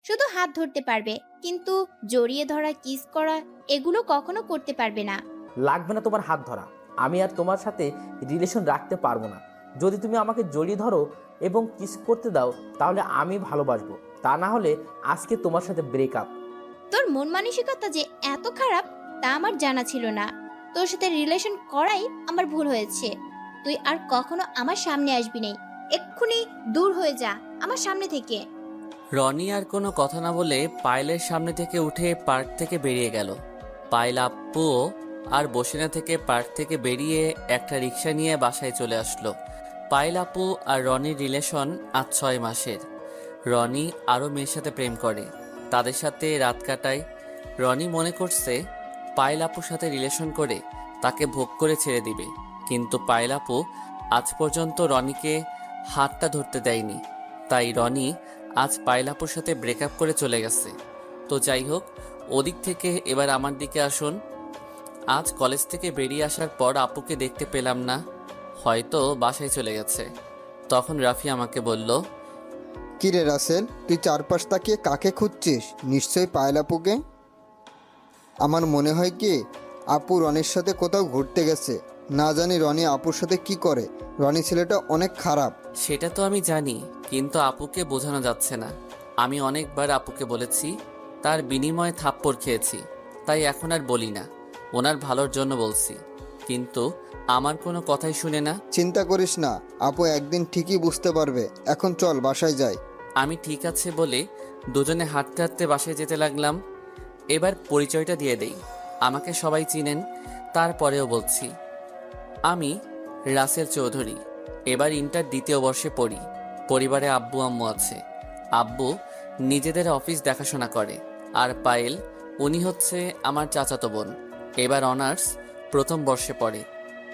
শুধু হাত ধরতে পারবে, কিন্তু জড়িয়ে ধরা, কিস করা এগুলো কখনো করতে পারবে না। লাগবে না তোমার হাত ধরা। আমি আর তোমার সাথে রিলেশন রাখতে পারবো না। যদি তুমি আমাকে জড়িয়ে ধরো এবং কিস করতে দাও তাহলে আমি ভালোবাসবো, তা না হলে আজকে তোমার সাথে ব্রেকআপ। তোর মন মানসিকতা যে এত খারাপ তা আমার জানা ছিল না। তোর সাথে রিলেশন করাই আমার ভুল হয়েছে। তুই আর কখনো আমার সামনে আসবি না। এক্ষুনি দূর হয়ে যা আমার সামনে থেকে। রনি আর কোনো কথা না বলে পায়েলের সামনে থেকে উঠে পার্ক থেকে বেরিয়ে গেল। পায়েল আপু আর বসিনা থেকে পার্ক থেকে বেরিয়ে একটা রিক্সা নিয়ে বাসায় চলে আসলো। পায়েল আপু আর রনির রিলেশন আজ 6 মাসের। রনি আরও মেয়ের সাথে প্রেম করে, তাদের সাথে রাত কাটায়। রনি মনে করছে পায়েল আপুর সাথে রিলেশন করে তাকে ভোগ করে ছেড়ে দিবে, কিন্তু পায়েল আপু আজ পর্যন্ত রনিকে হাতটা ধরতে দেয়নি। তাই রনি আজ পায়েল আপুর সাথে ব্রেকআপ করে চলে গেছে। তো যাই হোক, ওদিক থেকে এবার আমার দিকে আসুন। আজ কলেজ থেকে বেরিয়ে আসার পর আপুকে দেখতে পেলাম না, হয়তো বাসায় চলে গেছে। তখন রাফি আমাকে বলল, কিরে রাসেল, তুই চারপাশ তাকিয়ে কাকে খুঁজছিস? নিশ্চয়ই পায়েল আপুকে। আমার মনে হয় কি আপু রনির সাথে কোথাও ঘুরতে গেছে। না জানি রনি আপুর সাথে কি করে। রনি ছেলেটা অনেক খারাপ। সেটা তো আমি জানি, কিন্তু আপুকে বোঝানো যাচ্ছে না। আমি অনেকবার আপুকে বলেছি, তার বিনিময়ে থাপ্পড় খেয়েছি, তাই এখন আর বলি না, ওনার ভালোর জন্য বলছি। কিন্তু আমার কোনো কথাই শুনে না। চিন্তা করিস না, আপু একদিন ঠিকই বুঝতে পারবে। এখন চল বাসায় যাই। আমি ঠিক আছে বলে দুজনে হাঁটতে হাঁটতে বাসায় যেতে লাগলাম। এবার পরিচয়টা দিয়ে দেই, আমাকে সবাই চিনেন, তারপরেও বলছি, আমি রাসেল চৌধুরী। এবার ইন্টার 2য় বর্ষে পড়ি। পরিবারে আব্বু আম্মু আছে। আব্বু নিজেদের অফিস দেখাশোনা করে, আর পায়েল উনি হচ্ছে আমার চাচাতো বোন। এবার অনার্স 1ম বর্ষে পড়ে।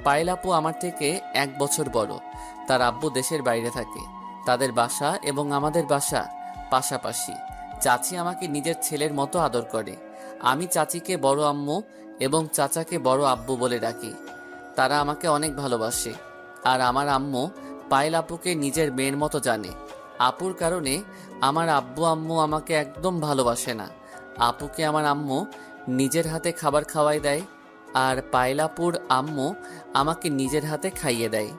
পায়েল আপু আমার থেকে 1 বছর বড়। তার আব্বু দেশের বাইরে থাকে। তাদের বাসা এবং আমাদের বাসা পাশাপাশি। চাচি আমাকে নিজের ছেলের মতো আদর করে। আমি চাচিকে বড় আম্মু এবং চাচাকে বড় আব্বু বলে ডাকি। তারা আমাকে অনেক ভালোবাসে। আর আমার আম্মু পায়েল আপুকে নিজের মেয়ের মতো জানে। আপুর কারণে আমার আব্বু আম্মু আমাকে একদম ভালোবাসে না। আপুকে আমার আম্মু নিজের হাতে খাবার খাওয়াই দেয়, আর পায়েল আপুর আম্মু আমাকে নিজের হাতে খাইয়ে দেয়।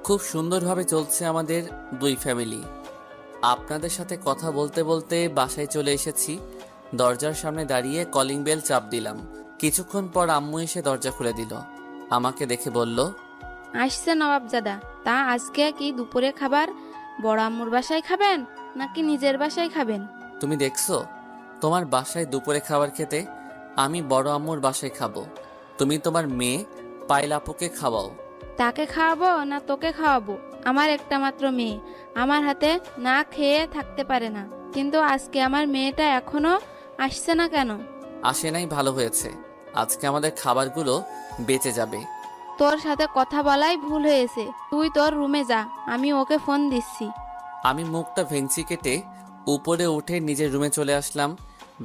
খুব সুন্দরভাবে চলছে আমাদের 2 ফ্যামিলি। আপনাদের সাথে কথা বলতে বলতে বাসায় চলে এসেছি। দরজার সামনে দাঁড়িয়ে কলিং বেল চাপ দিলাম। কিছুক্ষণ পর আম্মু এসে দরজা খুলে দিল। আমাকে দেখে বলল, আসছে নবাবজাদা। তা আজকে কি দুপুরে খাবার বড় আম্মুর বাসায় খাবেন নাকি নিজের বাসায় খাবেন? তুমি দেখছো তোমার বাসায় দুপুরে খাবার খেতে? আমি বড় আম্মুর বাসায় খাবো। তুমি তোমার মেয়ে পায়েল আপুকে খাওয়াও। তাকে খাওয়াবো না তোকে খাওয়াবো? আমার একটা মাত্র মেয়ে, আমার হাতে না খেয়ে থাকতে পারে না। কিন্তু আজকে আমার মেয়েটা এখনো আসছে না কেন? আসে নাই, ভালো হয়েছে। আজকে আমাদের খাবারগুলো বেঁচে যাবে। তোর সাথে কথা বলাই ভুল হয়েছে। তুই তোর রুমে যা, আমি ওকে ফোন দিচ্ছি। আমি মুখটা ভেঙচি কেটে উপরে উঠে নিজের রুমে চলে আসলাম।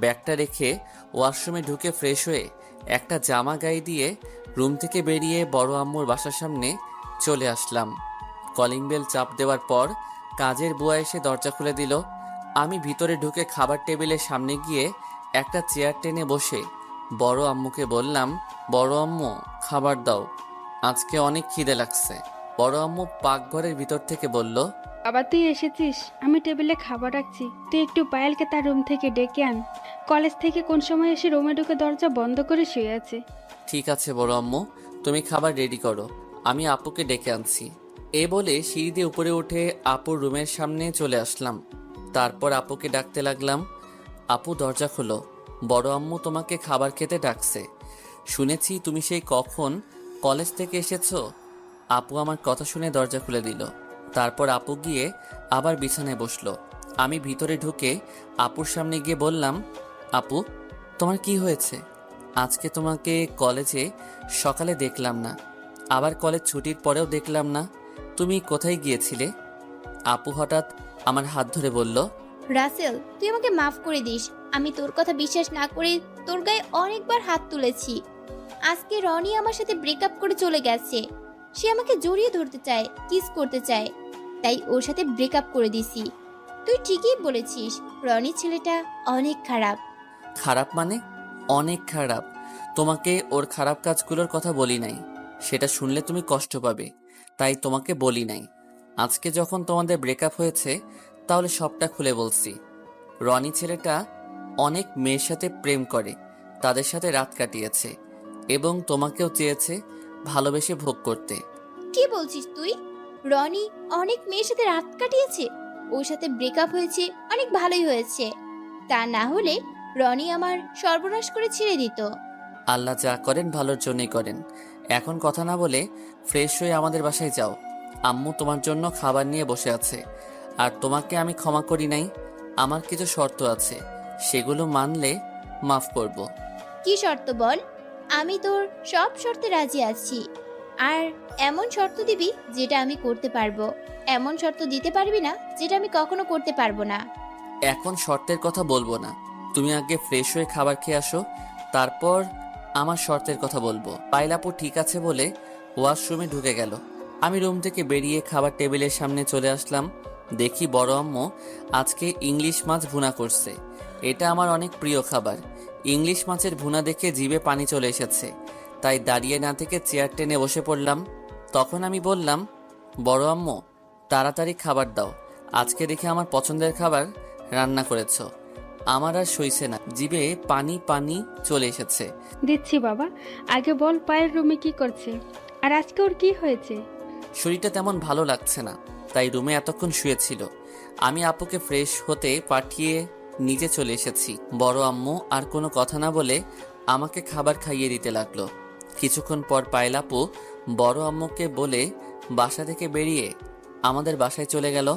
ব্যাগটা রেখে ওয়াশরুমে ঢুকে ফ্রেশ হয়ে একটা জামা গায়ে দিয়ে রুম থেকে বেরিয়ে বড় আম্মুর বাসার সামনে চলে আসলাম। কলিং বেল চাপ দেওয়ার পর কাজের বুয়া এসে দরজা খুলে দিল। আমি ভিতরে ঢুকে খাবার টেবিলের সামনে গিয়ে একটা চেয়ার টেনে বসে বড় আম্মুকে বললাম, বড় আম্মু খাবার দাও, আজকে অনেক খিদে লাগছে। বড় আম্মু পাকঘরের ভিতর থেকে বলল, বাবা তুই এসেছিস, আমি টেবিলে খাবার রাখছি, তুই একটু পায়েলকে তার রুম থেকে ডেকে আন। কলেজ থেকে কোন সময় এসে রুমে ঢুকে দরজা বন্ধ করে শুয়ে আছে। ঠিক আছে বড় আম্মু, তুমি খাবার রেডি করো, আমি আপুকে ডেকে আনছি। এ বলে সিঁড়ি দিয়ে উপরে উঠে আপুর রুমের সামনে চলে আসলাম। তারপর আপুকে ডাকতে লাগলাম, আপু দরজা খোলো, বড় আম্মু তোমাকে খাবার খেতে ডাকছে। শুনেছি তুমি সেই কখন কলেজ থেকে এসেছো। আপু আমার কথা শুনে দরজা খুলে দিল। তারপর আপু গিয়ে আবার বিছানায় বসলো। আমি ভিতরে ঢুকে আপুর সামনে গিয়ে বললাম, আপু তোমার কি হয়েছে? আজকে তোমাকে কলেজে সকালে দেখলাম না, আবার কলেজ ছুটির পরেও দেখলাম না, তুমি কোথায় গিয়েছিলে? আপু হঠাৎ আমার হাত ধরে বলল, রাসেল, তুই আমাকে মাফ করে দিস। আমি তোর কথা বিশ্বাস না করে তোর গায়ে অনেকবার হাত তুলেছি। আজকে রনি আমার সাথে ব্রেকআপ করে চলে গেছে। সে আমাকে জড়িয়ে ধরতে চায়, কিস করতে চায়। তাই ওর সাথে ব্রেকআপ করে দিছি। তুই ঠিকই বলেছিস, রনি ছেলেটা অনেক খারাপ। খারাপ মানে? অনেক খারাপ। তোমাকে ওর খারাপ কাজগুলোর কথা বলি নাই, সেটা শুনলে তুমি কষ্ট পাবে, তাই তোমাকে বলি নাই। আজকে যখন তোমাদের ব্রেকআপ হয়েছে, তাহলে সবটা খুলে বলছি। রনি ছেলেটা অনেক মেয়ের সাথে প্রেম করে, তাদের সাথে রাত কাটিয়েছে এবং তোমাকেও চেয়েছে ভালোবেসে ভোগ করতে। কি বলছিস তুই? রনি অনেক মেয়ের সাথে রাত কাটিয়েছে? ওর সাথে ব্রেকআপ হয়েছে, অনেক ভালোই হয়েছে। তা না হলে রনি আমার সর্বনাশ করে ছেড়ে দিত। আল্লাহ যা করেন ভালোর জন্যই করেন। এখন কথা না বলে ফ্রেশ হয়ে আমাদের বাসায় যাও। আম্মু তোমার জন্য খাবার নিয়ে বসে আছে। আর তোমাকে আমি ক্ষমা করি নাই, আমার কিছু শর্ত আছে, সেগুলো মানলে মাফ করব। কি শর্ত বল? আমি তোর সব শর্তে রাজি আছি। আর এমন শর্ত দিবি যেটা আমি করতে পারবো, এমন শর্ত দিতে পারবি না যেটা আমি কখনো করতে পারবো না। এখন শর্তের কথা বলবো না, তুমি আগে ফ্রেশ হয়ে খাবার খেয়ে আসো, তারপর আমার শর্তের কথা বলবো। পাইলাপু ঠিক আছে বলে ওয়াশরুমে ঢুকে গেল। আমি রুম থেকে বেরিয়ে খাবার টেবিলের সামনে চলে আসলাম। দেখি বড় আম্মু আজকে ইংলিশ মাছ ভুনা করছে। এটা আমার অনেক প্রিয় খাবার। ইংলিশ মাছের ভুনা দেখে জিভে পানি চলে এসেছে, তাই দাঁড়িয়ে না থেকে চেয়ার টেনে বসে পড়লাম। তখন আমি বললাম, বড় আম্মু তাড়াতাড়ি খাবার দাও, আজকে দেখে আমার পছন্দের খাবার রান্না করেছো। আমার আর সইছে না, জিভে পানি পানি চলে এসেছে। দিচ্ছি বাবা, আগে বল পায়ের রুমে কি করছে, আর আজকে ওর কি হয়েছে? শরীরটা তেমন ভালো লাগছে না, তাই রুমে এতক্ষণ শুয়েছিল। আমি আপুকে ফ্রেশ হতে পাঠিয়ে নিজে চলে এসেছি। বড় আম্মু আর কোনো কথা না বলে আমাকে খাবার খাইয়ে দিতে লাগলো। কিছুক্ষণ পর পায়েলাপু বড় আম্মুকে বলে বাসা থেকে বেরিয়ে আমাদের বাসায় চলে গেল।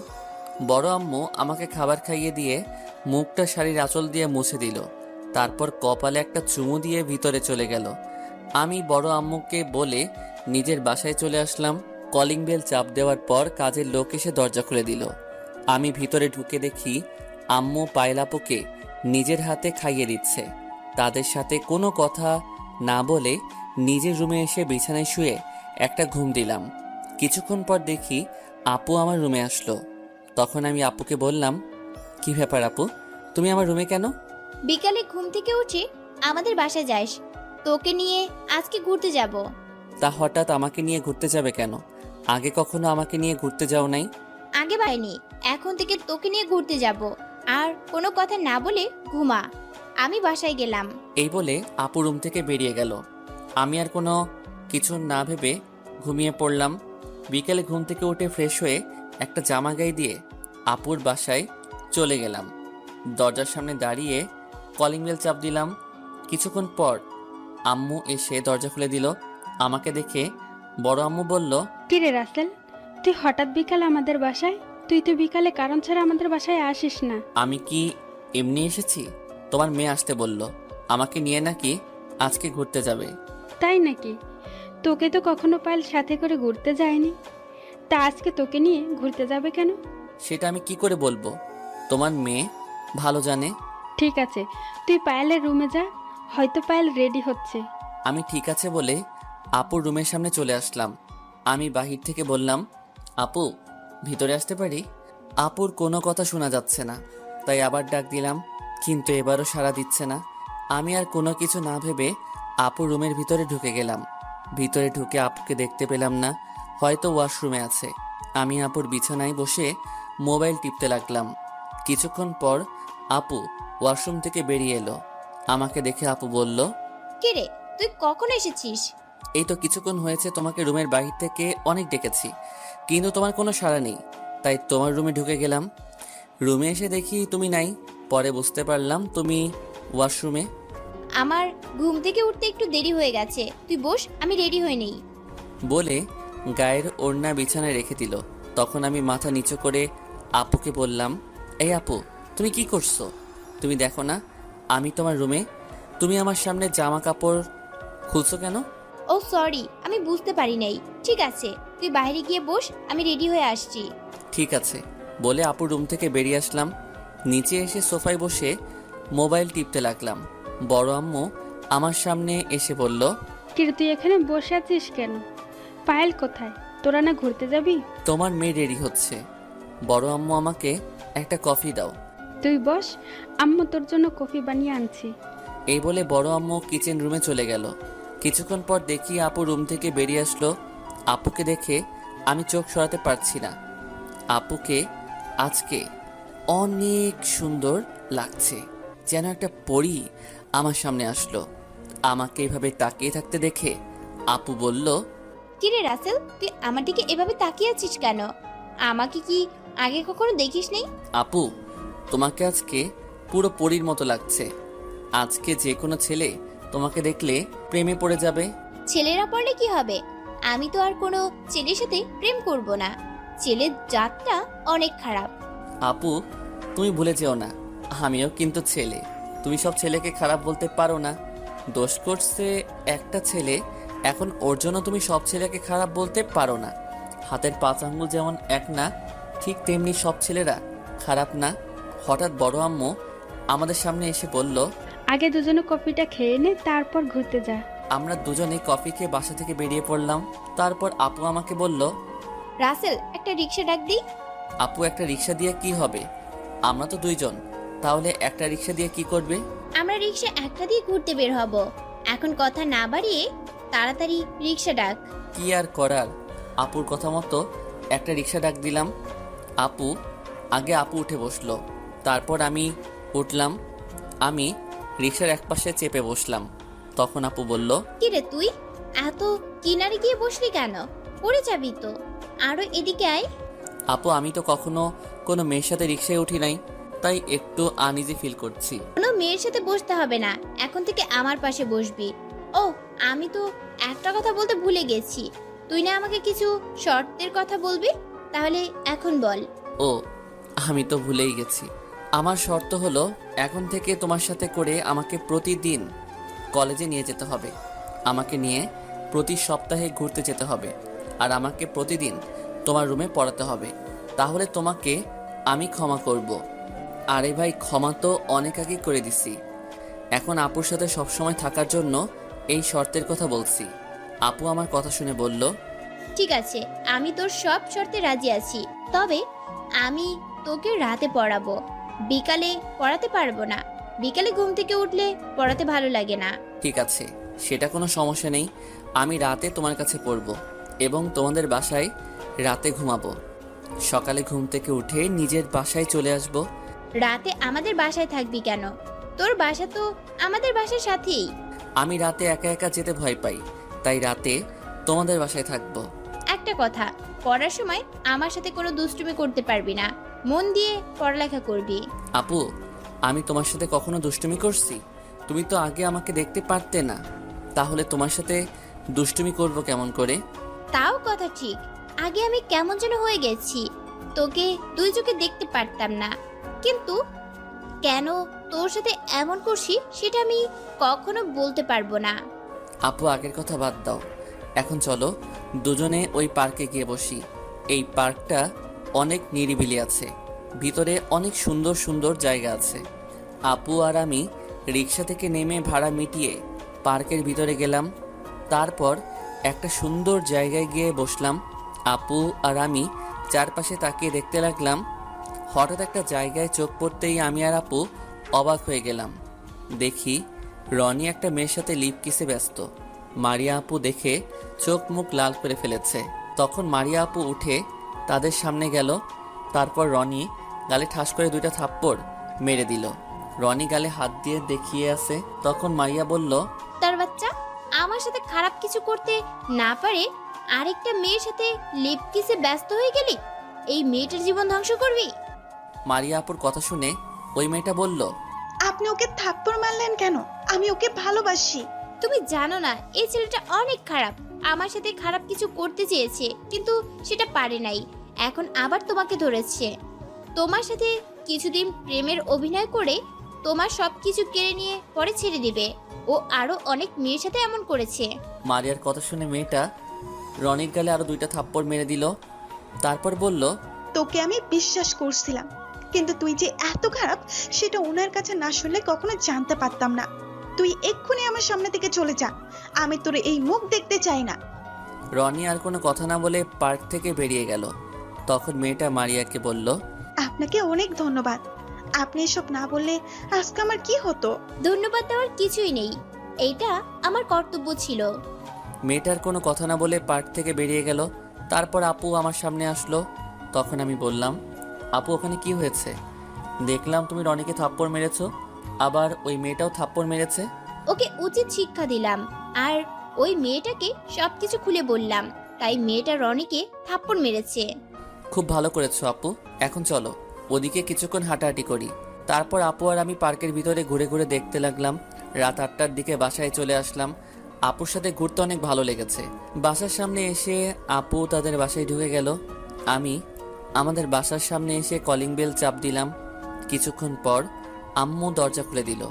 বড় আম্মু আমাকে খাবার খাইয়ে দিয়ে মুখটা শাড়ির আঁচল দিয়ে মুছে দিল, তারপর কপালে একটা চুমু দিয়ে ভিতরে চলে গেল। আমি বড় আম্মুকে বলে নিজের বাসায় চলে আসলাম। কলিং বেল চাপ দেওয়ার পর কাজের লোক এসে দরজা খুলে দিল। আমি ভিতরে ঢুকে দেখি আম্মু পায়েলাপুকে নিজের হাতে খাইয়ে দিচ্ছে। তাদের সাথে কোনো কথা না বলে নিজের রুমে এসে বিছানায় শুয়ে একটা ঘুম দিলাম। কিছুক্ষণ পর দেখি আপু আমার রুমে আসলো। তখন আমি আপুকে বললাম, কি ব্যাপার আপু, তুমি আমার রুমে কেন? বিকালে ঘুম থেকে উঠে আমাদের বাসায় যাস, তোকে নিয়ে আজকে ঘুরতে যাব। তা হঠাৎ আমাকে নিয়ে ঘুরতে যাবে কেন? আগে কখনো আমাকে নিয়ে ঘুরতে যাও নাই। আগে পাইনি, এখন থেকে তোকে নিয়ে ঘুরতে যাব। আর কোনো কথা না বলে ঘুমা। আমি বাসায় গেলাম। এই বলে আপু রুম থেকে বেরিয়ে গেল। আমি আর কোনো কিছু না ভেবে ঘুমিয়ে পড়লাম। বিকেলে ঘুম থেকে উঠে ফ্রেশ হয়ে একটা জামা গায়ে দিয়ে আপুর বাসায় চলে গেলাম। দরজার সামনে দাঁড়িয়ে কলিং বেল চাপ দিলাম। কিছুক্ষণ পর আম্মু এসে দরজা খুলে দিল। আমাকে দেখে বড় আম্মু বলল, কি রে রাসেল, তুই হঠাৎ বিকালে আমাদের বাসায়? তুই তো বিকালে কারণ ছাড়া আমাদের বাসায় আসিস না। আমি কি এমনি এসেছি? তোমার মেয়ে আসতে বলল, আমাকে নিয়ে নাকি আজকে ঘুরতে যাবে। তাই নাকি? তোকে তো কখনো পায়েল সাথে করে ঘুরতে যায়নি, তা আজকে তোকে নিয়ে ঘুরতে যাবে কেন? সেটা আমি কি করে বলবো, তোমার মেয়ে ভালো জানে। ঠিক আছে, তুই পায়েলের রুমে যা, হয়তো পায়েল রেডি হচ্ছে। আমি ঠিক আছে বলে আপুর রুমের সামনে চলে আসলাম। আমি বাহির থেকে বললাম, আপু ভিতরে আসতে পারি? আপুর কোনো কথা শোনা যাচ্ছে না, তাই আবার ডাক দিলাম, কিন্তু এবারও সাড়া দিচ্ছে না। আমি আর কোনো কিছু না ভেবে আপুর রুমের ভিতরে ঢুকে গেলাম। ভিতরে ঢুকে আপুকে দেখতে পেলাম না, হয়তো ওয়াশরুমে আছে। আমি আপুর বিছানায় বসে মোবাইল টিপতে লাগলাম। কিছুক্ষণ পর আপু ওয়াশরুম থেকে বেরিয়ে এলো। আমাকে দেখে আপু বলল, কে রে, তুই কখন এসেছিস? এই তো কিছুক্ষণ হয়েছে, তোমাকে রুমের বাহির থেকে অনেক ডেকেছি, কিন্তু তোমার কোনো সাড়া নেই, তাই তোমার রুমে ঢুকে গেলাম। রুমে এসে দেখি তুমি নাই, পরে বুঝতে পারলাম তুমি ওয়াশরুমে। আমার ঘুম থেকে উঠতে একটু দেরি হয়ে গেছে, তুই বস, আমি রেডি হয়ে নেই। বলে গায়ের ওড়না বিছানায় রেখে দিল। তখন আমি মাথা নিচু করে আপুকে বললাম, এই আপু তুমি কি করছো? তুমি দেখো না আমি তোমার রুমে, তুমি আমার সামনে জামা কাপড় খুলছো কেন? ও সরি, আমি বুঝতে পারি নাই। ঠিক আছে, তুই বাইরে গিয়ে বস, আমি রেডি হয়ে আসছি। ঠিক আছে বলে আপুর রুম থেকে বেরিয়ে আসলাম। নিচে এসে সোফায় বসে মোবাইল টিপতে লাগলাম। বড় আম্মু আমার সামনে এসে বলল, কি রে, তুই এখানে বসে আছিস কেন? পায়েল কোথায়? তোরা না ঘুরতে যাবি? তোমার মেয়ে রেডি হচ্ছে, বড় আম্মু আমাকে একটা কফি দাও। তুই বস, আম্মু তোর জন্য কফি বানিয়ে আনছি। এই বলে বড় আম্মু কিচেন রুমে চলে গেল। কিছুক্ষণ পর দেখি আপু রুম থেকে বেরিয়ে আসলো। আপুকে দেখে আমি চোখ সরাতে পারছি না। আপুকে আজকে অনেক সুন্দর লাগছে, যেন একটা পরী আমার সামনে আসলো। আমাকে এভাবে তাকিয়ে থাকতে দেখে আপু বলল, কিরে রাসেল, তুই আমার দিকে এভাবে তাকিয়ে আছিস কেন? আমাকে কি আগে কখনো দেখিস নেই? আপু তোমাকে আজকে পুরো পরীর মতো লাগছে। আজকে যে কোনো ছেলে তোমাকে দেখলে প্রেমে পড়ে যাবে। ছেলেরা পড়লে কি হবে? আমি তো আর কোনো ছেলের সাথে প্রেম করব না। ছেলের জাতটা অনেক খারাপ। আপু তুমি ভুলে যেও না, আমিও কিন্তু ছেলে। তুমি সব ছেলেকে খারাপ বলতে পারো না। দোষ করছে একটা ছেলে, এখন ওর জন্য তুমি সব ছেলেকে খারাপ বলতে পারো না। হাতের 5 আঙ্গুল যেমন এক না, ঠিক তেমনি সব ছেলেরা খারাপ না। হঠাৎ বড় আম্মু আমাদের সামনে এসে বলল, আগে দুজনে কফিটা খেয়ে নে, তারপর ঘুরতে যা। আমরা দুজনে কফি খেয়ে বাসা থেকে বেরিয়ে পড়লাম। তারপর আপু আমাকে বলল, রাসেল, একটা রিক্সা ডাক দিই। আপু একটা রিক্সা দিয়ে কি হবে? আমরা তো 2 জন, তাহলে একটা রিক্সা দিয়ে কি করবে? আমরা রিক্সা একটা দিয়ে ঘুরতে বের হব। এখন কথা না বাড়িয়ে তাড়াতাড়ি রিক্সা ডাক। কি আর করার, আপুর কথা মতো একটা রিক্সা ডাক দিলাম। আপু উঠে বসলো, তারপর আমি উঠলাম। আমি রিক্সার একপাশে চেপে বসলাম। তখন আপু বলল, কিরে তুই এত কিনারে গিয়ে বসলি কেন? পড়ে যাবি তো। আরো এদিকে আয়। আপু আমি তো কখনো কোনো মেয়ের সাথে রিক্সায় উঠি নাই, তাই একটু আনইজি ফিল করছি। কোনো মেয়ের সাথে বসতে হবে না, এখন থেকে আমার পাশে বসবি। ও, আমি তো একটা কথা বলতে ভুলে গেছি। তুই না আমাকে কিছু শর্তের কথা বলবি? তাহলে এখন বল। ও, আমি তো ভুলেই গেছি। আমার শর্ত হলো, এখন থেকে তোমার সাথে করে আমাকে প্রতিদিন কলেজে নিয়ে যেতে হবে, আমাকে নিয়ে প্রতি সপ্তাহে ঘুরতে যেতে হবে, আর আমাকে প্রতিদিন তোমার রুমে পড়াতে হবে। তাহলে তোমাকে আমি ক্ষমা করব। আরে ভাই, ক্ষমা তো অনেক আগেই করে দিছি। এখন আপুর সাথে সবসময় থাকার জন্য এই শর্তের কথা বলছি। আপু আমার কথা শুনে বলল, ঠিক আছে, আমি তোর সব শর্তে রাজি আছি। তবে আমি তোকে রাতে পড়াবো, বিকালে পড়াতে পারবো না। বিকালে ঘুম থেকে উঠলে পড়াতে ভালো লাগে না। ঠিক আছে, সেটা কোনো সমস্যা নেই। আমি রাতে তোমার কাছে পড়ব এবং তোমাদের বাসায় রাতে ঘুমাবো। সকালে ঘুম থেকে উঠে নিজের বাসায় চলে আসব। রাতে আমাদের বাসায় থাকবি কেন? তোর বাসা তো আমাদের বাসার সাথেই। আমি রাতে একা একা যেতে ভয় পাই, তাই রাতে তোমাদের বাসায় থাকবো। একটা কথা, পড়ার সময় আমার সাথে কোনো দুষ্টুমি করতে পারবি না। মন দিয়ে পড়ালেখা করবি। আপু, আমি তোমার সাথে কখনো দুষ্টুমি করছি? তুমি তো আগে আমাকে দেখতে পারতে না, তাহলে তোমার সাথে দুষ্টুমি করব কেমন করে? তাও কথা ঠিক, আগে আমি কেমন যেন হয়ে গেছি। তোকে দুই চোখে দেখতে পারতাম না, কিন্তু কেন তোর সাথে এমন করছি সেটা আমি কখনো বলতে পারবো না। আপু, আগের কথা বাদ দাও, এখন চলো দুজনে ওই পার্কে গিয়ে বসি। এই পার্কটা অনেক নিরিবিলি আছে, ভিতরে অনেক সুন্দর সুন্দর জায়গা আছে। আপু আর আমি রিক্সা থেকে নেমে ভাড়া মিটিয়ে পার্কের ভিতরে গেলাম। তারপর একটা সুন্দর জায়গায় গিয়ে বসলাম। আপু আর আমি চারপাশে তাকিয়ে দেখতে লাগলাম। হঠাৎ একটা জায়গায় চোখ পড়তেই আমি আর আপু অবাক হয়ে গেলাম। দেখি রনি একটা মেয়ের সাথে লিপ কিসে ব্যস্ত। মারিয়া আপু দেখে চোখ মুখ লাল করে ফেলেছে। তখন মারিয়া আপু উঠে তাদের সামনে গেল। তারপর রনি গালে ঠাস করে 2টা থাপ্পড় মেরে দিল। রনি গালে হাত দিয়ে দেখিয়ে আছে। তখন মারিয়া বলল, তার বাচ্চা, আমার সাথে খারাপ কিছু করতে না পারে আরেকটা মেয়ের সাথে লিপ কিসে ব্যস্ত হয়ে গেলি? এই মেয়েটার জীবন ধ্বংস করবি? মারিয়া আপুর কথা শুনে ওই মেয়েটা বলল, আপনি ওকে থাপ্পড় মারলেন কেন? আমি ওকে ভালোবাসি। তুমি জানো না এই ছেলেটা অনেক খারাপ। আমার সাথে খারাপ কিছু করতে চেয়েছে, কিন্তু সেটা পারে নাই। এখন আবার তোমাকে ধরেছে। তোমার সাথে কিছুদিন প্রেমের অভিনয় করে তোমার সবকিছু কেড়ে নিয়ে পরে ছেড়ে দিবে। ও আরো অনেক মেয়ের সাথে এমন করেছে। মারিয়ার কথা শুনে মেয়েটা রনির গালে আরো 2টা থাপ্পড় মেরে দিল। তারপর বলল, তোকে আমি বিশ্বাস করছিলাম, কিন্তু তুই যে এত খারাপ সেটা ওনার কাছে না শুনলে কখনো জানতে পারতাম না। তুই এক্ষুনি আমার সামনে থেকে চলে যা, আমি তোর এই মুখ দেখতে চাই না। রনি আর কোনো কথা না বলে পার্ক থেকে বেরিয়ে গেল। তখন মেয়েটা মারিয়াকে বলল, আপনাকে অনেক ধন্যবাদ। আপনি এসব না বললে আজকে আমার কি হতো। ধন্যবাদ দেওয়ার কিছুই নেই, এইটা আমার কর্তব্য ছিল। মেয়েটার কোনো কথা না বলে পার্ক থেকে বেরিয়ে গেল। তারপর আপু আমার সামনে আসলো। তখন আমি বললাম, আপু ওখানে কি হয়েছে? দেখলাম তুমি রনিকে থাপ্পড় মেরেছো, আবার ওই মেয়েটাও থাপ্পড় মেরেছে। ওকে উচিত শিক্ষা দিলাম, আর ওই মেয়েটাকে সবকিছু খুলে বললাম, তাই মেয়েটা রনিকে থাপ্পড় মেরেছে। খুব ভালো করেছো আপু, এখন চলো ওদিকে কিছুক্ষণ হাঁটাহাঁটি করি। তারপর আপু আর আমি পার্কের ভিতরে ঘুরে ঘুরে দেখতে লাগলাম। রাত 8টার দিকে বাসায় চলে আসলাম। আপুর সাথে ঘুরতে অনেক ভালো লেগেছে। বাসার সামনে এসে আপু তাদের বাসায় ঢুকে গেল। আমি আমাদের বাসার সামনে এসে কলিং বেল চাপ দিলাম। কিছুক্ষণ পর আম্মু দরজা খুলে দিল।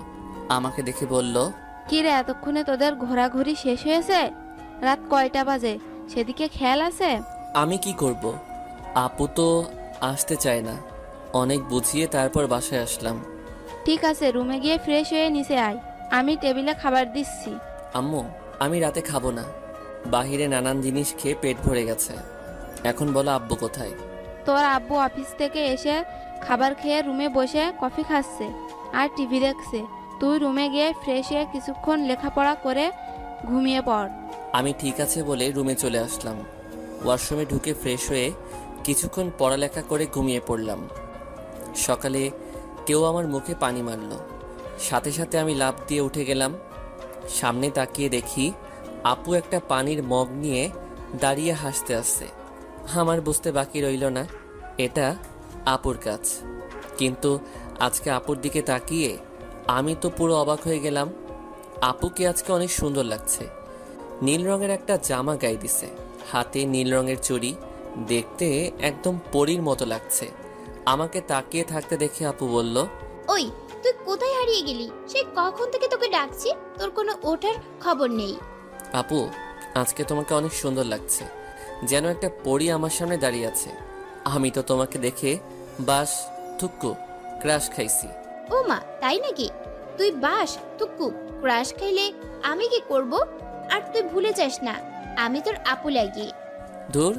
আমাকে দেখে বলল, কি রে, এতক্ষণে তোদের ঘোরাঘুরি শেষ হয়েছে? রাত কয়টা বাজে সেদিকে খেয়াল আছে? আমি কি করব? আপু তো আসতে চায় না। অনেক বুঝিয়ে তারপর বাসায় আসলাম। ঠিক আছে, রুমে গিয়ে ফ্রেশ হয়ে নিচে আয়, আমি টেবিলে খাবার দিচ্ছি। আম্মু, আমি রাতে খাবো না। বাহিরে নানান জিনিস খেয়ে পেট ভরে গেছে। এখন বলো আব্বু কোথায়? তোর আব্বু অফিস থেকে এসে খাবার খেয়ে রুমে বসে কফি খাচ্ছে আর টিভি দেখছে। তুই রুমে গিয়ে ফ্রেশ হয়ে কিছুক্ষণ লেখাপড়া করে ঘুমিয়ে পড়। আমি ঠিক আছে বলে রুমে চলে আসলাম। ওয়াশরুমে ঢুকে ফ্রেশ হয়ে কিছুক্ষণ পড়ালেখা করে ঘুমিয়ে পড়লাম। সকালে কেউ আমার মুখে পানি মারল। সাথে সাথে আমি লাফ দিয়ে উঠে গেলাম। সামনে তাকিয়ে দেখি আপু একটা পানির মগ নিয়ে দাঁড়িয়ে হাসতে আসছে। আমার বুঝতে বাকি রইল না এটা আপুর কাজ। কিন্তু আজকে আপুর দিকে তাকিয়ে আমি তো পুরো অবাক হয়ে গেলাম। আপুকে আজকে অনেক সুন্দর লাগছে। নীল রঙের একটা জামা গায়ে দিছে, হাতে নীল রঙের চুড়ি, দেখতে একদম পরীর মতো লাগছে। আমাকে তাকিয়ে থাকতে দেখে আপু বলল, ওই, তুই কোথায় হারিয়ে গেলি? সে কখন থেকে তোকে ডাকছি, তোর কোনো ওঠার খবর নেই। আপু আজকে তোমাকে অনেক সুন্দর লাগছে, যেন একটা পরী আমার সামনে দাঁড়িয়ে আছে। আমি তো তোমাকে দেখে বাস থুক্কু ক্রাশ খাইছি। ও মা, তাই নাকি? তুই বাস তুকু ক্রাশ খাইলে আমি কি করব? আর তুই ভুলে যাস না, আমি তোর আপু লাগি। ধুর,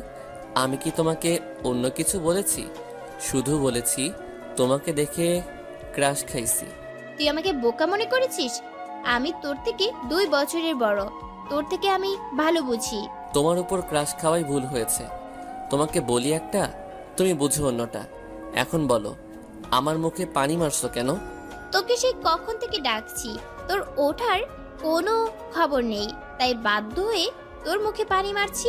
আমি কি তোমাকে অন্য কিছু বলেছি? শুধু বলেছি তোমাকে দেখে ক্রাশ খাইছি। তুই আমাকে বোকা মনে করেছিস? আমি তোর থেকে 2 বছরের বড়, তোর থেকে আমি ভালো বুঝি। তোমার উপর ক্রাশ খাওয়াই ভুল হয়েছে। তোমাকে বলি একটা, তুমি বুঝো অন্যটা। এখন বলো, আমার মুখে পানি মারছো কেন? তোকে সেই কখন থেকে ডাকছি, তোর ওঠার কোনো খবর নেই, তাই বাধ্য হয়ে তোর মুখে পানি মারছি।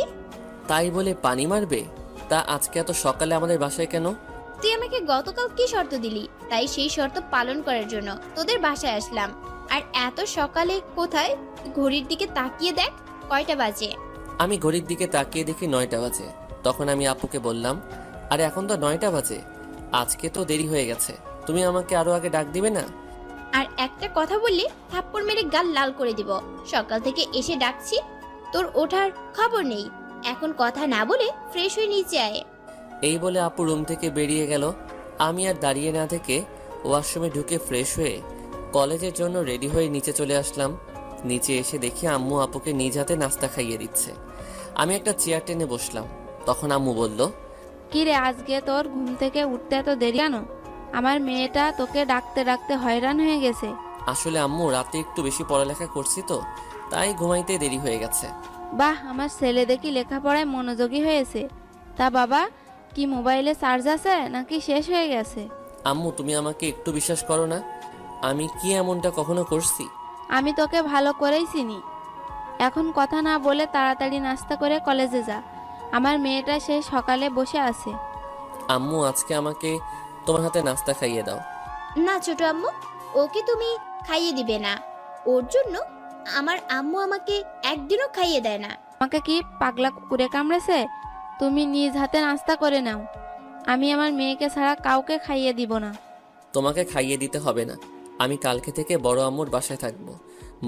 তাই বলে পানি মারবে? তা আজকে এত সকালে আমাদের বাসায় কেন? তুই আমাকে গতকাল কি শর্ত দিলি, তাই সেই শর্ত পালন করার জন্য তোদের বাসায় আসলাম। আর এত সকালে কোথায়? ঘড়ির দিকে তাকিয়ে দেখ কয়টা বাজে। আমি ঘড়ির দিকে তাকিয়ে দেখি 9টা বাজে। তখন আমি আপুকে বললাম, আরে এখন তো 9টা বাজে, আজকে তো দেরি হয়ে গেছে, তুমি আমাকে আরো আগে ডাক দিবে না? আর একটা কথা বললে থাপ্পড় মেরে গাল লাল করে দিব। সকাল থেকে এসে ডাকছি, তোর ওঠার খবর নেই। এখন কথা না বলে ফ্রেশ হয়ে নিচে আয়। এই বলে আপু রুম থেকে বেরিয়ে গেল। আমি আর দাঁড়িয়ে না থেকে ওয়াশরুমে ঢুকে ফ্রেশ হয়ে কলেজের জন্য রেডি হয়ে নিচে চলে আসলাম। নিচে এসে দেখি আম্মু আপুকে নিজ হাতে নাস্তা খাইয়ে দিচ্ছে। আমি একটা চেয়ার টেনে বসলাম। তখন আম্মু বলল, কি রে, আজকে তোর ঘুম থেকে উঠতে এত দেরি কেন? আমার মেয়েটা তোকে ডাকতে ডাকতে হয়রান হয়ে গেছে। আসলে আম্মু রাতে একটু বেশি পড়ালেখা করছি তো, তাই ঘুমাইতে দেরি হয়ে গেছে। বাহ, আমার ছেলে দেখি লেখাপড়ায় মনোযোগী হয়েছে। তা বাবা, কি মোবাইলে চার্জ আছে নাকি শেষ হয়ে গেছে? আম্মু তুমি আমাকে একটু বিশ্বাস করো না? আমি কি এমনটা কখনো করছি? আমি তোকে ভালো করেই চিনি। এখন কথা না বলে তাড়াতাড়ি নাস্তা করে কলেজে যা। আমার মেয়েটা সে সকালে বসে আছে। আম্মু আজকে আমাকে তোমার হাতে নাস্তা খাইয়ে দাও। না ছোট আম্মু, ওকে তুমি খাইয়ে দিবে না। ওর জন্য আমার আম্মু আমাকে একদিনও খাইয়ে দেয় না। আমাকে কি পাগলা কুকুরে কামড়েছে? তুমি নিজ হাতে নাস্তা করে নাও। আমি আমার মেয়েকে ছাড়া কাউকে খাইয়ে দিব না। তোমাকে খাইয়ে দিতে হবে না, আমি কালকে থেকে বড় আম্মুর বাসায় থাকবো।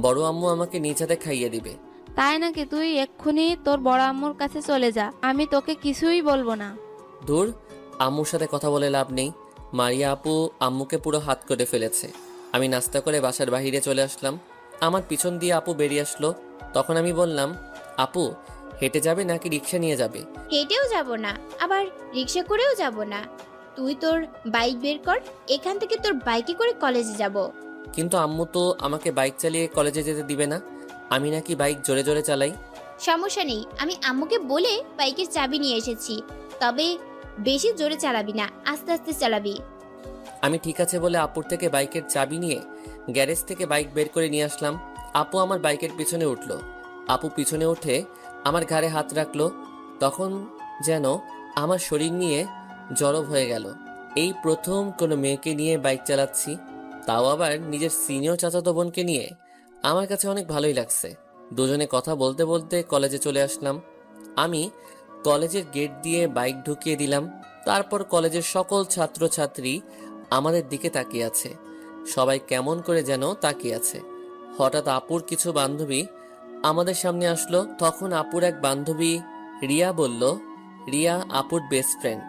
বড় আম্মু আমাকে নিজ হাতে খাইয়ে দিবে। তাই নাকি? তুই এক্ষুনি তোর বড় আম্মুর কাছে চলে যা, আমি তোকে কিছুই বলবো না। দূর, আম্মুর সাথে কথা বলে লাভ নেই। মারিয়া আপু আম্মুকে পুরো হাত করে ফেলেছে। আমি নাস্তা করে বাসার বাইরে চলে আসলাম। আমার পিছন দিয়ে আপু বেরিয়ে আসলো। তখন আমি বললাম, আপু হেঁটে যাবে নাকি রিক্সা নিয়ে যাবে? হেঁটেও যাব না, আবার রিক্সা করেও যাব না। তুই তোর বাইক বের কর, এখান থেকে তোর বাইকে করে কলেজে যাব। কিন্তু আম্মু তো আমাকে বাইক চালিয়ে কলেজে যেতে দিবে না। আমি নাকি বাইক জোরে জোরে চালাই। সমস্যা নেই, আমি আম্মুকে বলে বাইকের চাবি নিয়ে এসেছি। তবে বেশি জোরে চালাবি না, আস্তে আস্তে চালাবি। আমি ঠিক আছে বলে আপুর থেকে বাইকের চাবি নিয়ে গ্যারেজ থেকে বাইক বের করে নিয়ে আসলাম। আপু আমার বাইকের পিছনে উঠলো। আপু পিছনে উঠে আমার ঘাড়ে হাত রাখলো। তখন যেন আমার শরীর নিয়ে জড়ো হয়ে গেল। এই প্রথম কোনো মেয়েকে নিয়ে বাইক চালাচ্ছি, তাও আবার নিজের সিনিয়র চাচাতো বোনকে নিয়ে। আমার কাছে অনেক ভালোই লাগছে। দুজনে কথা বলতে বলতে কলেজে চলে আসলাম। আমি কলেজের গেট দিয়ে বাইক ঢুকিয়ে দিলাম। তারপর কলেজের সকল ছাত্রছাত্রী আমাদের দিকে তাকিয়ে আছে। সবাই কেমন করে যেন তাকিয়ে আছে। হঠাৎ আপুর কিছু বান্ধবী আমাদের সামনে আসলো। তখন আপুর এক বান্ধবী রিয়া বলল, রিয়া আপুর বেস্ট ফ্রেন্ড।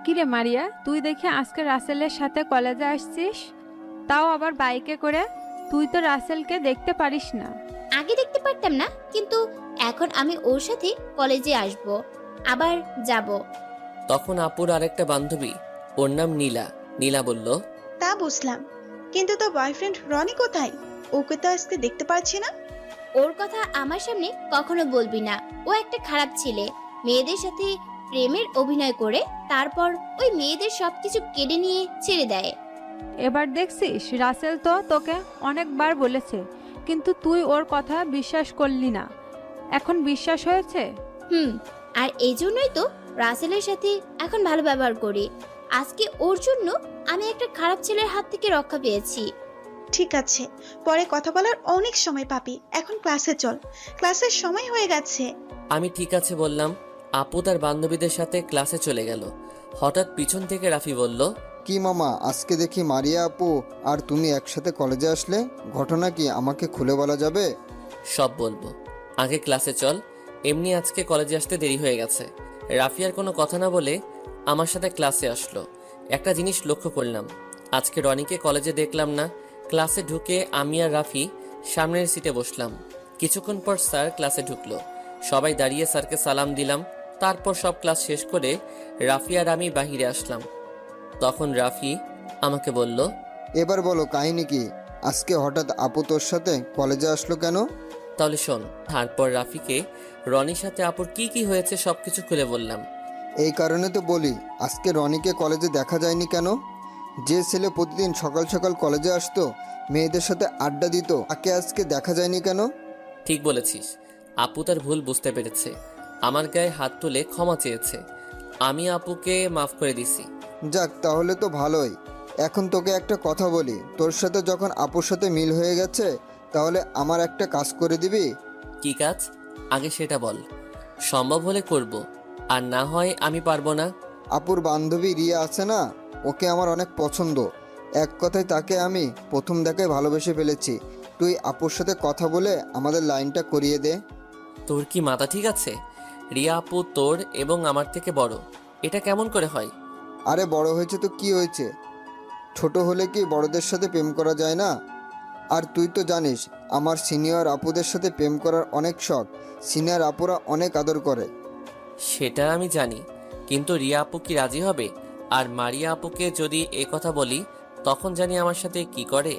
কিরে মারিয়া, তুই দেখি আজকে রাসেলের সাথে কলেজে আসছিস, তাও আবার বাইকে করে। তুই তো রাসেলকে দেখতে পারিস না। আগে দেখতে পারতাম না, কিন্তু এখন আমি ওর সাথে কলেজে আসব, আবার যাব। তখন আপুর আরেকটা বান্ধবী, ওর নাম নীলা, নীলা বলল, তা বুঝলাম, কিন্তু তোর বয়ফ্রেন্ড রনি কোথায়? ওকে তো আজকে দেখতে পাচ্ছি না। ওর কথা আমার সামনে কখনো বলবি না। ও একটা খারাপ ছেলে, মেয়েদের সাথে প্রেমের অভিনয় করে তারপর ওই মেয়েদের সবকিছু কেড়ে নিয়ে ছেড়ে দেয়। এবার দেখছিস, রাসেল তো তোকে অনেকবার বলেছে, কিন্তু তুই ওর কথা বিশ্বাস করলি না। এখন বিশ্বাস হয়েছে? আর এই জন্যই তো রাসেলের সাথে এখন ভালো ব্যবহার করি। আজকে ওর জন্য আমি একটা খারাপ ছেলের হাত থেকে রক্ষা পেয়েছি। ঠিক আছে, পরে কথা বলার অনেক সময় পাবি। এখন ক্লাসে চল, ক্লাসের সময় হয়ে গেছে। আমি ঠিক আছে বললাম। আপু তার বান্ধবীদের সাথে ক্লাসে চলে গেল। হঠাৎ পিছন থেকে রাফি বলল, কি মামা, আজকে দেখি মারিয়া আপু আর তুমি একসাথে কলেজে আসলে, ঘটনা কি আমাকে খুলে বলা যাবে? সব বলবো, আগে ক্লাসে চল। এমনি আজকে কলেজে আসতে দেরি হয়ে গেছে। রাফি আর কোনো কথা না বলে আমার সাথে ক্লাসে আসলো। একটা জিনিস লক্ষ্য করলাম, আজকে রনিকে কলেজে দেখলাম না। ক্লাসে ঢুকে আমি আর রাফি সামনের সিটে বসলাম। কিছুক্ষণ পর স্যার ক্লাসে ঢুকলো। সবাই দাঁড়িয়ে স্যারকে সালাম দিলাম। তারপর সব ক্লাস শেষ করে রাফি আর আমি বাহিরে আসলাম। তখন রাফি আমাকে বলল, এবার বলো কাহিনী কি? আজকে হঠাৎ আপু তোর সাথে কলেজে আসলো কেন? তাহলে শোন। তারপর রাফিকে রনির সাথে আপুর কি কি হয়েছে সবকিছু খুলে বললাম। এই কারণে তো বলি, আজকে রনিকে কলেজে দেখা যায়নি কেন? যে ছেলে প্রতিদিন সকাল সকাল কলেজে আসতো, মেয়েদের সাথে আড্ডা দিত, তাকে আজকে দেখা যায়নি কেন? ঠিক বলেছিস। আপু তার ভুল বুঝতে পেরেছে, আমার গায়ে হাত তুলে ক্ষমা চেয়েছে। আমি আপুকে মাফ করে দিছি। যাক, তাহলে তো ভালোই। এখন তোকে একটা কথা বলি, তোর সাথে যখন আপুর সাথে মিল হয়ে গেছে, তাহলে আমার একটা কাজ করে দিবি? কি কাজ? আগে সেটা বল। সম্ভব হলে করব, আর না হয় আমি পারবো না। আপুর বান্ধবী রিয়া আছে না, ওকে আমার অনেক পছন্দ। এক কথায় তাকে আমি প্রথম দেখায় ভালোবেসে ফেলেছি। তুই আপুর সাথে কথা বলে আমাদের লাইনটা করিয়ে দে। তোর কি মাথা ঠিক আছে? রিয়া আপু তোর এবং আমার থেকে বড়, এটা কেমন করে হয়? আরে বড় হয়েছে তো কি হয়েছে, ছোট হলে কি বড়দের সাথে প্রেম করা যায় না? আর তুই তো জানিস আমার সিনিয়র আপুদের সাথে প্রেম করার অনেক শখ। সিনিয়র আপুরা অনেক আদর করে। সেটা আমি জানি, কিন্তু রিয়া আপু কি রাজি হবে? আর মারিয়া আপুকে যদি এ কথা বলি, তখন জানি আমার সাথে কি করে।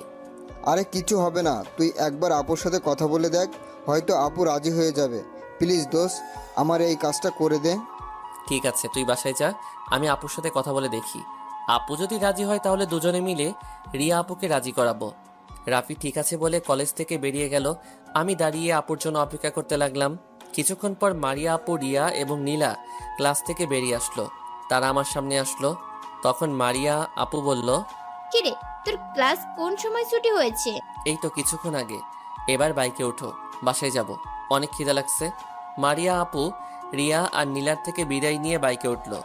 আরে কিছু হবে না, তুই একবার আপুর সাথে কথা বলে দেখ, হয়তো আপু রাজি হয়ে যাবে। প্লিজ দোস্ত, আমার এই কাজটা করে দে। ঠিক আছে, তুই বাসায় যা, আমি আপুর সাথে কথা বলে দেখি। আপু যদি রাজি হয় তাহলে দুজনে মিলে রিয়া আপুকে রাজি করাবো। রাফি ঠিক আছে বলে কলেজ থেকে বেরিয়ে গেল। আমি দাঁড়িয়ে আপুর জন্য অপেক্ষা করতে লাগলাম। কিছুক্ষণ পর মারিয়া আপু, রিয়া এবং নীলা ক্লাস থেকে বেরিয়ে আসলো। তারা আমার সামনে আসলো। তখন মারিয়া আপু বলল, কিরে, তোর ক্লাস কোন সময় ছুটি হয়েছে? এই তো কিছুক্ষণ আগে। এবার বাইকে ওঠো, বাসায় যাব, অনেক খিদা লাগছে। মারিয়া আপু রিয়া আর নীলার থেকে বিদায় নিয়ে বাইকে উঠলো।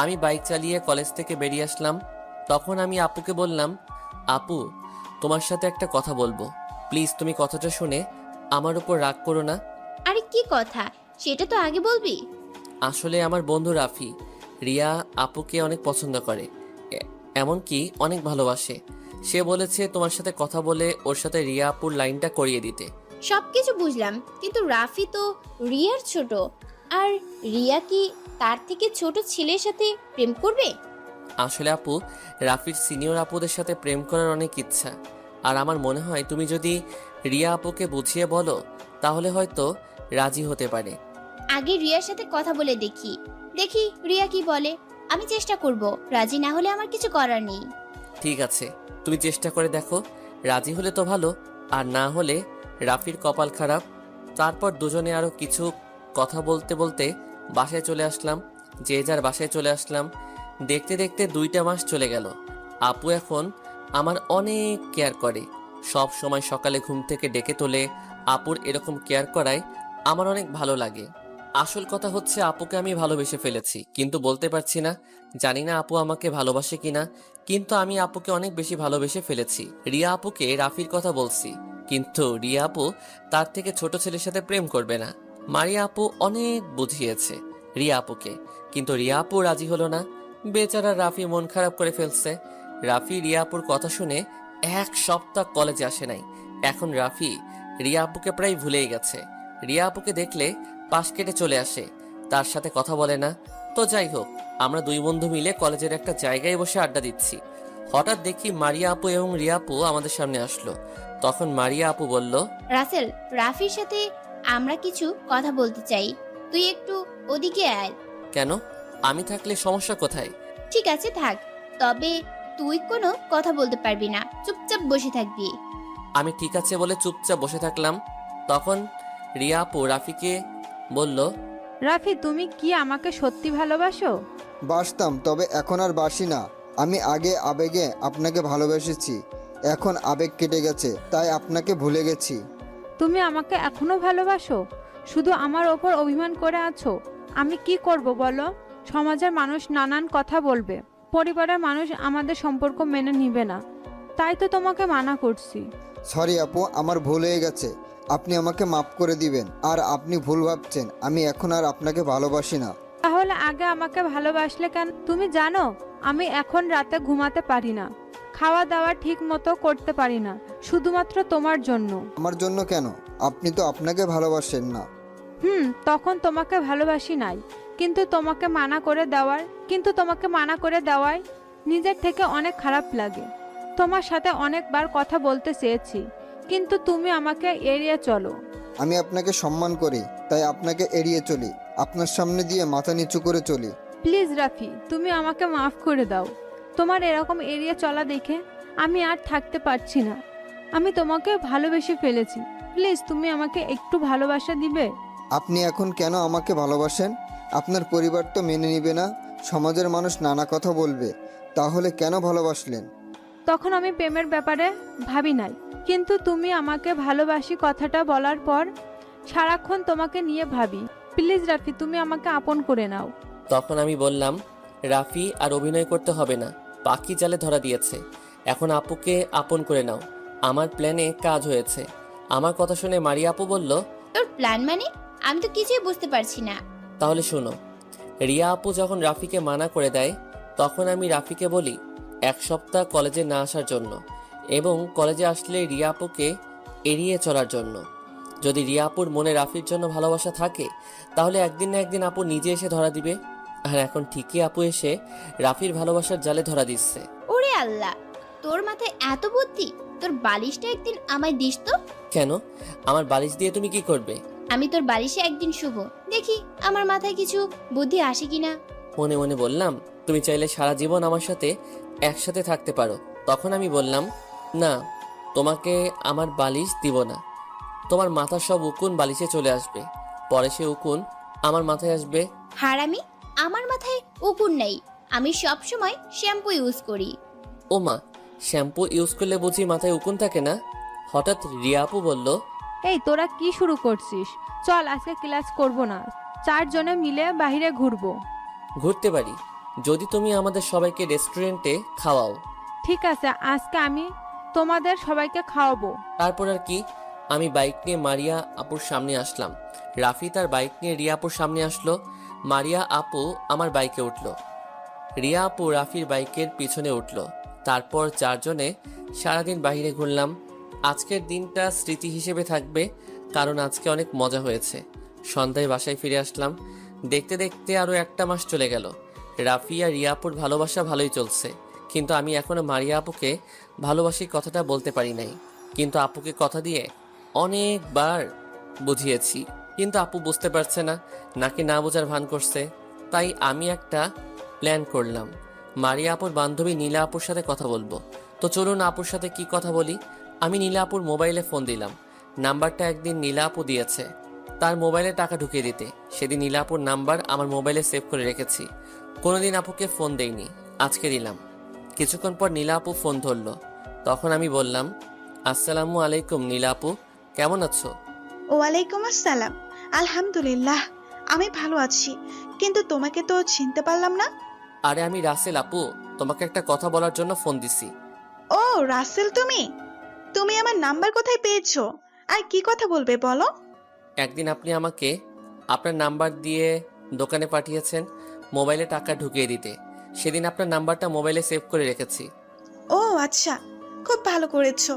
আমি বাইক চালিয়ে কলেজ থেকে বেরিয়ে আসলাম। তখন আমি আপুকে বললাম, আপু তোমার সাথে একটা কথা বলবো, প্লিজ তুমি কথাটা শুনে আমার উপর রাগ করো না। আরে কি কথা, সেটা তো আগে বলবি। আসলে আমার বন্ধু রাফি রিয়া আপুকে অনেক পছন্দ করে, এমনকি অনেক ভালোবাসে। সে বলেছে তোমার সাথে কথা বলে ওর সাথে রিয়া আপুর লাইনটা করিয়ে দিতে। সবকিছু বুঝলাম, কিন্তু রাফি তো রিয়ার ছোট। আর রিয়া কি তার থেকে ছোট ছেলের সাথে প্রেম করবে? আসলে আপু, রাফির সিনিয়র আপুদের সাথে প্রেম করার অনেক ইচ্ছা। আর আমার মনে হয় তুমি যদি রিয়া আপুকে বুঝিয়ে বলো তাহলে হয়তো রাজি হতে পারে। আগে রিয়ার সাথে কথা বলে দেখি দেখি রিয়া কি বলে। আমি চেষ্টা করব, রাজি না হলে আমার কিছু করার নেই। ঠিক আছে, তুমি চেষ্টা করে দেখো। রাজি হলে তো ভালো, আর না হলে রাফির কপাল খারাপ। তারপর দুজনে আরও কিছু কথা বলতে বলতে বাসায় চলে আসলাম। যে যার বাসায় চলে আসলাম। দেখতে দেখতে 2টা মাস চলে গেল। আপু এখন আমার অনেক কেয়ার করে। সব সময় সকালে ঘুম থেকে ডেকে তোলে। আপুর এরকম কেয়ার করায় আমার অনেক ভালো লাগে। আসল কথা হচ্ছে আপুকে আমি ভালোবেসে ফেলেছি, কিন্তু বলতে পারছি না। জানি না আপু আমাকে ভালোবাসে কিনা, কিন্তু আমি আপুকে অনেক বেশি ভালোবেসে ফেলেছি। রিয়া আপুকে রাফির কথা বলছি, কিন্তু রিয়া আপু তার থেকে ছোট ছেলের সাথে প্রেম করবে না। মারিয়া আপু অনেক বুঝিয়েছে রিয়া আপুকে, কিন্তু রিয়া আপু রাজি হলো না। বেচারা রাফি মন খারাপ করে ফেলছে। রাফি রিয়া আপুর কথা শুনে 1 সপ্তাহ কলেজে আসে নাই। এখন রাফি রিয়া আপুকে প্রায় ভুলেই গেছে। রিয়া আপুকে দেখলে পাশ কেটে চলে আসে, তার সাথে কথা বলে না। তো যাই হোক, আমরা 2 বন্ধু মিলে কলেজের একটা জায়গায় বসে আড্ডা দিচ্ছি। হঠাৎ দেখি মারিয়া আপু এবং রিয়া আপু আমাদের সামনে আসলো। তখন মারিয়া আপু বলল, রাসেল, রাফির সাথে আমরা কিছু কথা বলতে চাই, তুই একটু ওদিকে আয়। কেন? আমি থাকলে সমস্যা কোথায়? ঠিক আছে থাক, তবে তুই কোনো কথা বলতে পারবি না, চুপচাপ বসে থাকবি। আমি ঠিক আছে বলে চুপচাপ বসে থাকলাম। তখন রিয়া আপু রাফিকে বলল, রাফি, তুমি কি আমাকে সত্যি ভালোবাসো? বাসতাম, তবে এখন আর বাসি না। আমি আগে আবেগে আপনাকে ভালোবেসেছি, এখন আবেগ কেটে গেছে, তাই আপনাকে ভুলে গেছি। তুমি আমাকে এখনো ভালোবাসো? শুধু আমার ওপর অভিমান করে আছো? আমি কি করব বলো? সমাজের মানুষ নানান কথা বলবে, পরিবারের মানুষ আমাদের সম্পর্ক মেনে নিবে না, তাই তো তোমাকে মানা করছি। সরি আপু, আমার ভুল হয়ে গেছে, আপনি আমাকে মাফ করে দিবেন। আর আপনি ভুল ভাবছেন, আমি এখন আর আপনাকে ভালোবাসি না। তাহলে আগে আমাকে ভালোবাসলে কেন? তুমি জানো আমি এখন রাতে ঘুমাতে পারি না, খাওয়া দাওয়া ঠিক মতো করতে পারি না, শুধুমাত্র তোমার জন্য। আমার জন্য কেন? আপনি তো আপনাকে ভালোবাসেন না। তখন তোমাকে ভালোবাসি নাই, কিন্তু তোমাকে মানা করে দেওয়ায় নিজের থেকে অনেক খারাপ লাগে। তোমার সাথে অনেকবার কথা বলতে চেয়েছি, কিন্তু তুমি আমাকে এড়িয়ে চলো। আমি আপনাকে সম্মান করি, তাই আপনাকে এড়িয়ে চলি, আপনার সামনে দিয়ে মাথা নিচু করে চলি। প্লিজ রাফি, তুমি আমাকে মাফ করে দাও। তোমার এরকম এড়িয়ে চলা দেখে আমি আর থাকতে পারছি না। আমি তোমাকে ভালোবেসে ফেলেছি, প্লিজ তুমি আমাকে একটু ভালোবাসা দিবে? আপনি এখন কেন আমাকে ভালোবাসেন? আপনার পরিবার তো মেনে নিবে না, সমাজের মানুষ নানা কথা বলবে, তাহলে কেন ভালোবাসলেন? তখন আমি প্রেমের ব্যাপারে ভাবি নাই, কিন্তু তুমি আমাকে ভালোবাসি কথাটা বলার পর সারাক্ষণ তোমাকে নিয়ে ভাবি। প্লিজ রাফি, তুমি আমাকে আপন করে নাও। তখন আমি বললাম, রাফি আর অভিনয় করতে হবে না, পাখি জালে ধরা দিয়েছে। এখন আপুকে আপন করে নাও, আমার প্ল্যানে কাজ হয়েছে। আমার কথা শুনে মারিয়া আপু বলল, তোর প্ল্যান মানে? আমি তো কিছুই বুঝতে পারছি না। তাহলে শোনো। রিয়া আপু যখন রাফিকে মানা করে দেয়, তখন আমি রাফিকে বলি 1 সপ্তাহ কলেজে না আসার জন্য, এবং কলেজে আসলে রিয়া আপুকে এড়িয়ে চলার জন্য। যদি রিয়া আপুর মনে রাফির জন্য ভালোবাসা থাকে, তাহলে একদিন না একদিন আপু নিজে এসে ধরা দিবে। আর এখন ঠিকই আপু এসে রাফির ভালোবাসার জালে ধরা দিচ্ছে। ওরে আল্লাহ, তোর মাথায় এত বুদ্ধি! তোর বালিশটা একদিন আমায় দিস তো। কেন? আমার বালিশ দিয়ে তুমি কি করবে? আমি তোর বালিশে একদিন শুভ, দেখি আমার মাথায় কিছু বুদ্ধি আসে কিনা। মনে মনে বললাম, তুমি চাইলে সারা জীবন আমার সাথে একসাথে থাকতে পারো। তখন আমি বললাম, না, তোমাকে আমার বালিশ দিব না। তোমার মাথার সব উকুন বালিশে চলে আসবে, পরে সে উকুন আমার মাথায় আসবে। হারামি, আমার মাথায় উকুন নেই, আমি সব সময় শ্যাম্পু ইউজ করি। ও মা, শ্যাম্পু ইউজ করলে বুঝি মাথায় উকুন থাকে না? হঠাৎ রিয়া আপু বলল, এই তোরা কি শুরু করছিস? চল আজকে ক্লাস করব না, 4 জনে মিলে বাইরে ঘুরবো। ঘুরতে পারি যদি তুমি আমাদের সবাইকে রেস্টুরেন্টে খাওয়াও। ঠিক আছে, আজকে আমি তোমাদের সবাইকে খাওয়াবো। তারপর আর কি, আমি বাইক নিয়ে মারিয়া আপুর সামনে আসলাম। রাফি তার বাইক নিয়ে রিয়া আপুর সামনে আসলো। মারিয়া আপু আমার বাইকে উঠলো, রিয়া আপু রাফির বাইকের পিছনে উঠলো। তারপর 4 জনে সারাদিন বাইরে ঘুরলাম। আজকের দিনটা স্মৃতি হিসেবে থাকবে, কারণ আজকে অনেক মজা হয়েছে। সন্ধ্যায় বাসায় ফিরে আসলাম। দেখতে দেখতে আরও একটা মাস চলে গেল। রাফি আর রিয়াপুর ভালোবাসা ভালোই চলছে, কিন্তু আমি এখনো মারিয়া আপুকে ভালোবাসি কথাটা বলতে পারি নাই। কিন্তু আপুকে কথা দিয়ে অনেকবার বুঝিয়েছি, কিন্তু আপু বুঝতে পারছে না, নাকি না বোঝার ভান করছে। তাই আমি একটা প্ল্যান করলাম, মারিয়া আপুর বান্ধবী নীলা আপুর সাথে কথা বলবো। তো চলুন আপুর সাথে কি কথা বলি। আমি নীলা আপুর মোবাইলে ফোন দিলাম। নাম্বারটা একদিন নীলা আপু দিয়েছে তার মোবাইলে টাকা ঢুকিয়ে দিতে। সেদিন নীলা আপুর নাম্বার আমার মোবাইলে সেভ করে রেখেছি, কোনোদিন আপুকে ফোন দেইনি, আজকে দিলাম। কিছুক্ষণ পর নীলা আপু ফোন ধরলো। তখন আমি বললাম, আসসালামু আলাইকুম নীলা আপু, কেমন আছো? ওয়ালাইকুম আসসালাম। আলহামদুলিল্লাহ, আমি ভালো আছি, কিন্তু তোমাকে তো চিনতে পারলাম না। আরে আমি রাসেল আপু, তোমাকে একটা কথা বলার জন্য ফোন দিছি। ও রাসেল, তুমি তুমি আমার নাম্বার কোথায় পেয়েছো? আর কি কথা বলবে বলো? একদিন আপনি আমাকে আপনার নাম্বার দিয়ে দোকানে পাঠিয়েছেন মোবাইলে টাকা ঢুকিয়ে দিতে। সেদিন আপনার নাম্বারটা মোবাইলে সেভ করে রেখেছি। ও আচ্ছা, খুব ভালো করেছো।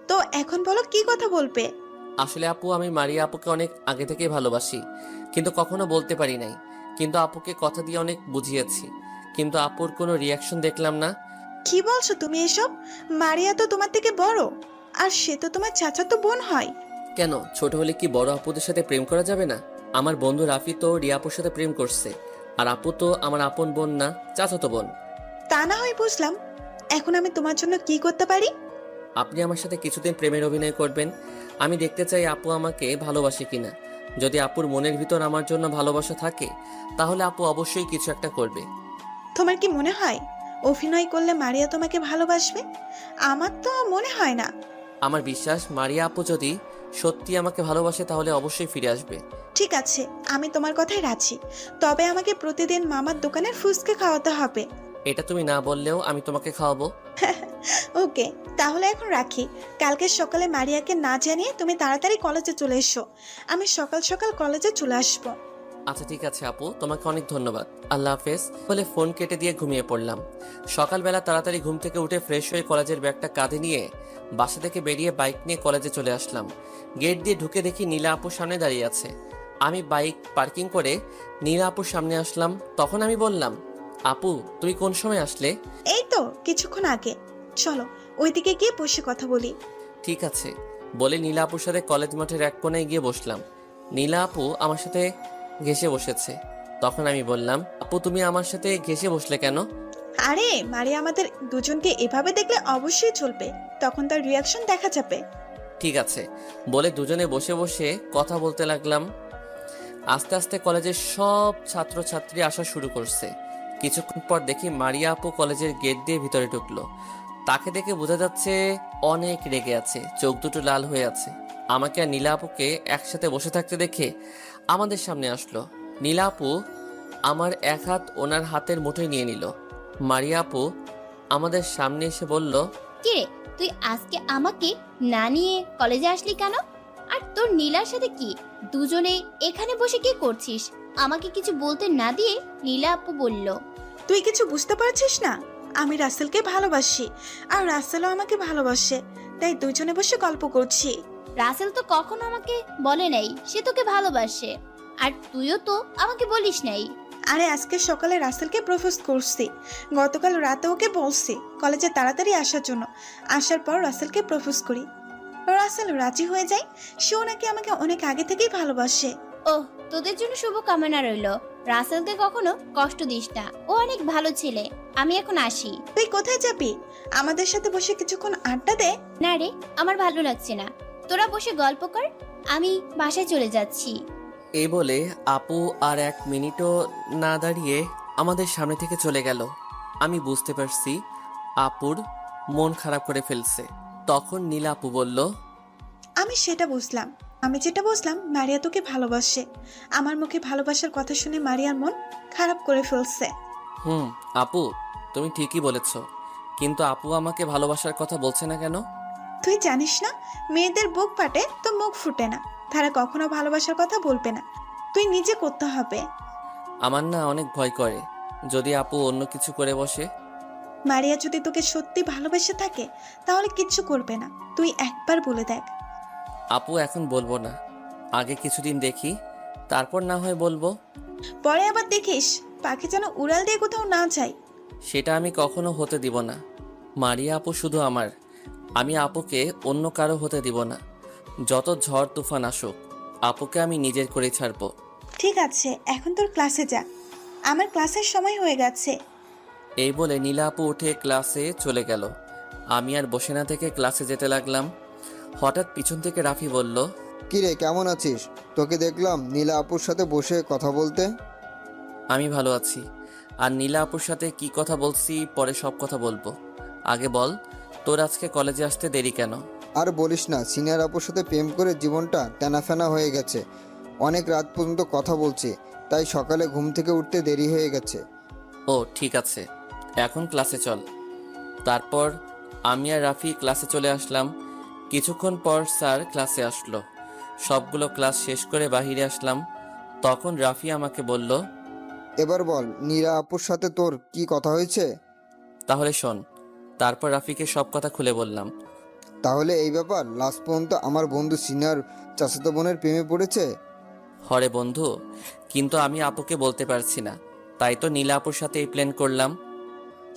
তো এখন বলো কি কথা বলবে? আসলে আপু, আমি মারিয়া আপুকে অনেক আগে থেকেই ভালোবাসি, কিন্তু কখনো বলতে পারি নাই। কিন্তু আপুকে কথা দিয়ে অনেক বুঝিয়েছি, কিন্তু আপুর কোনো রিয়াকশন দেখলাম না। কি বলছো তুমি এসব? মারিয়া তো তোমার থেকে বড়, আর সে তো তোমার চাচাতো বোন হয়। কেন, ছোট হলে কি বড় আপুদের সাথে প্রেম করা যাবে না? আমার বন্ধু রাফি তো রিয়া আপুর সাথে প্রেম করছে, আর আপু তো আমার আপন বোন না, চাচাতো বোন। তা না হয় বুঝলাম, এখন আমি তোমার জন্য কি করতে পারি? আপনি আমার সাথে কিছুদিন প্রেমের অভিনয় করবেন। আমি দেখতে চাই আপু আমাকে ভালোবাসে কিনা। যদি আপুর মনের ভিতর আমার জন্য ভালোবাসা থাকে, তাহলে আপু অবশ্যই কিছু একটা করবে। তোমার কি মনে হয় অভিনয় করলে মারিয়া তোমাকে ভালোবাসবে? আমার তো মনে হয় না। আমার বিশ্বাস, মারিয়া আপু যদি সত্যি আমাকে ভালোবাসে তাহলে অবশ্যই ফিরে আসবে। ঠিক আছে, আমি তোমার কথায় রাজি, তবে আমাকে প্রতিদিন মামার দোকানের ফুচকা খাওয়াতে হবে। এটা তুমি না বললেও আমি তোমাকে খাওয়াবো। ওকে, তাহলে এখন রাখি। কালকে সকালে মারিয়াকে না জানিয়ে তুমি তাড়াতাড়ি কলেজে চলে এসো। আমি সকাল সকাল কলেজে চলে আসবো। আচ্ছা ঠিক আছে আপু, তোমাকে অনেক ধন্যবাদ। আল্লাহ হাফেজ বলে ফোন কেটে দিয়ে ঘুমিয়ে পড়লাম। সকালবেলা তাড়াতাড়ি ঘুম থেকে উঠে ফ্রেশ হয়ে কলেজের ব্যাগটা কাঁধে নিয়ে বাসা থেকে বেরিয়ে বাইক নিয়ে কলেজে চলে আসলাম। গেট দিয়ে ঢুকে দেখি নীলা আপুর সামনে দাঁড়িয়ে আছে। আমি বাইক পার্কিং করে নীলা আপুর সামনে আসলাম। তখন আমি বললাম, আপু তুমি কোন সময় আসলে? এই তো কিছুক্ষণ আগে। চলো ওইদিকে গিয়ে বসে কথা বলি। ঠিক আছে বলে নীলা আপুর সাথে কলেজ মাঠের এক কোণায় গিয়ে বসলাম। নীলা আপু আমার সাথে ঘেঁষে বসেছে। তখন আমি বললাম, আপু তুমি আমার সাথে ঘেঁষে বসলে কেন? আরে মারিয়া আমাদের দুজনকে এভাবে দেখলে অবশ্যই চলবে, তখন তার রিয়াকশন দেখা যাবে। ঠিক আছে বলে দুজনে বসে বসে কথা বলতে লাগলাম। আস্তে আস্তে কলেজের সব ছাত্রছাত্রী আসা শুরু করছে। কিছুক্ষণ পর দেখি মারিয়া আপু কলেজের গেট দিয়ে ভিতরে ঢুকলো। তাকে দেখে বোঝা যাচ্ছে অনেক রেগে আছে, চোখ দুটো লাল হয়ে আছে। আমাকে আর নীলা আপুকে একসাথে বসে থাকতে দেখে আমাদের সামনে আসলো। নীলা আপু আমার এক হাত ওনার হাতের মুঠোয় নিয়ে নিল। মারিয়া আপু আমাদের সামনে এসে বলল, কিরে, তুই আজকে আমাকে না নিয়ে কলেজে আসলি কেন? আর তোর নীলার সাথে কি? দুজনে এখানে বসে কি করছিস? আমাকে কিছু বলতে না দিয়ে নীলা আপু বলল, তুই কিছু বুঝতে পারছিস না? আমি রাসেলকে ভালোবাসি, আর রাসেলও আমাকে ভালোবাসে, তাই দুজনে বসে গল্প করছি। রাসেল তো কখনো আমাকে বলে নাই সে তোকে ভালোবাসে, আর তুইও তো আমাকে বলিস নাই। আরে আজকে সকালে রাসেলকে প্রপোজ করছি, গতকাল রাতে ওকে বলছি কলেজে তাড়াতাড়ি আসার জন্য। আসার পর রাসেলকে প্রপোজ করি, রাসেল রাজি হয়ে যায়। সেও নাকি আমাকে অনেক আগে থেকেই ভালোবাসে। ওহ, তোদের জন্য শুভকামনা রইল। রাসেলকে কখনো কষ্ট দিস না, ও অনেক ভালো ছেলে। আমি এখন আসি। তুই কোথায় যাবি? আমাদের সাথে বসে কিছুক্ষণ আড্ডা দে। না রে, আমার ভালো লাগছে না, তোরা বসে গল্প কর, আমি বাসায় চলে যাচ্ছি। এই বলে আপু আর এক মিনিটও না দাঁড়িয়ে আমাদের সামনে থেকে চলে গেল। আমি বুঝতে পারছি আপুর মন খারাপ করে ফেলছে। তখন নীলা আপু বলল, আমি সেটা বুঝলাম, আমি যেটা বুঝলাম মারিয়া তোকে ভালোবাসে। আমার মুখে ভালোবাসার কথা শুনে মারিয়ার মন খারাপ করে ফেলছে। আপু তুমি ঠিকই বলেছ, কিন্তু আপু আমাকে ভালোবাসার কথা বলছে না কেন? তুই জানিস না, মেয়েদের বুক ফাটে তো মুখ ফুটে না, তারা কখনো ভালোবাসার কথা বলবে না। তুই নিজে করতে হবে। আমার না অনেক ভয় করে, যদি আপু অন্য কিছু করে বসে। মারিয়া যদি তোকে সত্যি ভালোবেসে থাকে তাহলে কিচ্ছু করবে না, তুই একবার বলে দেখ। আপু এখন বলবো না, আগে কিছুদিন দেখি, তারপর না হয় বলবো। পরে আবার দেখিস পাখি যেন উড়াল দিয়ে কোথাও না যায়। সেটা আমি কখনো হতে দিব না। মারিয়া আপু শুধু আমার, আমি আপুকে অন্য কারো হতে দিব না। যত ঝড় তুফান আসুক, আপুকে আমি নিজের করে ছাড়বো। ঠিক আছে, এখন তোর ক্লাসে যা, আমার ক্লাসের সময় হয়ে গেছে। এই বলে নীলা আপু উঠে ক্লাসে চলে গেল। আমি আর বসে না থেকে ক্লাসে যেতে লাগলাম। হঠাৎ পিছন থেকে রাফি বলল, কিরে কেমন আছিস? তোকে দেখলাম নীলা আপুর সাথে বসে কথা বলতে। আমি ভালো আছি। আর নীলা আপুর সাথে কি কথা বলছি পরে সব কথা বলবো। আগে বল, তোর আজকে কলেজে আসতে দেরি কেন? আর বলিস না, সিনিয়র আপুর সাথে প্রেম করে জীবনটা টানাফেনা হয়ে গেছে। অনেক রাত পর্যন্ত কথা বলছি, তাই সকালে ঘুম থেকে উঠতে দেরি হয়ে গেছে। ও ঠিক আছে, এখন ক্লাসে চল। তারপর আমি আর রাফি ক্লাসে চলে আসলাম। কিছুক্ষণ পর স্যার ক্লাসে আসলো। সবগুলো ক্লাস শেষ করে বাইরে আসলাম। তখন রাফি আমাকে বলল, এবার বল, নীলা আপুর সাথে তোর কি কথা হয়েছে? তাহলে শোন। তারপর রাফিকে সব কথা খুলে বললাম। তাহলে এই ব্যাপার, লাস্ট পর্যন্ত আমার বন্ধু সিনিয়র চাচাতো বোনের প্রেমে পড়েছে? হরে বন্ধু, কিন্তু আমি আপুকে বলতে পারছি না, তাই তো নীলা আপুর সাথে এই প্ল্যান করলাম।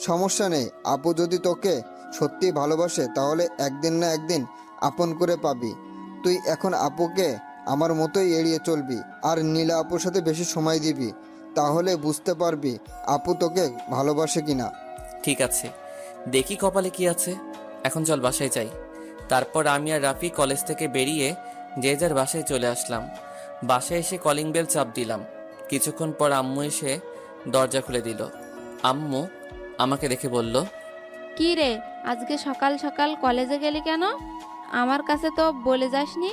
সমস্যা নেই, আপু যদি তোকে সত্যি ভালোবাসে তাহলে একদিন না একদিন আপন করে পাবি। তুই এখন আপুকে আমার মতোই এড়িয়ে চলবি আর নীলা আপুর সাথে বেশি সময় দিবি, তাহলে বুঝতে পারবি আপু তোকে ভালোবাসে কিনা। ঠিক আছে, দেখি কপালে কি আছে। এখন চল বাসায় যাই। তারপর আমি আর রাফি কলেজ থেকে বেরিয়ে যে যার বাসায় চলে আসলাম। বাসায় এসে কলিং বেল চাপ দিলাম। কিছুক্ষণ পর আম্মু এসে দরজা খুলে দিল। আম্মু আমাকে দেখে বলল, কি রে, আজকে সকাল সকাল কলেজে গেলি কেন? আমার কাছে তো বলে যাসনি,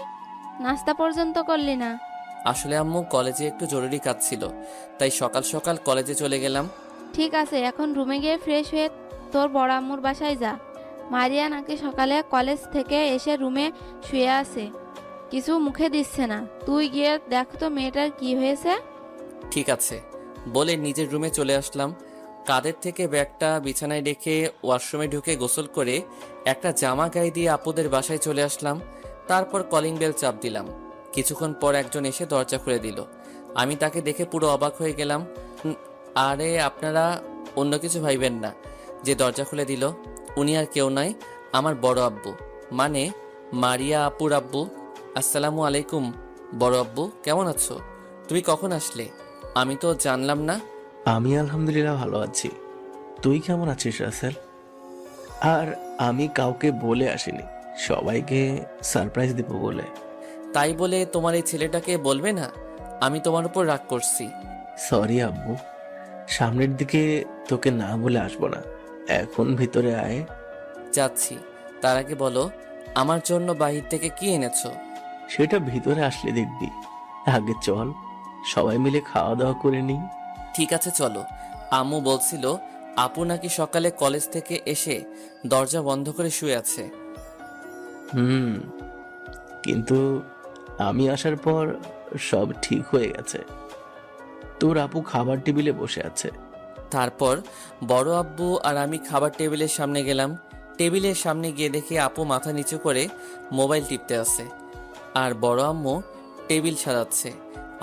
নাস্তা পর্যন্ত করলি না। আসলে আম্মু কলেজে একটু জরুরি কাজ ছিল, তাই সকাল সকাল কলেজে চলে গেলাম। ঠিক আছে, এখন রুমে গিয়ে ফ্রেশ হয়ে তোর বড় আম্মুর বাসায় যা। মারিয়া নাকি সকালে কলেজ থেকে এসে রুমে শুয়ে আছে, কিছু মুখে দিচ্ছে না। তুই গিয়ে দেখ তো মেয়েটার কি হয়েছে। ঠিক আছে বলে নিজের রুমে চলে আসলাম। কাঁধের থেকে ব্যাগটা বিছানায় রেখে ওয়াশরুমে ঢুকে গোসল করে একটা জামা গায়ে দিয়ে আপুদের বাসায় চলে আসলাম। তারপর কলিং বেল চাপ দিলাম। কিছুক্ষণ পর একজন এসে দরজা খুলে দিল। আমি তাকে দেখে পুরো অবাক হয়ে গেলাম। আরে আপনারা অন্য কিছু ভাইবেন না, যে দরজা খুলে দিল উনি আর কেউ নয়, আমার বড় আব্বু, মানে মারিয়া আপুর আব্বু। আসসালামু আলাইকুম বড় আব্বু, কেমন আছো? তুমি কখন আসলে? আমি তো জানলাম না। আমি আলহামদুলিল্লাহ ভালো আছি। তুই কেমন আছিস রাসেল? আর আমি কাউকে বলে আসিনি, সবাইকে সারপ্রাইজ দেব বলে। তাই বলে তোমার এই ছেলেটাকে বলবে না? আমি তোমার উপর রাগ করছি। সরি আব্বু, সামনের দিকে তোকে না বলে আসবো না। এখন ভিতরে আয়। যাচ্ছি, তার আগে বলো আমার জন্য বাহির থেকে কি এনেছো? সেটা ভিতরে আসলে দেখবি। আগে চল, সবাই মিলে খাওয়া দাওয়া করে নিই। ঠিক আছে চলো। আম্মু বলছিল আপু নাকি সকালে কলেজ থেকে এসে দরজা বন্ধ করে শুয়ে আছে। কিন্তু আমি আসার পর সব ঠিক হয়ে গেছে। তোর আপু খাবার টেবিলে বসে আছে। তারপর বড় আব্বু আর আমি খাবার টেবিলের সামনে গেলাম। টেবিলের সামনে গিয়ে দেখি আপু মাথা নিচু করে মোবাইল টিপতে আছে, আর বড় আম্মু টেবিল সাজাচ্ছে।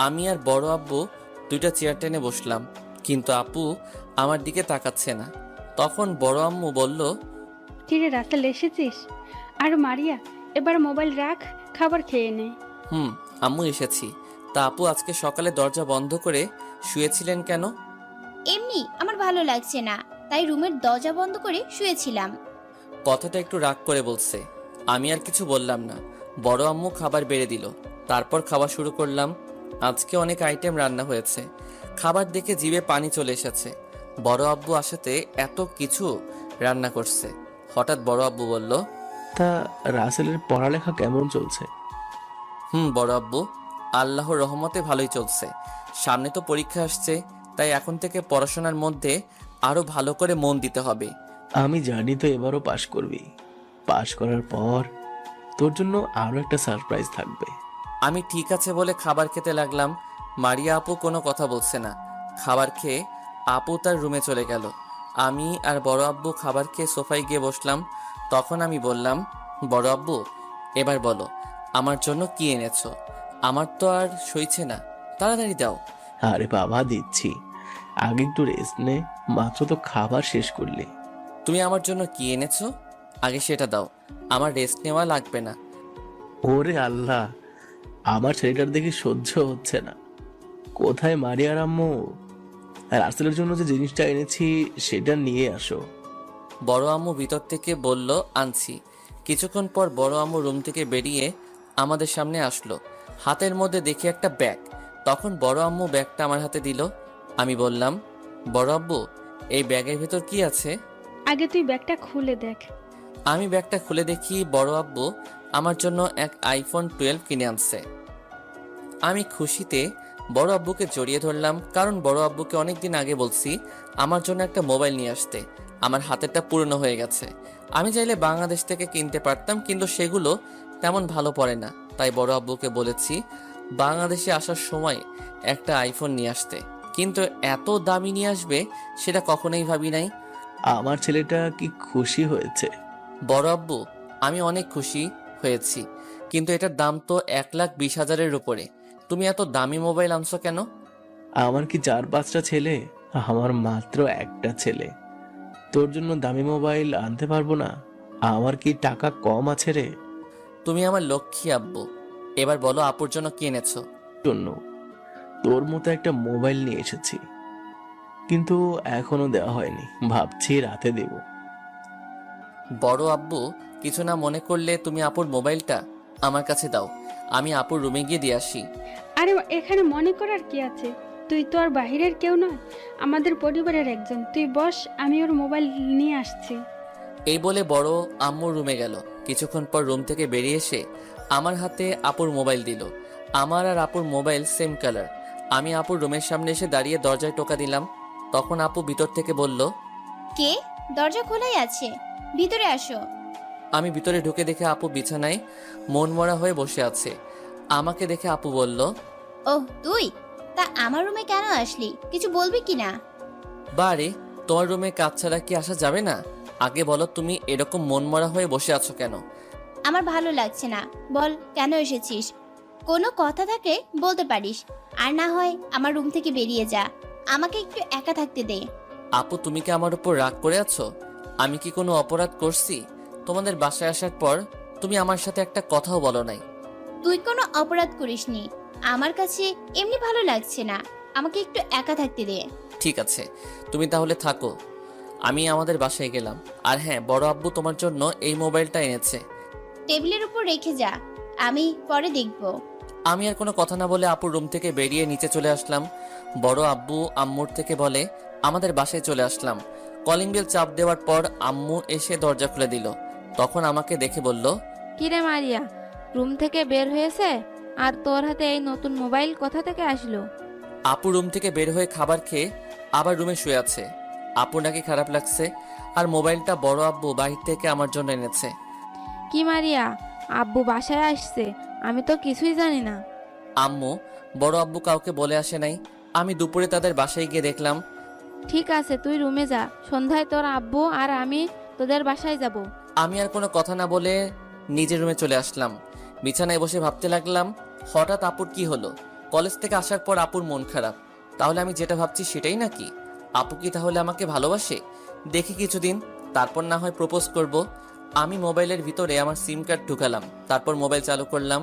আমি আর বড় আব্বু দুইটা চেয়ার টেনে বসলাম, কিন্তু আপু আমার দিকে তাকাচ্ছে না। তখন বড় আম্মু বলল, কিরে রাসেল, এসেছিস? আর মারিয়া, এবার মোবাইল রাখ, খাবার খেয়ে নে। আম্মু এসেছি। তা আপু আজকে সকালে দরজা বন্ধ করে শুয়েছিলেন কেন? এমনি আমার ভালো লাগছে না, তাই রুমের দরজা বন্ধ করে শুয়েছিলাম। কথাটা একটু রাগ করে বলছে। আমি আর কিছু বললাম না। বড় আম্মু খাবার বেড়ে দিল। তারপর খাওয়া শুরু করলাম। আজকে অনেক আইটেম রান্না হয়েছে। খাবার দেখে জিভে পানি চলে এসেছে। বড় আব্বু আসাতে এত কিছু রান্না করছে। হঠাৎ বড় আব্বু বলল, তা রাসেলের পড়ালেখা কেমন চলছে? বড় আব্বু, আল্লাহর রহমতে ভালোই চলছে। সামনে তো পরীক্ষা আসছে, তাই এখন থেকে পড়াশোনার মধ্যে আরো ভালো করে মন দিতে হবে। আমি জানি তো এবারও পাশ করবি। পাশ করার পর তোর জন্য আরো একটা সারপ্রাইজ থাকবে। আমি ঠিক আছে বলে খাবার খেতে লাগলাম। মারিয়া আপু কোনো কথা বলছে না। খাবার খেয়ে আপু তার রুমে চলে গেল। আমি আর বড় আব্বু খাবার খেয়ে সোফায় গিয়ে বসলাম। তখন আমি বললাম, বড় আব্বু, এবার বলো আমার জন্য কি এনেছো? আমার তো আর সইছে না, তাড়াতাড়ি দাও। আরে বাবা, দিচ্ছি, আগে একটু রেস্ট নে, মাত্র তো খাবার শেষ করলি। তুমি আমার জন্য কি এনেছো আগে সেটা দাও, আমার রেস্ট নেওয়া লাগবে না। ওরে আল্লাহ, আমার ছেলেটার দেখে সহ্য হচ্ছে না। কোথায় মারিয়ার আম্মু? রাসেলের জন্য যে জিনিসটা এনেছি সেটা নিয়ে আসো। বড় আম্মু ভিতর থেকে বলল, আনছি। কিছুক্ষণ পর বড় আম্মু রুম থেকে বেরিয়ে আমাদের সামনে আসলো। হাতের মধ্যে দেখি একটা ব্যাগ। তখন বড় আম্মু ব্যাগটা আমার হাতে দিল। আমি বললাম, বড় আব্বু, এই ব্যাগের ভেতর কি আছে? আগে তুই ব্যাগটা খুলে দেখ। আমি ব্যাগটা খুলে দেখি বড় আব্বু আমার জন্য এক আইফোন 12 কিনে আনছে। আমি খুশিতে বড় আব্বুকে জড়িয়ে ধরলাম, কারণ বড় আব্বুকে অনেকদিন আগে বলছি আমার জন্য একটা মোবাইল নিয়ে আসতে। আমার হাতেরটা পুরনো হয়ে গেছে। আমি চাইলে বাংলাদেশ থেকে কিনতে পারতাম, কিন্তু সেগুলো তেমন ভালো পড়ে না। তাই বড় আব্বুকে বলেছি বাংলাদেশে আসার সময় একটা আইফোন নিয়ে আসতে, কিন্তু এত দামি নিয়ে আসবে সেটা কখনোই ভাবি নাই। আমার ছেলেটা কি খুশি হয়েছে? বড় আব্বু, আমি অনেক খুশি হয়েছি, কিন্তু এটার দাম তো 1,20,000-এর উপরে। তুমি এত দামি মোবাইল আনছো কেন? আমার কি 4-5টা ছেলে? আমার মাত্র একটা ছেলে। তোর জন্য দামি মোবাইল আনতে পারবো না? আমার কি টাকা কম আছে রে? তুমি আমার লক্ষ্মী আব্বু। এবার বলো আপুর জন্য কি এনেছো? জন্য তোর মতো একটা মোবাইল নিয়ে এসেছি, কিন্তু এখনো দেওয়া হয়নি, ভাবছি রাতে দেব। বড় আব্বু, কিছু না মনে করলে তুমি আপুর মোবাইলটা আমার কাছে দাও, আমি আপুর রুমে গিয়ে দিয়ে আসি। আরে এখানে মনে করার কি আছে? তুই তো আর বাহিরের কেউ নয়, আমাদের পরিবারের একজন। তুই বস, আমি ওর মোবাইল নিয়ে আসছি। এই বলে বড় আম্মুর রুমে গেল। কিছুক্ষণ পর রুম থেকে বেরিয়ে এসে আমার হাতে আপুর মোবাইল দিল। আমার আর আপুর মোবাইল সেম কালার। আমি আপুর রুমের সামনে এসে দাঁড়িয়ে দরজায় টোকা দিলাম। তখন আপু ভিতর থেকে বলল, কে? দরজা খোলাই আছে, ভিতরে আসো। আমি ভিতরে ঢুকে দেখে আপু বিছানায় মনমরা হয়ে বসে আছে। আমাকে দেখে আপু বলল, ওহ তুই, তা আমার রুমে কেন আসলি? কিছু বলবি কি না? বারে, তোমার রুমে কাজ ছাড়া কি আসা যাবে না? আগে বলো তুমি এরকম মনমরা হয়ে বসে আছো কেন? আমার ভালো লাগছে না। বল কেন এসেছিস? কোনো কথা থাকে বলতে পারিস, আর না হয় আমার রুম থেকে বেরিয়ে যা। আমাকে একটু একা থাকতে দে। আপু, তুমি কি আমার উপর রাগ করে আছো? আমি কি কোনো অপরাধ করছি? তোমাদের বাসায় আসার পর তুমি আমার সাথে একটা কথাও বলো নাই। তুই কোনো অপরাধ করিসনি। আমার কাছে এমনি ভালো লাগছে না, আমাকে একটু একা থাকতে দে। ঠিক আছে, তুমি তাহলে থাকো। আমি আমাদের বাসায় গেলাম। আর হ্যাঁ, বড় আব্বু তোমার জন্য এই মোবাইলটা এনেছে। টেবিলের উপর রেখে যা, আমি পরে দেখব। আমি আর কোনো কথা না বলে আপুর রুম থেকে বেরিয়ে নিচে চলে আসলাম। বড় আব্বু আম্মুর থেকে বলে আমাদের বাসায় চলে আসলাম। কলিং বেল চাপ দেওয়ার পর আম্মু এসে দরজা খুলে দিল। তখন আমাকে দেখে বলল, কিরে মারিয়া, রুম থেকে বের হয়েছে? আর তোর হাতে এই নতুন মোবাইল কোথা থেকে আসলো? আপু রুম থেকে বের হয়ে খাবার খেয়ে আবার রুমে শুয়ে আছে। আপু নাকি খারাপ লাগছে, আর মোবাইলটা বড় আব্বু বাহির থেকে আমার জন্য এনেছে। কি মারিয়া, আব্বু বাসায় আসছে? আমি তো কিছুই জানি না। আম্মু, বড় আব্বু কাউকে বলে আসে নাই। আমি দুপুরে তাদের বাসায় গিয়ে দেখলাম। ঠিক আছে, তুই রুমে যা, সন্ধ্যায় তোর আব্বু আর আমি তোদের বাসায় যাব। আমি আর কোনো কথা না বলে নিজের রুমে চলে আসলাম। বিছানায় বসে ভাবতে লাগলাম, হঠাৎ আপুর কি হলো? কলেজ থেকে আসার পর আপুর মন খারাপ। তাহলে আমি যেটা ভাবছি সেটাই নাকি? আপু কি তাহলে আমাকে ভালোবাসে? দেখি কিছুদিন, তারপর না হয় প্রপোজ করব। আমি মোবাইলের ভিতরে আমার সিম কার্ড ঢুকালাম, তারপর মোবাইল চালু করলাম।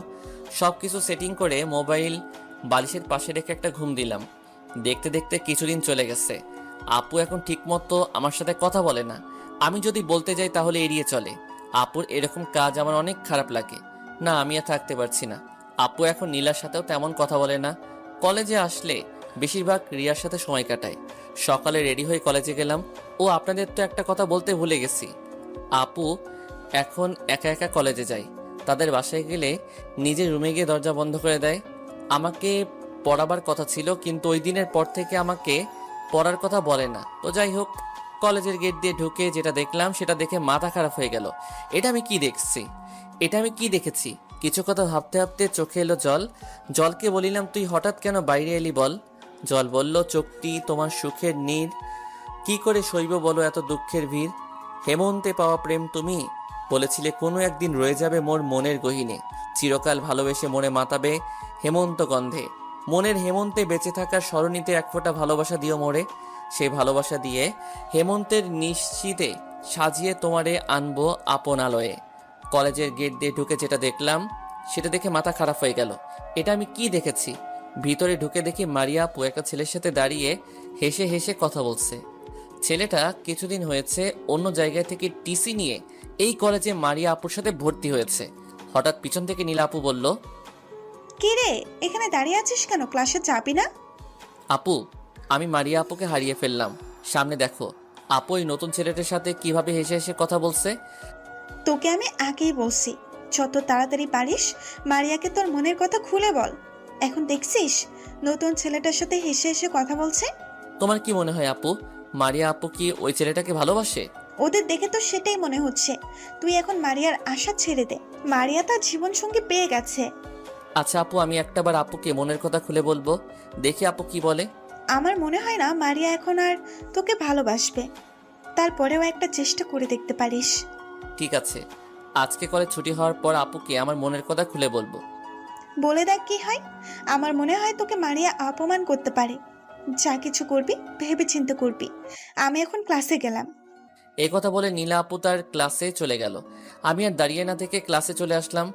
সব কিছু সেটিং করে মোবাইল বালিশের পাশে রেখে একটা ঘুম দিলাম। দেখতে দেখতে কিছুদিন চলে গেছে। আপু এখন ঠিকমতো আমার সাথে কথা বলে না। আমি যদি বলতে যাই তাহলে এড়িয়ে চলে। আপুর এরকম কাজ আমার অনেক খারাপ লাগে। না, আমি আর থাকতে পারছি না। আপু এখন নীলার সাথেও তেমন কথা বলে না। কলেজে আসলে বেশিরভাগ রিয়ার সাথে সময় কাটায়। সকালে রেডি হয়ে কলেজে গেলাম। ও আপনাদের তো একটা কথা বলতে ভুলে গেছি, আপু এখন একা একা কলেজে যায়। তাদের বাসায় গেলে নিজের রুমে গিয়ে দরজা বন্ধ করে দেয়। আমাকে পড়াবার কথা ছিল, কিন্তু ওই দিনের পর থেকে আমাকে পড়ার কথা বলে না। তো যাই হোক, কলেজের গেট দিয়ে ঢুকে যেটা দেখলাম সেটা দেখে মাথা খারাপ হয়ে গেল। এটা আমি কি দেখেছি? কিছু কথা ভাবতে ভাবতে চোখে এলো জল। জলকে বলিলাম, তুই হঠাৎ কেন বাইরে এলি বল? জল বলল, চোখটি তোমার সুখের নীর কি করে সইব বলো এত দুঃখের ভিড়? হেমন্তে পাওয়া প্রেম তুমি বলেছিলে কোনো একদিন রয়ে যাবে মোর মনের গহীনে, চিরকাল ভালোবেসে মনে মাতাবে হেমন্ত গন্ধে। মনের হেমন্তে বেঁচে থাকার স্মরণীতে এক ফোঁটা ভালোবাসা দিও মোরে, সেই ভালোবাসা দিয়ে হেমন্তের নিশ্চিতে সাজিয়ে তোমারে আনবো আপন আলোয়ে। কলেজের গেট দিয়ে ঢুকে যেটা দেখলাম সেটা দেখে মাথা খারাপ হয়ে গেল। এটা আমি কি দেখেছি? ভিতরে ঢুকে দেখি মারিয়া আপু একটা ছেলের সাথে দাঁড়িয়ে হেসে হেসে কথা বলছে। ছেলেটা কিছুদিন হয়েছে অন্য জায়গায় থেকে টিসি নিয়ে এই কলেজে মারিয়া আপুর সাথে ভর্তি হয়েছে। হঠাৎ পিছন থেকে নীলা আপু বলল, কি রে, এখানে দাঁড়িয়ে আছিস কেন? ক্লাসে যাবি না? আপু আমি মারিয়া আপুকে হারিয়ে ফেললাম, সামনে দেখো। আপু ওই নতুন ছেলেটার সাথে কিভাবে হেসে হেসে কথা বলছে। তোকে আমি আগেই বলছি, যত তাড়াতাড়ি পারিস মারিয়াকে তোর মনের কথা খুলে বল। এখন দেখছিস নতুন ছেলেটার সাথে হেসে হেসে কথা বলছে। তোমার কি মনে হয় আপু, মারিয়া আপু কি ওই ছেলেটাকে ভালোবাসে? ওদের দেখে তো সেটাই মনে হচ্ছে। তুই এখন মারিয়ার আশা ছেড়ে দে, মারিয়া তার জীবন সঙ্গী পেয়ে গেছে। আচ্ছা আপু, আমি একটাবার আপুকে মনের কথা খুলে বলবো, দেখি আপু কি বলে। আমার মনে হয় না মারিয়া এখন আর তোকে ভালোবাসবে, তারপরেও একটা চেষ্টা করে দেখতে পারিস। ঠিক আছে, আজকে কলেজ ছুটি হওয়ার পর আপুকে আমার মনের কথা খুলে বলবো। বলে দেখ কি হয়। আমার মনে হয় তোকে মারিয়া অপমান করতে পারে। যা কিছু করবি ভেবে চিন্তে করবি। আমি এখন ক্লাসে গেলাম। এই কথা বলে নীলা আপু তার ক্লাসে চলে গেল। আমি আর দাঁড়িয়ে না থেকে ক্লাসে চলে আসলাম।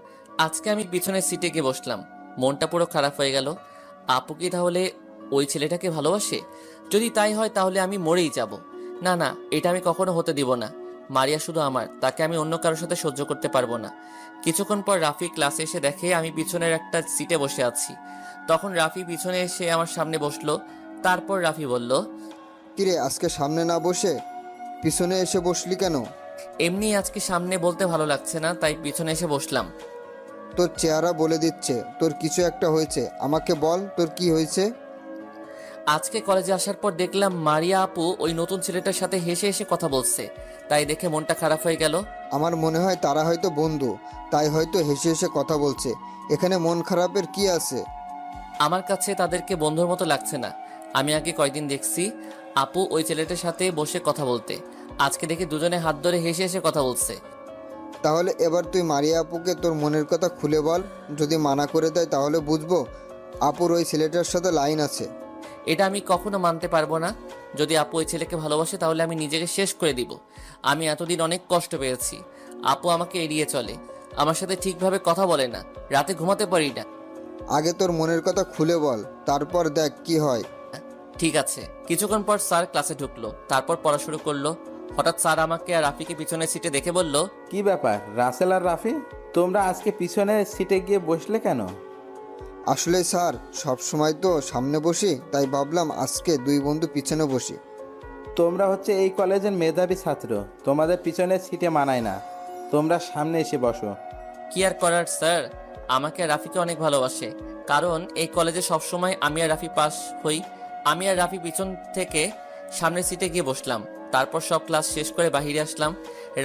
আজকে আমি পিছনের সিটে গিয়ে বসলাম। মনটা পুরো খারাপ হয়ে গেল। আপু কি তাহলে ওই ছেলেটাকে ভালোবাসে? যদি তাই হয় তাহলে আমি মরেই যাব। না না, এটা আমি কখনো হতে দিব না। মারিয়া শুধু আমার, তাকে আমি অন্য কারোর সাথে সহ্য করতে পারবো না। কিছুক্ষণ পর রাফি ক্লাসে এসে দেখে আমি পিছনের একটা সিটে বসে আছি। তখন রাফি পিছনে এসে আমার সামনে বসলো। তারপর রাফি বলল, কিরে আজকে সামনে না বসে পিছনে এসে বসলি কেন? এমনি আজকে সামনে বলতে ভালো লাগছে না, তাই পিছনে এসে বসলাম। তোর চেহারা বলে দিচ্ছে তোর কিছু একটা হয়েছে। আমাকে বল তোর কি হয়েছে? আজকে কলেজে আসার পর দেখলাম মারিয়া আপু ওই নতুন ছেলেটার সাথে হেসে হেসে কথা বলছে, তাই দেখে মনটা খারাপ হয়ে গেল। আমার মনে হয় তারা হয়তো বন্ধু, তাই হয়তো হেসে হেসে কথা বলছে। এখানে মন খারাপের কি আছে? আমার কাছে তাদেরকে বন্ধুর মতো লাগছে না। আমি আগে কয়দিন দেখছি আপু ওই ছেলেটার সাথে বসে কথা বলতে, আজকে দেখি দুজনে হাত ধরে হেসে হেসে কথা বলছে। তাহলে এবার তুই মারিয়া আপুকে তোর মনের কথা খুলে বল। যদি মানা করে দেয় তাহলে বুঝবো আপুর ওই ছেলেটার সাথে লাইন আছে। এটা আমি কখনো মানতে পারবো না। যদি আপু ওই ছেলেকে ভালোবাসে তাহলে আমি নিজেকে শেষ করে দিব। আমি এতদিন অনেক কষ্ট পেয়েছি। আপু আমাকে এড়িয়ে চলে, আমার সাথে ঠিকভাবে কথা বলে না, রাতে ঘুমাতে পারি না। আগে তোর মনের কথা খুলে বল, তারপর দেখ কি হয়। ঠিক আছে। কিছুক্ষণ পর স্যার ক্লাসে ঢুকলো, তারপর পড়া শুরু করলো। হঠাৎ স্যার আমাকে আর রাফিকে পিছনের সিটে দেখে বলল, কি ব্যাপার রাসেল আর রাফি, তোমরা আজকে পিছনের সিটে গিয়ে বসলে কেন? আসলে স্যার সব সময় তো সামনে বসি, তাই ভাবলাম আজকে দুই বন্ধু পিছনে বসি। তোমরা হচ্ছে এই কলেজের মেধাবী ছাত্র, তোমাদের পিছনের সিটে মানায় না, তোমরা সামনে এসে বসো। কি আর করার স্যার, আমাকে আর রাফিকে অনেক ভালোবাসে, কারণ এই কলেজে সবসময় আমি আর রাফি পাস হই। আমি আর রাফি পিছন থেকে সামনের সিটে গিয়ে বসলাম। তারপর সব ক্লাস শেষ করে বাহিরে আসলাম।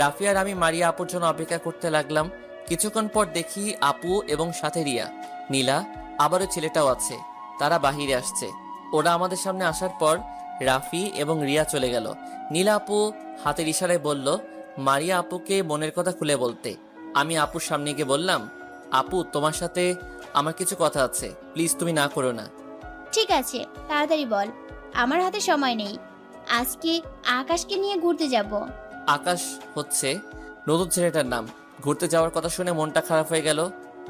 রাফি আর আমি মারিয়া আপুর জন্য অপেক্ষা করতে লাগলাম। কিছুক্ষণ পর দেখি আপু এবং সাথে রিয়া, নীলা, আবারও ছেলেটাও আছে, তারা বাহিরে আসছে। ওরা আমাদের সামনে আসার পর রাফি এবং রিয়া চলে গেল। নীলা আপু হাতের ইশারায় বলল মারিয়া আপুকে মনের কথা খুলে বলতে। আমি আপুর সামনে গিয়ে বললাম, আপু তোমার সাথে আমার কিছু কথা আছে, প্লিজ তুমি না করো না। ঠিক আছে, তাড়াতাড়ি বল, আমার হাতে সময় নেই। আজকে আকাশকে নিয়ে ঘুরতে যাব। আকাশ হচ্ছে নতুন ছেলেটার নাম। ঘুরতে যাওয়ার কথা শুনে মনটা খারাপ হয়ে গেল।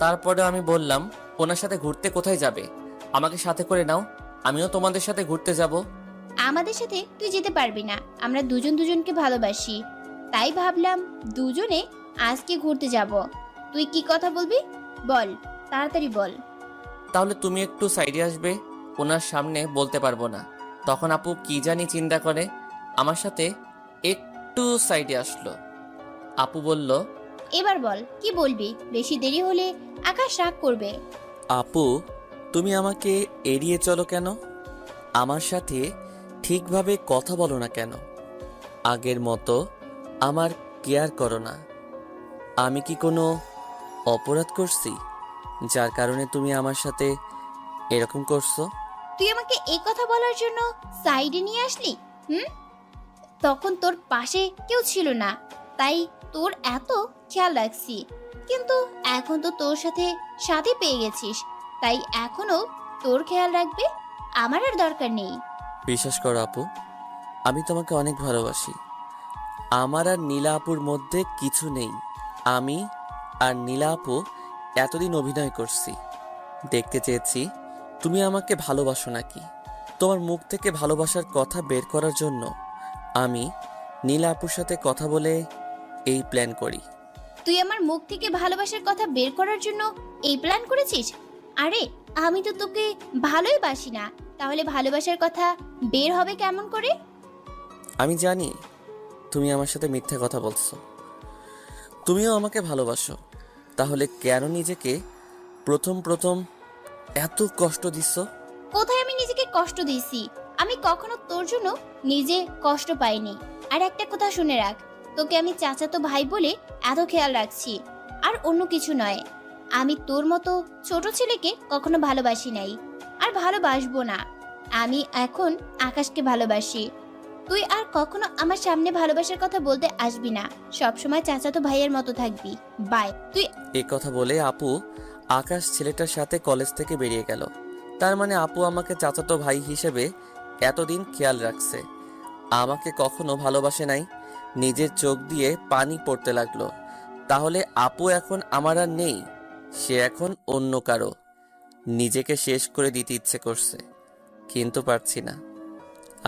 তারপরে আমি বললাম, ওনার সাথে ঘুরতে কোথায় যাবে? আমাকে সাথে করে নাও, আমিও তোমাদের সাথে ঘুরতে যাব। আমাদের সাথে তুই যেতে পারবি না, আমরা দুজন দুজনকে ভালোবাসি, তাই ভাবলাম দুজনে আজকে ঘুরতে যাব। তুই কি কথা বলবি বল, তাড়াতাড়ি বল। তাহলে তুমি একটু সাইডে আসবে, ওনার সামনে বলতে পারবো না। তখন আপু কি জানি চিন্তা করে আমার সাথে একটু সাইডে আসলো। আপু বলল, এবার বল কি বলবি, বেশি দেরি হলে আকাশ রাগ করবে। আপু তুমি আমাকে এড়িয়ে চলো কেন? আমার সাথে ঠিকভাবে কথা বলো না কেন? আগের মতো আমার কেয়ার করো না? আমি কি কোনো অপরাধ করছি যার কারণে তুমি আমার সাথে এরকম করছো? তুই আমাকে এই কথা বলার জন্য সাইডে নিয়ে আসলি? তখন তোর পাশে কেউ ছিল না, তাই তোর এত খেয়াল রাখছি। কিন্তু এখন তো তোর সাথে সাথে পেয়ে গেছিস, তাই এখনো তোর খেয়াল রাখবে আমার আর দরকার নেই। বিশ্বাস করো আপু, আমি তোমাকে অনেক ভালোবাসি। আমার আর নীলা আপুর মধ্যে কিছু নেই। আমি আর নীলা আপু এতদিন অভিনয় করছি, দেখতে চেয়েছি তুমি আমাকে ভালোবাসো নাকি। তোমার মুখ থেকে ভালোবাসার কথা বের করার জন্য আমি নীলা আপুর সাথে কথা বলে এই প্ল্যান করি। তুই আমার মুখ থেকে ভালোবাসার কথা বের করার জন্য এই প্ল্যান করেছিস? আরে আমি তো তোকে ভালোই বাসি না, তাহলে ভালোবাসার কথা বের হবে কেমন করে? আমি জানি তুমি আমার সাথে মিথ্যা কথা বলছো, তুমিও আমাকে ভালোবাসো, তাহলে কেন নিজেকে প্রথম এত কষ্ট দিচ্ছ? কোথায় আমি নিজেকে কষ্ট দিয়েছি? আমি কখনো তোর জন্য নিজে কষ্ট পাইনি। আর একটা কথা শুনে রাখ, তোকে আমি চাচাতো ভাই বলে এত খেয়াল রাখছি, আর অন্য কিছু নয়। আমি তোর মতো ছোট ছেলেকে কখনো ভালোবাসি নাই, আর ভালোবাসবো না। আমি এখন আকাশকে ভালোবাসি। তুই আর কখনো আমার সামনে ভালোবাসার কথা বলতে আসবি না, সবসময় চাচাতো ভাইয়ের মতো থাকবি। বাই। তুই এ কথা বলে আপু আকাশ ছেলেটার সাথে কলেজ থেকে বেরিয়ে গেল। তার মানে আপু আমাকে চাচাতো ভাই হিসেবে এতদিন খেয়াল রাখছে, আমাকে কখনো ভালোবাসে নাই। নিজের চোখ দিয়ে পানি পড়তে লাগলো। তাহলে আপু এখন আমার আর নেই, সে এখন অন্য কারো। নিজেকে শেষ করে দিতে ইচ্ছে করছে, কিন্তু পারছি না।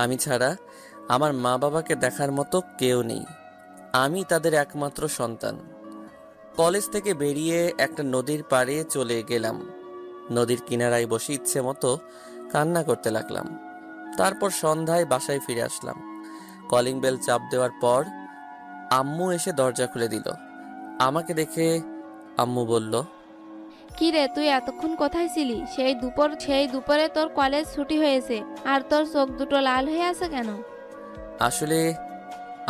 আমি ছাড়া আমার মা বাবাকে দেখার মতো কেউ নেই, আমি তাদের একমাত্র সন্তান। কলেজ থেকে বেরিয়ে একটা নদীর পাড়ে চলে গেলাম। নদীর কিনারায় বসে ইচ্ছে মতো কান্না করতে লাগলাম। তারপর সন্ধ্যায় বাসায় ফিরে আসলাম। কলিং বেল চাপ দেওয়ার পর আম্মু এসে দরজা খুলে দিল। আমাকে দেখে আম্মু বলল, কি রে, তুই এতক্ষণ কোথায় ছিলি? সেই দুপুরে তোর কলেজ ছুটি হয়েছে, আর তোর চোখ দুটো লাল হয়ে আছে কেন? আসলে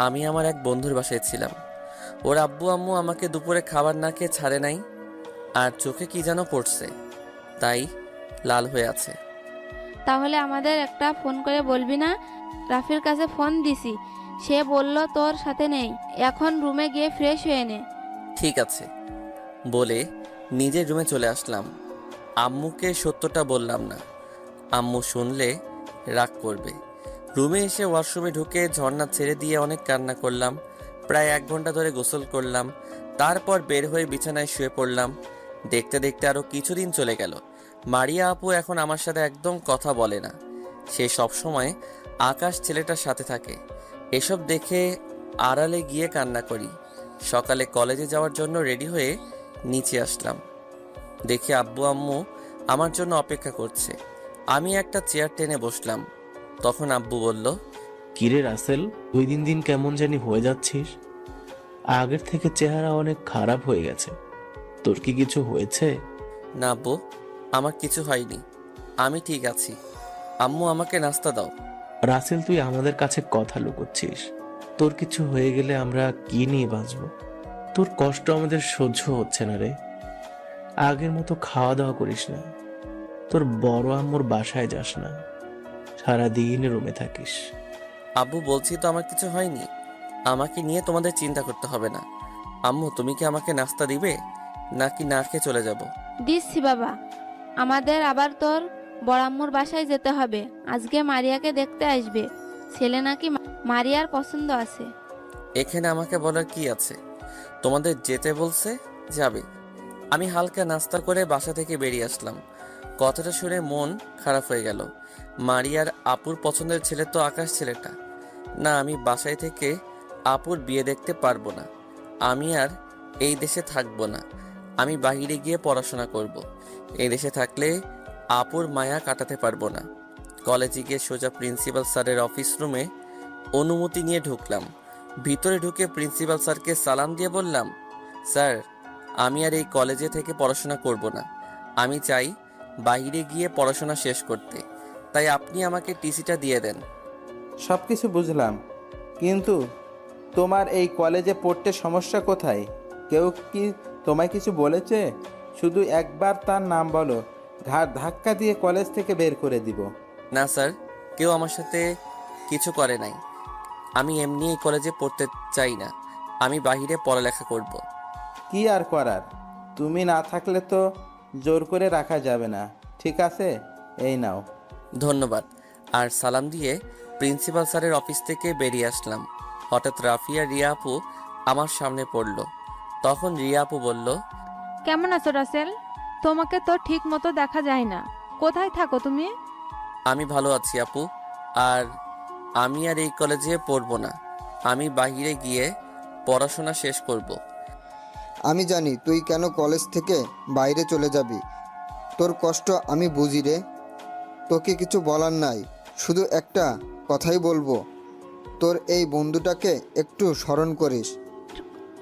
আমি আমার এক বন্ধুর বাসায় ছিলাম। ওর আব্বু আম্মু আমাকে দুপুরে খাবার না খেয়ে ছাড়ে নাই, আর চোখে কি যেন পড়ছে, তাই লাল হয়ে আছে। তাহলে আমাদের একটা ফোন করে বলবি না? রাফির কাছে ফোন দিছি, সে বলল তোর সাথে নেই, এখন রুমে গিয়ে ফ্রেশ হয়ে নে। ঠিক আছে বলে নিজের রুমে চলে আসলাম। আম্মুকে সত্যটা বললাম না, আম্মু শুনলে রাগ করবে। রুমে এসে ওয়াশরুমে ঢুকে ঝর্ণা ছেড়ে দিয়ে অনেক কান্না করলাম। প্রায় 1 ঘন্টা ধরে গোসল করলাম, তারপর বের হয়ে বিছানায় শুয়ে পড়লাম। দেখতে দেখতে আরও কিছুদিন চলে গেল। মারিয়া আপু এখন আমার সাথে একদম কথা বলে না, সে সবসময় আকাশ ছেলেটার সাথে থাকে। এসব দেখে আড়ালে গিয়ে কান্না করি। সকালে কলেজে যাওয়ার জন্য রেডি হয়ে নিচে আসলাম, দেখি আব্বু আম্মু আমার জন্য অপেক্ষা করছে। আমি একটা চেয়ার টেনে বসলাম, তখন আব্বু বলল, কিরে রাসেল, তুই দিন দিন কেমন জানি হয়ে যাচ্ছিস। আগের থেকে চেহারা অনেক খারাপ হয়ে গেছে, তোর কি কিছু হয়েছে? না আব্বু, আমার কিছু হয়নি, আমি ঠিক আছি। আম্মু আমাকে নাস্তা দাও। রাসেল, তুই আমাদের কাছে কথা লুকোচ্ছিস। তোর কিছু হয়ে গেলে আমরা কি নিয়ে বাঁচবো? তোর কষ্ট আমাদের সহ্য হচ্ছে না রে। আগের মতো খাওয়া দাওয়া করিস না, তোর বড় আম্মুর বাসায় যাস না, সারাদিন রুমে থাকিস। আব্বু বলছি তো আমার কিছু হয়নি, আমাকে নিয়ে তোমাদের চিন্তা করতে হবে না। আম্মু তুমি কি আমাকে নাস্তা দিবে, নাকি না খেয়ে চলে যাব? দিচ্ছি বাবা, আমাদের আবার তোর বড়াম্মুর বাসায় যেতে হবে। আজকে মারিয়াকে দেখতে আসবে, ছেলে নাকি মারিয়ার পছন্দ আছে। এখানে আমাকে বলার কি আছে? তোমাদের যেতে বলছে, যাবে। আমি হালকা নাস্তা করে বাসা থেকে বেরিয়ে আসলাম। কথাটা শুনে মন খারাপ হয়ে গেল। মারিয়ার আপুর পছন্দের ছেলে তো আকাশ ছেলেটা না। আমি বাসায় থেকে আপুর বিয়ে দেখতে পারবো না। আমি আর এই দেশে থাকবো না, আমি বাইরে গিয়ে পড়াশোনা করব। এই দেশে থাকলে আপুর মায়া কাটাতে পারবো না। কলেজে গিয়ে সোজা প্রিন্সিপাল স্যারের অফিস রুমে অনুমতি নিয়ে ঢুকলাম। ভিতরে ঢুকে প্রিন্সিপাল স্যারকে সালাম দিয়ে বললাম, স্যার আমি আর এই কলেজে থেকে পড়াশোনা করব না, আমি চাই বাইরে গিয়ে পড়াশোনা শেষ করতে, তাই আপনি আমাকে টিসিটা দিয়ে দেন। সব কিছু বুঝলাম, কিন্তু তোমার এই কলেজে পড়তে সমস্যা কোথায়? কেউ কি তোমায় কিছু বলেছে? শুধু একবার তার নাম বলো, ঘাড় ধাক্কা দিয়ে কলেজ থেকে বের করে দিব। না স্যার, কেউ আমার সাথে কিছু করে নাই। আমি এমনি এই কলেজে পড়তে চাই না, আমি বাইরে পড়ালেখা করব। কি আর করার, তুমি না থাকলে তো জোর করে রাখা যাবে না। ঠিক আছে, এই নাও। ধন্যবাদ। আর সালাম দিয়ে প্রিন্সিপাল স্যারের অফিস থেকে বেরিয়ে আসলাম। হঠাৎ রাফিয়া রিয়া আপু আমার সামনে পড়ল। তখন রিয়া আপু বলল, কেমন আছো রাসেল? তোমাকে তো ঠিক মতো দেখা যায় না, কোথায় থাকো তুমি? আমি ভালো আছি আপু, আর আমি আর এই কলেজে পড়বো না, আমি বাইরে গিয়ে পড়াশোনা শেষ করব। আমি জানি তুই কেন কলেজ থেকে বাইরে চলে যাবি। তোর কষ্ট আমি বুঝি রে। তোকে কিছু বলার নাই, শুধু একটা কথাই বলবো, তোর এই বন্ধুটাকে একটু স্মরণ করিস।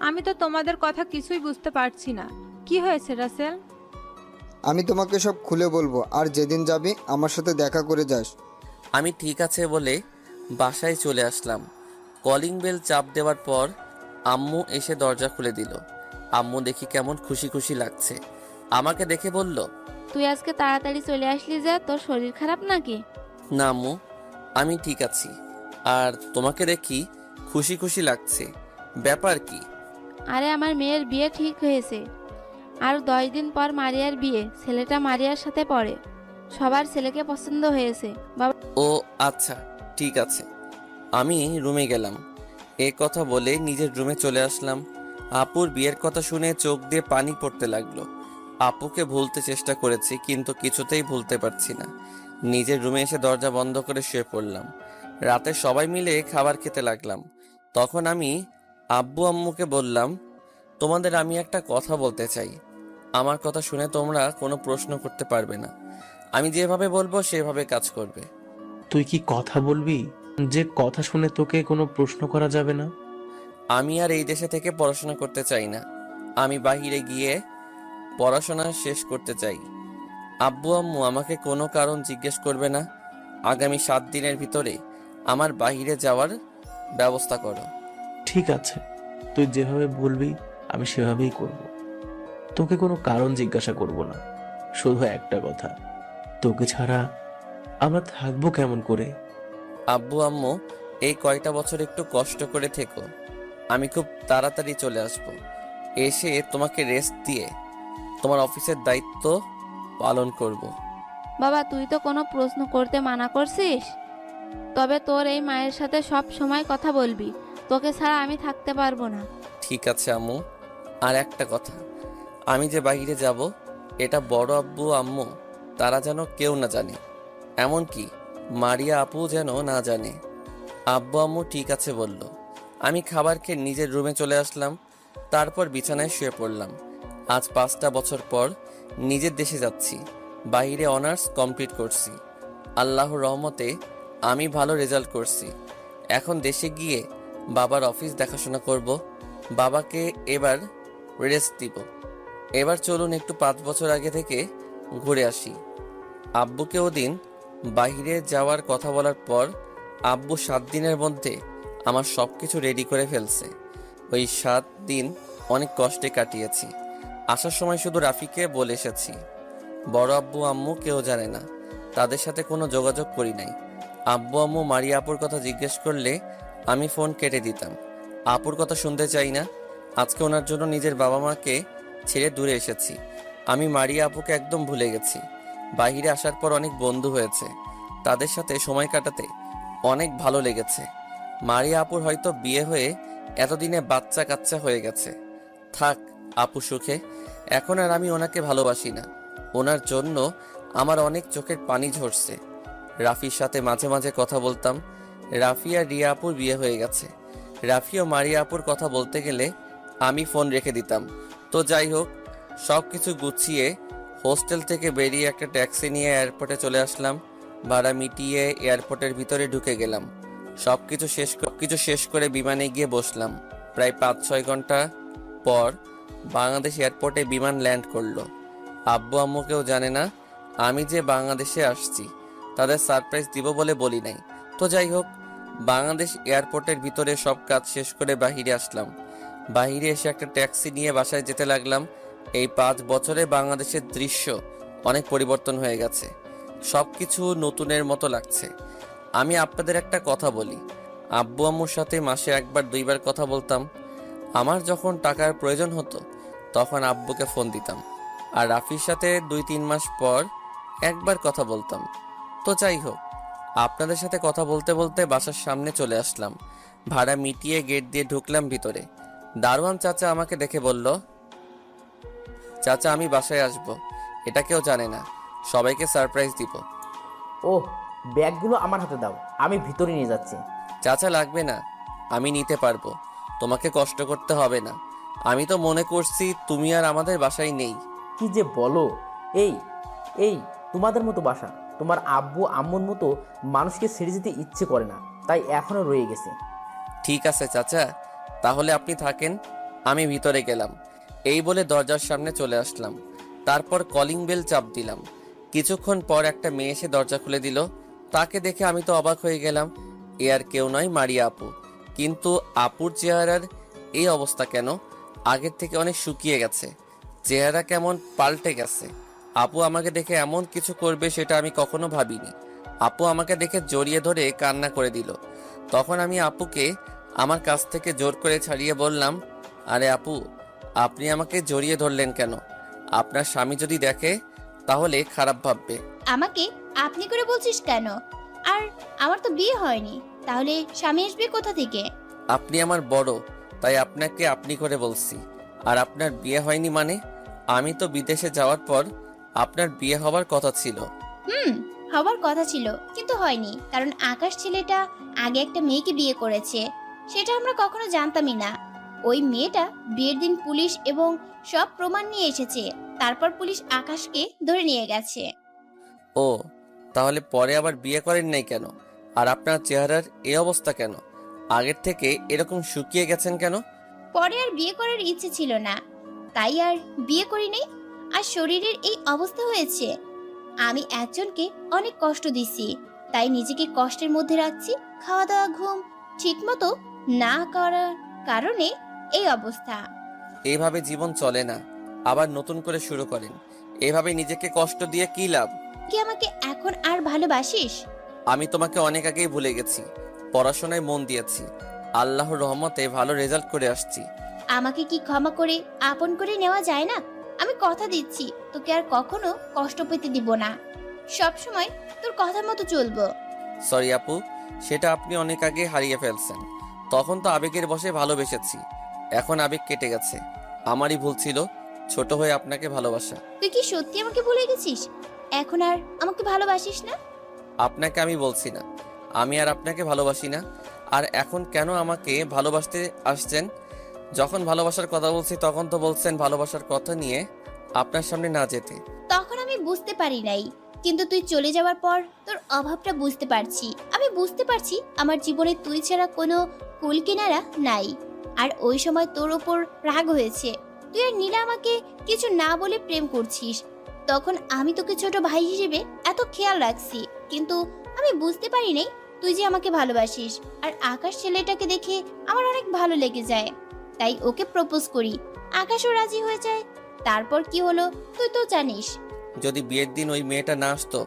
আমি তো তোমাদের কথা কিছুই বুঝতে পারছি না, কি হয়েছে রাসেল? আমি তোমাকে সব খুলে বলবো, আর যেদিন যাবি আমার সাথে দেখা করে যাস। আমি ঠিক আছে বলে বাসায় চলে আসলাম। কলিং বেল চাপ দেওয়ার পর আম্মু এসে দরজা খুলে দিল। আম্মু দেখি কেমন খুশি খুশি লাগছে। আমাকে দেখে বলল, তুই আজকে তাড়াতাড়ি চলে আসলি যে, তোর শরীর খারাপ নাকি? না আম্মু, আমি ঠিক আছি। আর তোমাকে দেখি খুশি খুশি লাগছে, ব্যাপার কি? আরে আমার মেয়ের বিয়ে ঠিক হয়েছে, আর 10 দিন পর মারিয়ার বিয়ে। ছেলেটা মারিয়ার সাথে পড়ে, সবার ছেলেকে পছন্দ হয়েছে বাবা। ও আচ্ছা, ঠিক আছে। আমি রুমে গেলাম। এ কথা বলে নিজের রুমে চলে আসলাম। আপুর বিয়ের কথা শুনে চোখ দিয়ে পানি পড়তে লাগলো। আপুকে ভুলতে চেষ্টা করেছি, কিন্তু কিছুতেই ভুলতে পারছি না। নিজের রুমে এসে দরজা বন্ধ করে শুয়ে পড়লাম। রাতে সবাই মিলে খাবার খেতে লাগলাম। তখন আমি আব্বু আম্মুকে বললাম, তোমাদের আমি একটা কথা বলতে চাই। আমার কথা শুনে তোমরা কোনো প্রশ্ন করতে পারবে না, আমি যেভাবে বলবো সেভাবে কাজ করবে। তুই কি কথা বলবি যে কথা শুনে তোকে কোনো প্রশ্ন করা যাবে না? আমি আর এই দেশে থেকে পড়াশোনা করতে চাই না, আমি বাইরে গিয়ে পড়াশোনা শেষ করতে চাই। আব্বু আম্মু আমাকে কোনো কারণ জিজ্ঞেস করবে না। আগামী 7 দিনের ভিতরে আমার বাইরে যাওয়ার ব্যবস্থা করো। ঠিক আছে, তুই যেভাবে বলবি আমি সেভাবেই করব। তোকে কোনো কারণ জিজ্ঞাসা করব না। শুধু একটা কথা, তোকে ছাড়া আমরা থাকবো কেমন করে? আব্বু আম্মু, এই কয়টা বছর একটু কষ্ট করে থেকো, আমি খুব তাড়াতাড়ি চলে আসব। এসে তোমাকে রেস্ট দিয়ে তোমার অফিসের দায়িত্ব পালন করব। বাবা, তুই তো কোনো প্রশ্ন করতে মানা করছিস, তবে তোর এই মায়ের সাথে সব সময় কথা বলবি, তোকে ছাড়া আমি থাকতে পারবো না। ঠিক আছে আম্মু। আর একটা কথা, আমি যে বাইরে যাব এটা বড় আব্বু আম্মু তারা যেন কেউ না জানে, এমনকি মারিয়া আপু যেন না জানে। আব্বু আম্মু ঠিক আছে বলল। আমি খাবার খেয়ে নিজের রুমে চলে আসলাম। তারপর বিছানায় শুয়ে পড়লাম। আজ 5টা বছর পর নিজের দেশে যাচ্ছি। বাইরে অনার্স কমপ্লিট করছি। আল্লাহর রহমতে আমি ভালো রেজাল্ট করছি। এখন দেশে গিয়ে বাবার অফিস দেখাশোনা করব। বাবাকে এবার রেস্ট দিব। এবার চলুন একটু 5 বছর আগে থেকে ঘুরে আসি। আব্বুকে ওদিন বাইরে যাওয়ার কথা বলার পর আব্বু 7 দিনের মধ্যে আমার সব কিছু রেডি করে ফেলছে। ওই 7 দিন অনেক কষ্টে কাটিয়েছি। আসার সময় শুধু রাফিকে বলে এসেছি, বড় আব্বু আম্মু কেউ জানে না, তাদের সাথে কোনো যোগাযোগ করি নাই। আব্বু আম্মু মারিয়া আপুর কথা জিজ্ঞেস করলে আমি ফোন কেটে দিতাম। আপুর কথা শুনতে চাই না। আজকে ওনার জন্য নিজের বাবা মাকে ছেড়ে দূরে এসেছি। আমি মারিয়া আপুকে একদম ভুলে গেছি। বাইরে আসার পর অনেক বন্ধু হয়েছে, তাদের সাথে সময় কাটাতে অনেক ভালো লেগেছে। মারিয়া আপুর হয়তো বিয়ে হয়ে এতদিনে বাচ্চা কাচ্চা হয়ে গেছে। থাক আপু সুখে, এখন আর আমি ওনাকে ভালোবাসি না। ওনার জন্য আমার অনেক চোখের পানি ঝরছে। রাফির সাথে মাঝে মাঝে কথা বলতাম। রাফি আর রিয়া আপুর বিয়ে হয়ে গেছে। রাফি ও মারিয়া আপুর কথা বলতে গেলে আমি ফোন রেখে দিতাম। তো যাই হোক, সব কিছু গুছিয়ে হোস্টেল থেকে বেরিয়ে একটা ট্যাক্সি নিয়ে এয়ারপোর্টে চলে আসলাম। ভাড়া মিটিয়ে এয়ারপোর্টের ভিতরে ঢুকে গেলাম। সবকিছু শেষ করে বিমানে গিয়ে বসলাম। প্রায় 5-6 ঘন্টা পর বাংলাদেশ এয়ারপোর্টে বিমান ল্যান্ড করলো। আব্বু আম্মু কেউ জানে না আমি যে বাংলাদেশে আসছি। তাদের সারপ্রাইজ দিব বলে বলি নাই। তো যাই হোক, বাংলাদেশ এয়ারপোর্টের ভিতরে সব কাজ শেষ করে বাহিরে আসলাম। বাহিরে এসে একটা ট্যাক্সি নিয়ে বাসায় যেতে লাগলাম। এই 5 বছরে বাংলাদেশের দৃশ্য অনেক পরিবর্তন হয়ে গেছে। সব কিছু নতুনের মতো লাগছে। আমি আপনাদের একটা কথা বলি, আব্বু আম্মুর সাথে মাসে একবার দুইবার কথা বলতাম। আমার যখন টাকার প্রয়োজন হতো তখন আব্বুকে ফোন দিতাম, আর রাফির সাথে 2-3 মাস পর একবার কথা বলতাম। তো যাই হোক, আপনাদের সাথে কথা বলতে বলতে বাসার সামনে চলে আসলাম। ভাড়া মিটিয়ে গেট দিয়ে ঢুকলাম ভিতরে। দারোয়ান চাচা আমাকে দেখে বলল, চাচা আমি বাসায় আসব, এটা কেউ জানে না, সবাইকে সারপ্রাইজ দিব। ওহ, ব্যাগগুলো আমার হাতে দাও, আমি ভিতরে নিয়ে যাচ্ছি। চাচা লাগবে না, আমি নিতে পারবো, তোমাকে কষ্ট করতে হবে না। আমি তো মনে করছি তুমি আর আমাদের বাসায় নেই। কি যে বলো, এই এই তোমাদের মতো বাসা, তোমার আব্বু আম্মুর মতো মানুষকে ছেড়ে যেতে ইচ্ছে করে না, তাই এখনো রয়ে গেছে। ঠিক আছে চাচা, তাহলে আপনি থাকেন, আমি ভিতরে গেলাম। এই বলে দরজার সামনে চলে আসলাম। তারপর কলিং বেল চাপ দিলাম। কিছুক্ষণ পর একটা মেয়ে এসে দরজা খুলে দিল। তাকে দেখে আমি তো অবাক হয়ে গেলাম। এ আর কেউ নয়, মারিয়া আপু। কিন্তু আপুর চেহারার এই অবস্থা কেন? আগের থেকে অনেক শুকিয়ে গেছে, চেহারা কেমন পাল্টে গেছে। আপু আমাকে দেখে এমন কিছু করবে সেটা আমি কখনো ভাবিনি। আপু আমাকে দেখে জড়িয়ে ধরে কান্না করে দিল। তখন আমি আপুকে আমার কাছ থেকে জোর করে ছাড়িয়ে বললাম, আরে আপু, আপনি আমাকে জড়িয়ে ধরলেন কেন? আপনার স্বামী যদি দেখে তাহলে খারাপ ভাববে। আমাকে আপনি করে বলছিস কেন? আর আমার তো বিয়ে হয়নি, তাহলে স্বামী আসবে কোথা থেকে? আপনি আমার বড়, তাই আপনাকে আপনি করে বলছি। আর আপনার বিয়ে হয়নি মানে? আমি তো বিদেশে যাওয়ার পর আপনার বিয়ে হওয়ার কথা ছিল। হবার কথা ছিল, কিন্তু হয়নি, কারণ আকাশ ছেলেটা আগে একটা মেয়েকে বিয়ে করেছে। সেটা আমরা কখনো জানতামই না। ওই মেয়েটা বিয়ের দিন পুলিশ এবং সব প্রমাণ নিয়ে এসেছে, তারপর পুলিশ আকাশকে ধরে নিয়ে গেছে। ও, তাহলে পরে আবার বিয়ে করেন নাই কেন? আর আপনার চেহারার এই অবস্থা কেন? আগের থেকে এরকম শুকিয়ে গেছেন কেন? পরে আর বিয়ে করার ইচ্ছে ছিল না, তাই আর বিয়ে করি নাই। আর শরীরের এই অবস্থা হয়েছে। আমি একজনকে অনেক কষ্ট দিছি, তাই নিজেকে কষ্টের মধ্যে রাখছি। খাওয়া দাওয়া ঘুম ঠিক মতো না করার কারণে এই অবস্থা। এইভাবে জীবন চলে না, আবার নতুন করে শুরু করেন। এভাবে নিজেকে কষ্ট দিয়ে কি লাভ? কি আমাকে এখন আর ভালোবাসিস? আমি তোমাকে অনেক আগেই ভুলে গেছি। পড়াশোনায় মন দিয়েছি, আল্লাহর রহমতে ভালো রেজাল্ট করে আসছি। আমাকে কি ক্ষমা করে আপন করে নেওয়া যায় না? আমি কথা দিচ্ছি, তোকে আর কখনো কষ্ট পেতে দিব না। সব সময় তোর কথা মতো চলবো। সরি আপু, সেটা আপনি অনেক আগে হারিয়ে ফেলছেন। তখন তো আবেগের বশে ভালোবেসেছি, এখন আবেগ কেটে গেছে। আমারই ভুল ছিল ছোট হয়ে আপনাকে ভালোবাসা। তুই কি সত্যি আমাকে ভুলে গেছিস? এখন আর আমাকে ভালোবাসিস না? আপনাকে আমি বলছি না আমি আর আপনাকে ভালোবাসি না। আর এখন কেন আমাকে ভালোবাসতে আসছেন? যখন ভালোবাসার কথা বলছি তখন তো বলছেন ভালোবাসার কথা নিয়ে আপনার সামনে না যেতে। তখন আমি বুঝতে পারি নাই, কিন্তু তুই চলে যাওয়ার পর তোর অভাবটা বুঝতে পারছি। আমি বুঝতে পারছি আমার জীবনে তুই ছাড়া কোনো কুল কিনারা নাই। আর ওই সময় তোর ওপর রাগ হয়েছে, তুই আর নীলা আমাকে কিছু না বলে প্রেম করছিস। তখন আমি তোকে ছোট ভাই হিসেবে এত খেয়াল রাখছি, কিন্তু আমি বুঝতে পারি নাই তুই যে আমাকে ভালোবাসিস। আর আকাশ ছেলেটাকে দেখে আমার অনেক ভালো লেগে যায়, তাই ওকে প্রপোজ করি। আকাশও রাজি হয়ে যায়। তারপর কি হলো তুই তো জানিস। যদি বিয়ের দিন ওই মেয়েটা না আসতো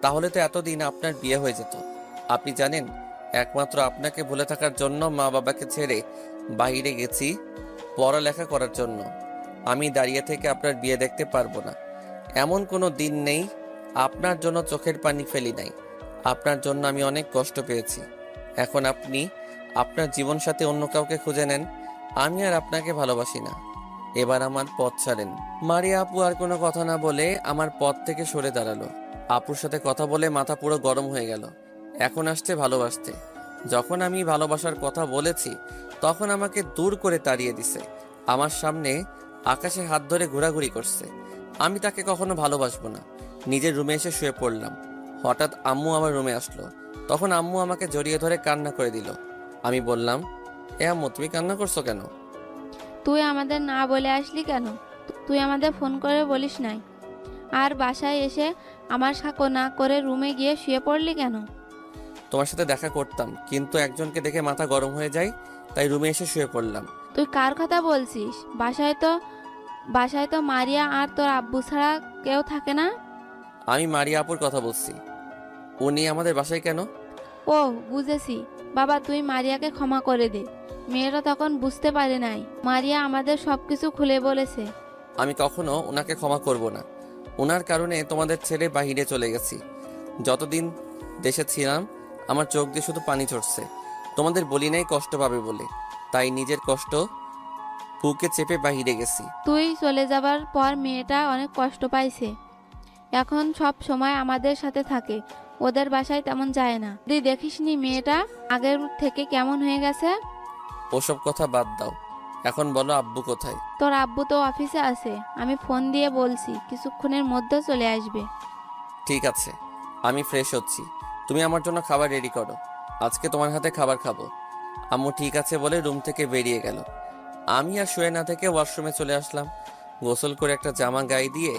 তাহলে তো এতদিন আপনার বিয়ে হয়ে যেত। আপনি জানেন, একমাত্র আপনাকে ভুলে থাকার জন্য মা বাবাকে ছেড়ে বাইরে গেছি পড়ালেখা করার জন্য। আমি দাঁড়িয়ে থেকে আপনার বিয়ে দেখতে পারবো না, এমন কোনো দিন নেই আপনার জন্য চোখের পানি ফেলি নাই। আপনার জন্য আমি অনেক কষ্ট পেয়েছি। এখন আপনি আপনার জীবন সাথে অন্য কাউকে খুঁজে নেন, আমি আর আপনাকে ভালোবাসি না। এবার আমার পথ ছাড়েন। মারিয়া আপু আর কোনো কথা না বলে আমার পথ থেকে সরে দাঁড়ালো। আপুর সাথে কথা বলে মাথা পুরো গরম হয়ে গেল। এখন আসছে ভালোবাসতে। যখন আমি ভালোবাসার কথা বলেছি তখন আমাকে দূর করে তাড়িয়ে দিছে। আমার সামনে আকাশে হাত ধরে ঘোরাঘুরি করছে। আমি তাকে কখনো ভালোবাসবো না। নিজের রুমে এসে শুয়ে পড়লাম। হঠাৎ আম্মু আমার রুমে আসলো। তখন আম্মু আমাকে জড়িয়ে ধরে কান্না করে দিল। আমি বললাম, এ আম্মু, তুমি কান্না করছো কেন? তুই আমাদের না বলে আসলি কেন? তুই আমাদের ফোন করে বলিস নাই? আর বাসায় এসে আমার সাথে না করে রুমে গিয়ে শুয়ে পড়লি কেন? তোমার সাথে দেখা করতাম, কিন্তু একজনকে দেখে মাথা গরম হয়ে যায়, তাই রুমে এসে শুয়ে পড়লাম। তুই কার কথা বলছিস? বাসায় তো মারিয়া আর তোর আব্বু ছাড়া কেউ থাকে না। আমি মারিয়া আপুর কথা বলছি। উনি আমাদের বাসায় কেন? ও বুঝেছি, বাবা তুই মারিয়াকে ক্ষমা করে দে। মেয়েটা তখন বুঝতে পারে নাই, মারিয়া আমাদের সবকিছু খুলে বলেছে। আমি কখনো ওনাকে ক্ষমা করব না। ওনার কারণে তোমাদের ছেড়ে বাইরে চলে গেছি। যতদিন দেশে ছিলাম আমার চোখ দিয়ে শুধু পানি ঝরছে। তোমাদের বলি নাই কষ্ট পাবে বলে, তাই নিজের কষ্ট বুকে চেপে বাইরে গেছি। তুই চলে যাবার পর মেয়েটা অনেক কষ্ট পাইছে। এখন সব সময় আমাদের সাথে থাকে, ওদের বাসায় তেমন যায় না। তুই দেখিসনি মেয়েটা আগের থেকে কেমন হয়ে গেছে? ওসব কথা বাদ দাও, এখন বলো আব্বু কোথায়? তোর আব্বু তো অফিসে আছে, আমি ফোন দিয়ে বলছি কিছুক্ষণের মধ্যে চলে আসবে। ঠিক আছে, আমি ফ্রেশ হচ্ছি, তুমি আমার জন্য খাবার রেডি করো। আজকে তোমার হাতে খাবার খাবো। আম্মু ঠিক আছে বলে রুম থেকে বেরিয়ে গেল। আমি আর শুয়ে না থেকে ওয়াশরুমে চলে আসলাম। গোসল করে একটা জামা গায়ে দিয়ে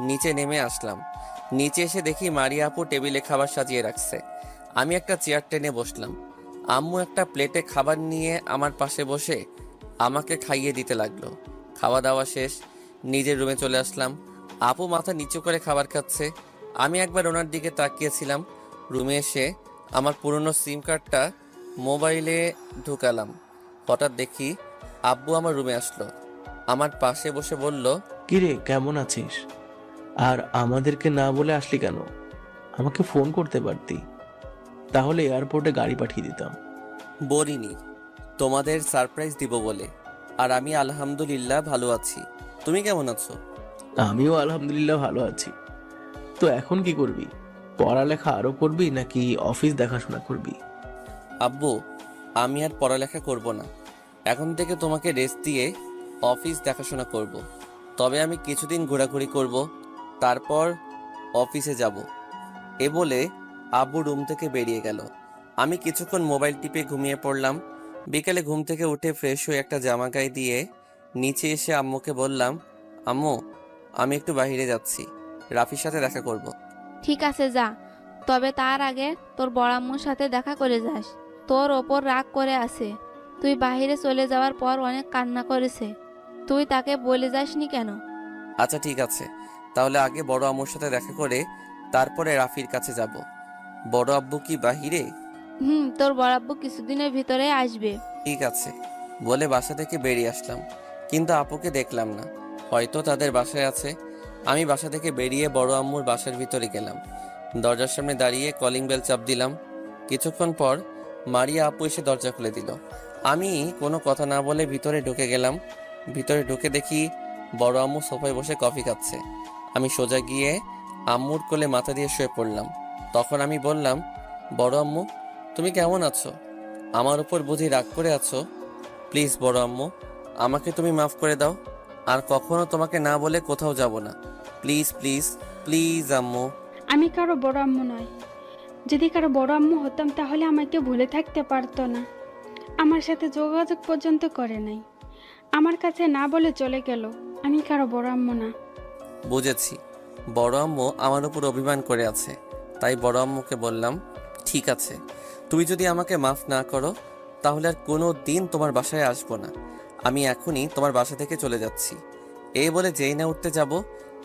নিচে নেমে আসলাম। নিচে এসে দেখি মারিয়া আপু টেবিলে খাবার সাজিয়ে রাখছে। আমি একটা চেয়ার টেনে বসলাম। আম্মু একটা প্লেটে খাবার নিয়ে আমার পাশে বসে আমাকে খাইয়ে দিতে লাগলো। খাওয়া দাওয়া শেষ, নিজের রুমে চলে আসলাম। আপু মাথা নিচু করে খাবার খাচ্ছে। আমি একবার ওনার দিকে তাকিয়েছিলাম। রুমে এসে আমার পুরনো সিম কার্ডটা মোবাইলে ঢুকালাম। হঠাৎ দেখি আব্বু আমার রুমে আসলো, আমার পাশে বসে বলল, কিরে কেমন আছিস? আর আমাদেরকে না বলে আসলি কেন? আমাকে ফোন করতে পারতি, তাহলে এয়ারপোর্টে গাড়ি পাঠিয়ে দিতাম। বলিনি তোমাদের সারপ্রাইজ দিব বলে। আর আমি আলহামদুলিল্লাহ ভালো আছি। তুমি কেমন আছো? আমিও আলহামদুলিল্লাহ ভালো আছি। তো এখন কি করবি? পড়ালেখা আরো করবি নাকি অফিস দেখাশোনা করবি? আব্বু, আমি আর পড়ালেখা করব না। এখন থেকে তোমাকে রেস্ট দিয়ে অফিস দেখাশোনা করব। তবে আমি কিছুদিন ঘোরাঘুরি করব, তারপর অফিসে যাব। এ বলে আব্বু রুম থেকে বেরিয়ে গেল। আমি কিছুক্ষণ মোবাইল টিপে ঘুমিয়ে পড়লাম। বিকেলে ঘুম থেকে উঠে ফ্রেশ হয়ে একটা জামা গায়ে দিয়ে নিচে এসে আম্মুকে বললাম, আম্মু আমি একটু বাইরে যাচ্ছি, রাফির সাথে দেখা করব। ঠিক আছে যা, তবে তার আগে তোর বড় আম্মুর সাথে দেখা করে যাস। তোর ওপর রাগ করে আছে। তুই বাইরে চলে যাওয়ার পর অনেক কান্না করেছে, তুই তাকে বলে যাসনি কেন? আচ্ছা ঠিক আছে, তাহলে আগে বড় আম্মুর সাথে দেখা করে তারপরে রাফির কাছে যাব। বড় আব্বু কি বাহিরে? তোর বড় আব্বু কিছুদিনের ভিতরে আসবে। ঠিক আছে বলে বাসা থেকে বেরিয়ে আসলাম, কিন্তু আপুকে দেখলাম না। হয়তো তাদের বাসায় আছে। আমি বাসা থেকে বেরিয়ে বড় আম্মুর বাসার ভিতরে গেলাম। দরজার সামনে দাঁড়িয়ে কলিং বেল চাপ দিলাম। কিছুক্ষণ পর মারিয়া আপু এসে দরজা খুলে দিল। আমি কোনো কথা না বলে ভিতরে ঢুকে গেলাম। ভিতরে ঢুকে দেখি বড় আম্মু সোফায় বসে কফি খাচ্ছে। আমি সোজা গিয়ে আম্মুর কোলে মাথা দিয়ে শুয়ে পড়লাম। তখন আমি বললাম, বড় আম্মু তুমি কেমন আছো? আমার উপর বুঝি রাগ করে আছো? প্লিজ বড় আম্মু, আমাকে তুমি মাফ করে দাও। আর কখনো তোমাকে না বলে কোথাও যাব না। প্লিজ প্লিজ প্লিজ আম্মু। আমি কারো বড় আম্মু নয়। যদি কারো বড় আম্মু হতাম তাহলে আমাকে ভুলে থাকতে পারতো না। আমার সাথে যোগাযোগ পর্যন্ত করে নাই, আমার কাছে না বলে চলে গেল। আমি কারো বড় আম্মু না। বুঝেছি, বড় আম্মু আমার উপর অভিমান করে আছে। তাই বড় আম্মুকে বললাম, ঠিক আছে, তুমি যদি আমাকে মাফ না করো তাহলে আর কোনো দিন তোমার বাসায় আসবো না। আমি এখনই তোমার বাসা থেকে চলে যাচ্ছি। এই বলে যেই না উঠতে যাব,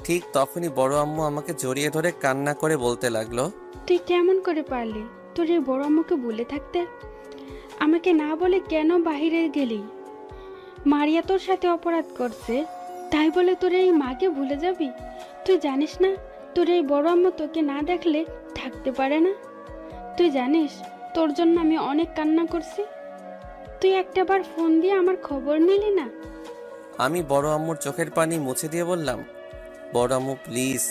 ঠিক তখনই বড় আম্মু আমাকে জড়িয়ে ধরে কান্না করে বলতে লাগলো, তুই কেমন করে পারলি তোর এই বড় আম্মুকে ভুলে থাকতে? আমাকে না বলে কেন বাহিরে গেলি? মারিয়া তোর সাথে অপরাধ করছে, তাই বলে তোর এই মাকে ভুলে যাবি? তুই জানিস না তোর এই বড় আম্মু তোকে না দেখলে থাকতে পারে না? তুই জানিস তোর জন্য আমি অনেক কান্না করছি, তুই একটাবার ফোন দিয়ে আমার খবর নিলি না? আমি বড় আম্মুর চোখের পানি মুছে দিয়ে বললাম, বড় আম্মু প্লিজ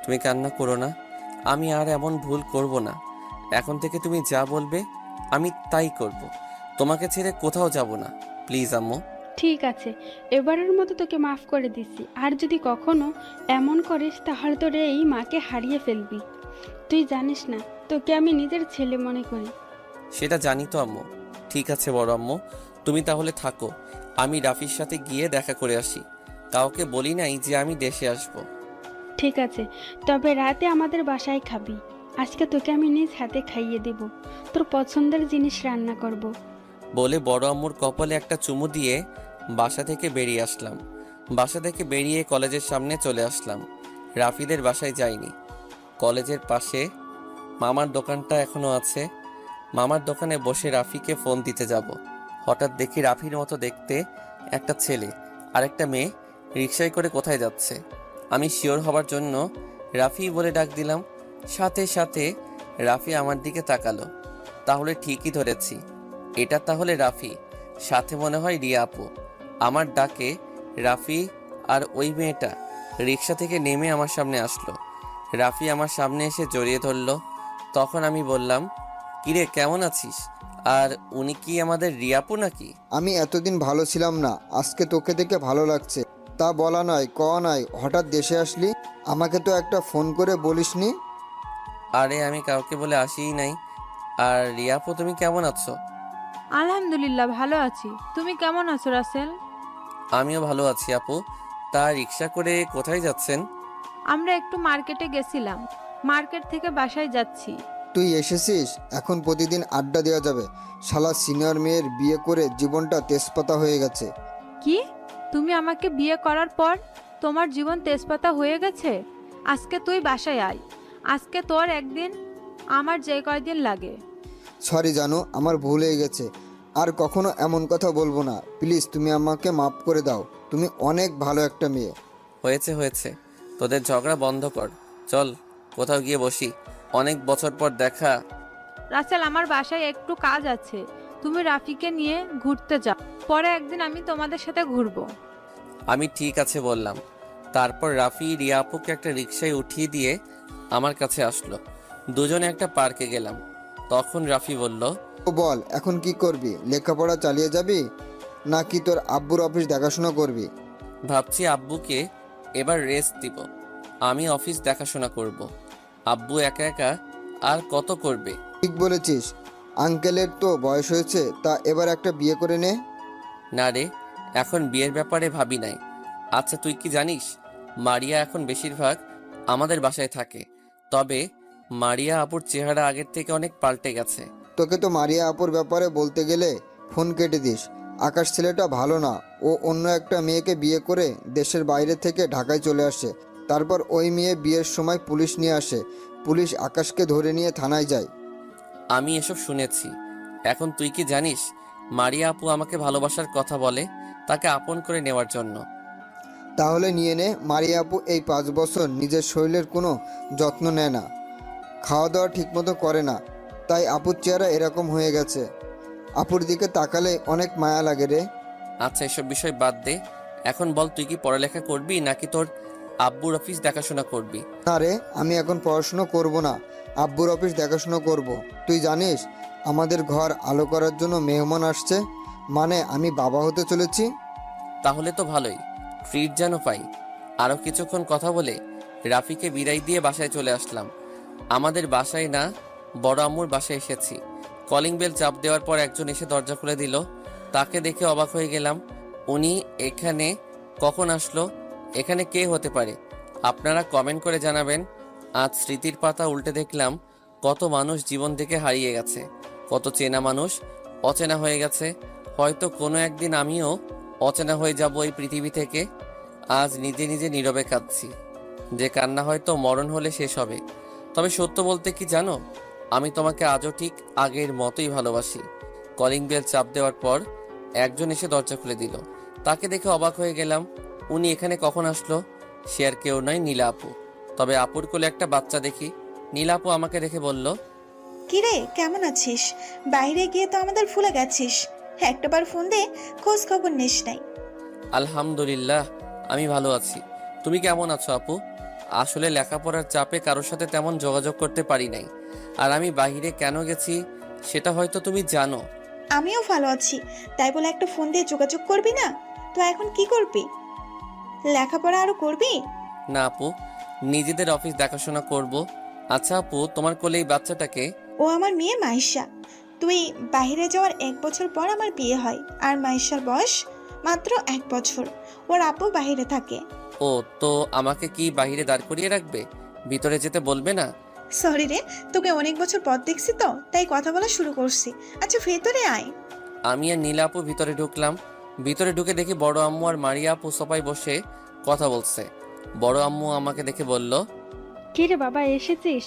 তুমি কান্না করো না। আমি আর এমন ভুল করব না। এখন থেকে তুমি যা বলবে আমি তাই করব। তোমাকে ছেড়ে কোথাও যাব না। প্লিজ আম্মু। ঠিক আছে, এবারের মতো তোকে মাফ করে দিচ্ছি। আর যদি কখনো এমন করিস তাহলে তোর এই মাকে হারিয়ে ফেলবি। তুই জানিস না তোকে আমি নিজের ছেলে মনে করি। সেটা জানি তো আম্মু। ঠিক আছে বড় আম্মু, তুমি তাহলে থাকো, আমি রাফির সাথে গিয়ে দেখা করে আসি। কাউকে বলি নাই যে আমি দেশে আসব। ঠিক আছে, তবে রাতে আমাদের বাসায় খাবি। আজকে তোকে আমি নিজ হাতে খাইয়ে দেব, তোর পছন্দের জিনিস রান্না করব। বলে বড় আম্মুর কপালে একটা চুমু দিয়ে বাসা থেকে বেরিয়ে আসলাম। বাসা থেকে বেরিয়ে কলেজের সামনে চলে আসলাম। রাফিদের বাসায় যাইনি। কলেজের পাশে মামার দোকানটা এখনো আছে। মামার দোকানে বসে রাফিকে ফোন দিতে যাব। হঠাৎ দেখি রাফির মতো দেখতে একটা ছেলে আর একটা মেয়ে রিকশায় করে কোথায় যাচ্ছে। আমি শিওর হবার জন্য রাফি বলে ডাক দিলাম। সাথে সাথে রাফি আমার দিকে তাকালো। তাহলে ঠিকই ধরেছি, এটা তাহলে রাফি, সাথে মনে হয় রিয়া আপু। আমার ডাকে রাফি আর ওই মেয়েটা রিকশা থেকে নেমে আমার সামনে আসলো। রাফি আমার সামনে এসে জড়িয়ে ধরলো। তখন আমি বললাম, কিরে কেমন আছিস? আর উনি কি আমাদের রিয়া আপু নাকি? আমি এতদিন ভালো ছিলাম না, আজকে তোকে দেখে ভালো লাগছে। তা বলা নয় কওয়া নয়, হঠাৎ দেশে আসলি, আমাকে তো একটা ফোন করে বলিসনি। আরে আমি কাউকে বলে আসিই নাই। আর রিয়া আপু তুমি কেমন আছো? আলহামদুলিল্লাহ ভালো আছি। তুমি কেমন আছো রাসেল? আমিও ভালো আছি আপু। তা রিকশা করে কোথায় যাচ্ছেন? আমরা একটু মার্কেটে গেছিলাম, মার্কেট থেকে বাসায় যাচ্ছি। তুই এসেছিস, এখন প্রতিদিন আড্ডা দেওয়া যাবে। শালা সিনিয়র মেয়ের বিয়ে করে জীবনটা তেজপাতা হয়ে গেছে। কি? তুমি আমাকে বিয়ে করার পর তোমার জীবন তেজপাতা হয়ে গেছে? আজকে তুই বাসায় আয়, আজকে তোর একদিন, আমার যে কয়দিন লাগে। সরি জানো, আমার ভুল হয়ে গেছে, আর কখনো এমন কথা বলবো না। প্লিজ তুমি আমাকে মাফ করে দাও, তুমি অনেক ভালো একটা মেয়ে। হয়েছে হয়েছে, তোদের ঝগড়া বন্ধ কর, চল কোথাও গিয়ে বসি, অনেক বছর পর দেখা। রাসেল আমার বাসায় একটু কাজ আছে, তুমি রাফিকে নিয়ে ঘুরতে যাও, পরে একদিন আমি তোমাদের সাথে ঘুরবো। আমি ঠিক আছে বললাম। তারপর রাফি রিয়া আপুকে একটা রিকশায় উঠিয়ে দিয়ে আমার কাছে আসলো। দুজনে একটা পার্কে গেলাম। তখন রাফি বলল, ও বল, এখন কি করবি? লেখাপড়া চালিয়ে যাবি নাকি তোর আব্বুর অফিস দেখাশোনা করবি? ভাবছি আব্বুকে এবার রেস্ট দিব, আমি অফিস দেখাশোনা করব। আব্বু একা একা আর কত করবে? ঠিক বলেছিস, আঙ্কেলের তো বয়স হয়েছে, তা এবার একটা বিয়ে করে নে। না রে, এখন বিয়ের ব্যাপারে ভাবি নাই। আচ্ছা তুই কি জানিস, মারিয়া এখন বেশিরভাগ আমাদের বাসায় থাকে। তবে মারিয়া আপুর চেহারা আগের থেকে অনেক পাল্টে গেছে। তোকে তো মারিয়া আপুর ব্যাপারে বলতে গেলে ফোন কেটে দিস। আকাশ ছেলেটা ভালো না, ও অন্য একটা মেয়েকে বিয়ে করে দেশের বাইরে থেকে ঢাকায় চলে আসে। তারপর ওই মেয়ে বিয়ের সময় পুলিশ নিয়ে আসে, পুলিশ আকাশকে ধরে নিয়ে থানায় যায়। আমি এসব শুনেছি। এখন তুই কি জানিস, মারিয়া আপু আমাকে ভালোবাসার কথা বলে, তাকে আপন করে নেওয়ার জন্য। তাহলে নিয়ে নে। মারিয়া আপু এই 5 বছর নিজের শরীরের কোনো যত্ন নেয় না, খাওয়া দাওয়া ঠিকমতো করে না, তাই আপুর চেহারা এরকম হয়ে গেছে। আপুর দিকে তাকালে অনেক মায়া লাগে রে। আচ্ছা এসব বিষয় বাদ দে, এখন বল তুই কি পড়ালেখা করবি নাকি তোর আব্বুর অফিস দেখাশোনা করবি? না রে, আমি এখন পড়াশুনো করব না, আব্বুর অফিস দেখাশুনো করব। তুই জানিস আমাদের ঘর আলো করার জন্য মেহমান আসছে, মানে আমি বাবা হতে চলেছি। তাহলে তো ভালোই, ট্রিট যেন পাই। আরও কিছুক্ষণ কথা বলে রাফিকে বিদায় দিয়ে বাসায় চলে আসলাম। আমাদের বাসায় না, বড় আম্মুর বাসায় এসেছি। কলিং বেল চাপ দেওয়ার পর একজন এসে দরজা খুলে দিল। তাকে দেখে অবাক হয়ে গেলাম। উনি এখানে কখন আসলো? এখানে কে হতে পারে? আপনারা কমেন্ট করে জানাবেন। আজ স্মৃতির পাতা উল্টে দেখলাম কত মানুষ জীবন থেকে হারিয়ে গেছে, কত চেনা মানুষ অচেনা হয়ে গেছে। হয়তো কোনো একদিন আমিও অচেনা হয়ে যাব এই পৃথিবী থেকে। আজ নিজে নিজে নীরবে কাঁদছি, যে কান্না হয়তো মরণ হলে শেষ হবে। তবে সত্য বলতে কি জানো, আমি তোমাকে আজও ঠিক আগের মতোই ভালোবাসি। কলিং বেল চাপ দেওয়ার পর একজন এসে দরজা খুলে দিল। তাকে দেখে অবাক হয়ে গেলাম। উনি এখানে কখন আসলো? সে আর কেউ নয়, নীলা আপু। তবে আপুর কোলে একটা বাচ্চা দেখি। নীলা আপু আমাকে দেখে বলল, কিরে কেমন আছিস? বাইরে গিয়ে তো আমাদের ভুলে গেছিস, একটাবার ফোন দে, খোঁজ খবর নিস নাই। আলহামদুলিল্লাহ আমি ভালো আছি। তুমি কেমন আছো আপু? আসলে লেখাপড়ার চাপে কারোর সাথে তেমন যোগাযোগ করতে পারি নাই। আর আমি বাইরে কেন গেছি সেটা হয়তো তুমি জানো। আমিও ভালো আছি, তাই বলে একটা ফোন দিয়ে যোগাযোগ করবি না? তো এখন কি করবি? লেখাপড়া আরো করবি? না আপু, নিজেদের অফিস দেখাশোনা করব। আচ্ছা আপু, তোমার কোলে এই বাচ্চাটাকে? ও আমার মেয়ে মাইশা। তুই বাইরে যাওয়ার 1 বছর পর আমার বিয়ে হয়, আর মাইশার বয়স মাত্র 1 বছর। ওর আপু বাইরে থাকে। ও তো আমাকে কি বাইরে দাঁড় করিয়ে রাখবে? ভিতরে যেতে বলবে না? সরি রে, তোকে অনেক বছর পর দেখছি তো, তাই কথা বলা শুরু করছি। আচ্ছা ভেতরে আয়। আমি আর নীলা আপু ভিতরে ঢুকলাম। ভিতরে ঢুকে দেখি বড় আম্মু আর মারিয়া আপু সবাই বসে কথা বলছে। বড় আম্মু আমাকে দেখে বলল, কিরে বাবা, এসেছিস?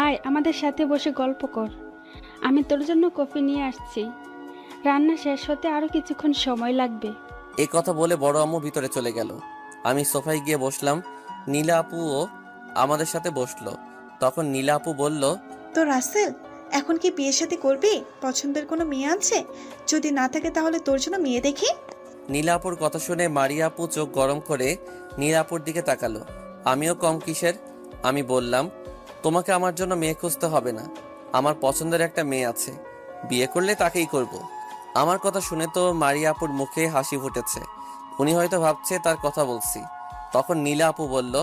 আয় আমাদের সাথে বসে গল্প কর। আমি তোর জন্য কফি নিয়ে আসছি। রান্না শেষ হতে আরও কিছুক্ষণ সময় লাগবে। এই কথা বলে বড় আম্মু ভিতরে চলে গেল। আমি সোফায় গিয়ে বসলাম। নীলা আপুও আমাদের সাথে বসলো। তখন নীলা আপু বলল, তো রাসেল, এখন কি বিয়ে শাদী করবি? পছন্দের কোনো মেয়ে আছে? যদি না থাকে তাহলে তোর জন্য মেয়ে দেখি। নীলা আপুর কথা শুনে মারিয়া আপু চোখ গরম করে নীলা আপুর দিকে তাকালো। আমিও কম কিসের, আমি বললাম, তোমাকে আমার জন্য মেয়ে খুঁজতে হবে না, আমার পছন্দের একটা মেয়ে আছে, বিয়ে করলে তাকেই করব। আমার কথা শুনে তো মারিয়া আপুর মুখে হাসি ফুটেছে। উনি হয়তো ভাবছে তার কথা বলছি। তখন নীলা আপু বলল,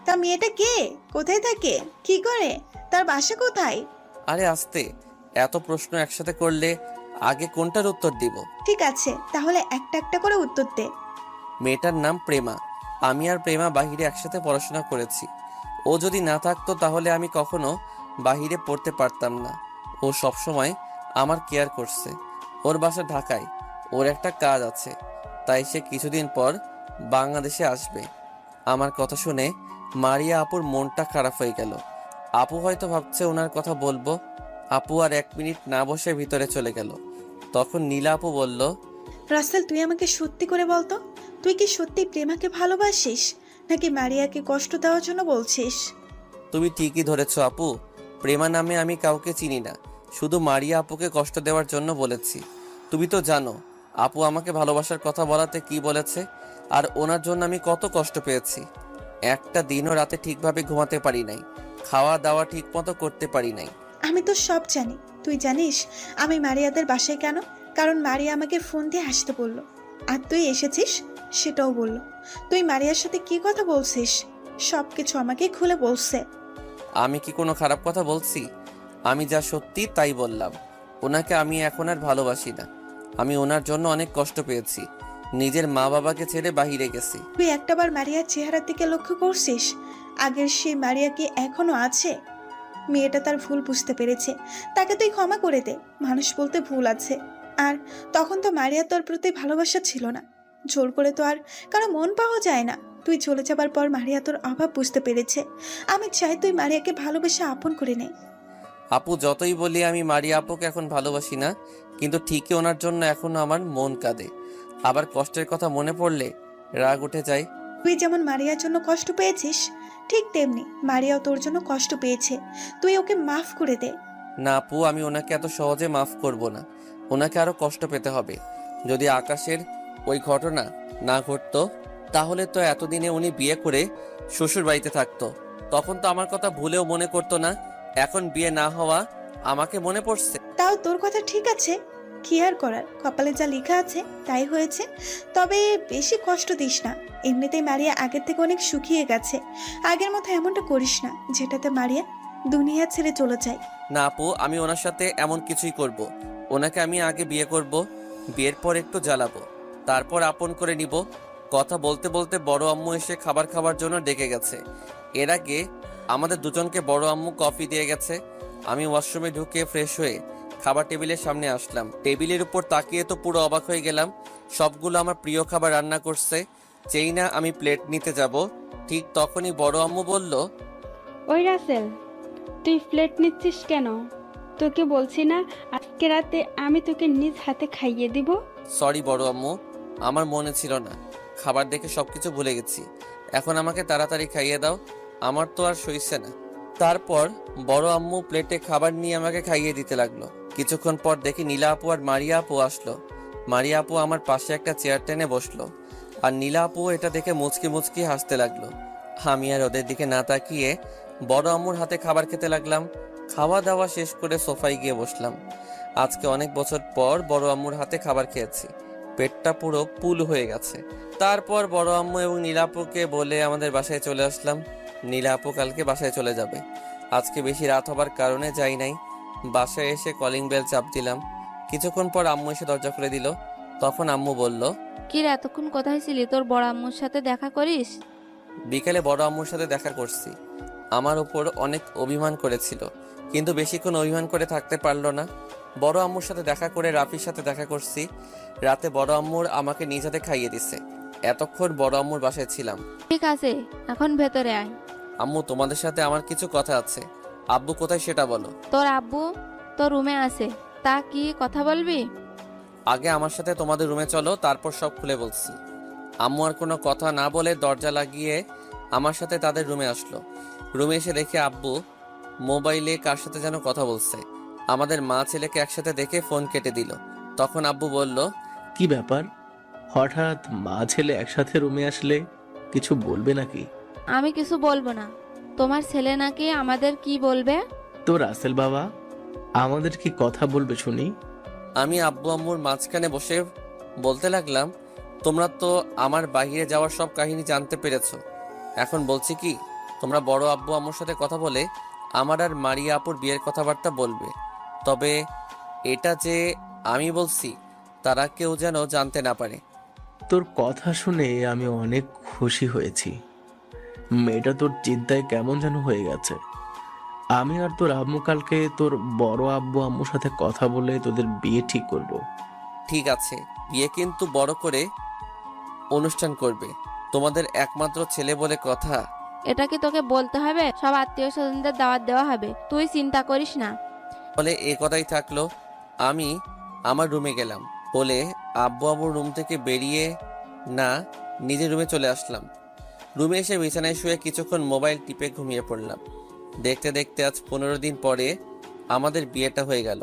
তা মেয়েটা কে? কোথায় থাকে? কি করে? তার বাসা কোথায়? আরে আস্তে, এত প্রশ্ন একসাথে করলে আগে কোনটার উত্তর দিব? ঠিক আছে, তাহলে একটা একটা করে উত্তর দে। মেয়েটার নাম প্রেমা। আমি আর প্রেমা বাহিরে একসাথে পড়াশোনা করেছি। ও যদি না থাকতো তাহলে আমি কখনো বাহিরে পড়তে পারতাম না। ও সবসময় আমার কেয়ার করছে। ওর বাসা ঢাকায়, ওর একটা কাজ আছে, তাই সে কিছুদিন পর বাংলাদেশে আসবে। আমার কথা শুনে মারিয়া আপুর মনটা খারাপ হয়ে গেল। আপু হয়তো ভাবছে ওনার কথা বলবো। আপু আর 1 মিনিট না বসে ভিতরে চলে গেল। তখন নীলা আপু বলল, রাসেল, তুই আমাকে সত্যি করে বলতো, তুই কি সত্যি প্রেমাকে ভালোবাসিস নাকি মারিয়াকে কষ্ট দেওয়ার জন্য বলছিস? তুমি ঠিকই ধরেছ আপু, প্রেমা নামে আমি কাউকে চিনি না, শুধু মারিয়া আপুকে কষ্ট দেওয়ার জন্য বলেছি। তুমি তো জানো আপু আমাকে ভালোবাসার কথা বলাতে কি বলেছে, আর ওনার জন্য আমি কত কষ্ট পেয়েছি। একটা দিনও রাতে ঠিকভাবে ঘুমাতে পারি নাই, খাওয়া দাওয়া ঠিক মতো করতে পারি নাই। আমি তো সব জানি। তুই জানিস আমি মারিয়াদের বাসায় কেন? কারণ মারিয়া আমাকে ফোন দিয়ে আসতে বললো, আর তুই এসেছিস সেটাও বললো। তুই মারিয়ার সাথে কি কথা বলছিস সব কিছু আমাকে খুলে বলছে। আমি কি কোনো খারাপ কথা বলছি? আমি যা সত্যি তাই বললাম। ওনাকে আমি এখন আর ভালোবাসি না। আমি ওনার জন্য অনেক কষ্ট পেয়েছি, নিজের মা বাবাকে ছেড়ে বাহিরে গেছি। তুই একটাবার মারিয়ার চেহারার দিকে লক্ষ্য করছিস? আগের সেই মারিয়া কি এখনো আছে? মেয়েটা তার ভুল বুঝতে পেরেছে, তাকে তুই ক্ষমা করে দে। মানুষ বলতে ভুল আছে। আর তখন তো মারিয়া তোর প্রতি ভালোবাসা ছিল না। জোর করে তো আর কারো মন পাওয়া যায় না। তুই চলে যাবার পর মারিয়া তোর অভাব বুঝতে পেরেছে। আমি চাই তুই মারিয়াকে ভালোবেসে আপন করে নে। আপু যতই বলি আমি মারিয়া আপুকে এখন ভালোবাসি না, কিন্তু ঠিকই ওনার জন্য এখনো আমার মন কাঁদে। আবার কষ্টের কথা মনে পড়লে রাগ উঠে যায়। তুই যেমন মারিয়ার জন্য কষ্ট পেয়েছিস, ঠিক তেমনি মারিয়াও তোর জন্য কষ্ট পেয়েছে। তুই ওকে মাফ করে দে। না আপু, আমি ওনাকে এত সহজে মাফ করব না। ওনাকে আরো কষ্ট পেতে হবে। যদি আকাশের ওই ঘটনা না ঘটতো তাহলে তো এতদিনে উনি বিয়ে করে শ্বশুর বাড়িতে থাকতো। তখন তো আমার কথা ভুলেও মনে করতো না। এখন বিয়ে না হওয়া আমাকে মনে পড়ছে। তাও তোর কথা ঠিক আছে, কি আর করার, কপালে যা লেখা আছে তাই হয়েছে। তবে বেশি কষ্ট দিস না। এমনিতেই মারিয়া আগের থেকে অনেক শুকিয়ে গেছে। আগের মতো এমনটা করিস না যেটাতে মারিয়া দুনিয়া ছেড়ে চলে যায়। না আপু, আমি ওনার সাথে এমন কিছুই করব। ওনাকে আমি আগে বিয়ে করব, বিয়ের পর একটু জ্বালাবো, তারপর আপন করে নিব। কথা বলতে বলতে বড় আম্মু এসে খাবার খাওয়ার জন্য ডেকে গেছে। এর আগে আমাদের দুজনকে বড় আম্মু কফি দিয়ে গেছে। আমি ওয়াশরুমে ঢুকে ফ্রেশ হয়ে খাবার টেবিলের সামনে আসলাম। টেবিলের উপর তাকিয়ে তো পুরো অবাক হয়ে গেলাম। সবগুলো আমার প্রিয় খাবার রান্না করছে। যেই না আমি প্লেট নিতে যাব, ঠিক তখনই বড় আম্মু বলল, ওই রাসেল, তুই প্লেট নিচ্ছিস কেন? তোকে বলছি না আজকে রাতে আমি তোকে নিজ হাতে খাইয়ে দিব? সরি বড় আম্মু, আমার মনে ছিল না। খাবার দেখে সবকিছু ভুলে গেছি। এখন আমাকে তাড়াতাড়ি খাইয়ে দাও, আমার তো আর সইছে না। তারপর বড় আম্মু প্লেটে খাবার নিয়ে আমাকে খাইয়ে দিতে লাগলো। কিছুক্ষণ পর দেখি নীলা আপু আর মারিয়া আপু আসলো। মারিয়া আপু আমার পাশে একটা চেয়ার টেনে বসলো, আর নীলা আপু এটা দেখে মুচকি মুচকি হাসতে লাগলো। আমি আর ওদের দিকে না তাকিয়ে বড় আম্মুর হাতে খাবার খেতে লাগলাম। খাওয়া দাওয়া শেষ করে সোফায় গিয়ে বসলাম। আজকে অনেক বছর পর বড় আম্মুর হাতে খাবার খেয়েছি। পেটটা পুরো ফুল হয়ে গেছে। তারপর বড় আম্মু এবং নীলা আপুকে বলে আমাদের বাসায় চলে আসলাম। নীলা আপু কালকে বাসায় চলে যাবে। আজকে বেশি রাত হবার কারণে যাই নাই। বাসায় এসে কলিং বেল চাপ দিলাম। কিছুক্ষণ পর আম্মু এসে দরজা খুলে দিল। তখন আম্মু বলল, কি রে, এতক্ষণ কোথায় ছিলি? তোর বড় আম্মুর সাথে দেখা করিস? বিকেলে বড় আম্মুর সাথে দেখা করছি। আমার উপর অনেক অভিমান করেছিল, কিন্তু বেশিক্ষণ অভিমান করে থাকতে পারলো না। বড় আম্মুর সাথে দেখা করে রাফির সাথে দেখা করছি। রাতে বড় আম্মুর আমাকে নিজ হাতে খাইয়ে দিছে। এতক্ষণ বড় আম্মুর বাসায় ছিলাম। ঠিক আছে, এখন ভেতরে আয়। আম্মু, তোমাদের সাথে আমার কিছু কথা আছে। আব্বু কোথায় সেটা বলো। তোর আব্বু তো রুমে আছে, তা কি কথা বলবি? আগে আমার সাথে তোমাদের রুমে চলো, তারপর সব খুলে বলছি। আম্মু আর কোনো কথা না বলে দরজা লাগিয়ে আমার সাথে তাদের রুমে আসলো। রুমে এসে দেখে আব্বু মোবাইলে কার সাথে যেন কথা বলছে। আমাদের মা ছেলেকে একসাথে দেখে ফোন কেটে দিল। তখন আব্বু বলল, কি ব্যাপার, হঠাৎ মা ছেলে একসাথে রুমে আসলে? কিছু বলবে নাকি? আমি কিছু বলবো না। তোমার ছেলে নাকি আমাদের কি বলবে? তো রাসেল বাবা আমাদের কি কথা বলবে শুনি? আমি আব্বু আম্মুর মাঝখানে বসে বলতে লাগলাম, তোমরা তো আমার বাইরে যাওয়ার সব কাহিনী জানতে পেরেছো। এখন বলছি কি, তোমরা বড় আব্বু আম্মুর সাথে কথা বলে আমার আর মারিয়া আপুর বিয়ের কথাবার্তা বলবে। তবে এটা যে আমি বলছি তারা কেউ যেন জানতে না পারে। তোর কথা শুনে আমি অনেক খুশি হয়েছি। মেয়েটা তোর চিন্তায় কেমন যেন হয়ে গেছে। আমি আর তোর আম্মু কালকে তোর বড় আব্বু আম্মুর সাথে কথা বলে তোদের বিয়ে ঠিক করব। ঠিক আছে, বিয়ে কিন্তু বড় করে অনুষ্ঠান করবে। তোমাদের একমাত্র ছেলে বলে কথা। এটা কি তোকে বলতে হবে? সব আত্মীয় স্বজনদের দাওয়াত দেওয়া হবে, তুই চিন্তা করিস না। বলে এ কথাই থাকলো। আমি আমার রুমে গেলাম বলে আব্বু আম্মুর রুম থেকে বেরিয়ে না নিজের রুমে চলে আসলাম। রুমে এসে বিছানায় শুয়ে কিছুক্ষণ মোবাইল টিপে ঘুমিয়ে পড়লাম। দেখতে দেখতে আজ 15 দিন পরে আমাদের বিয়েটা হয়ে গেল।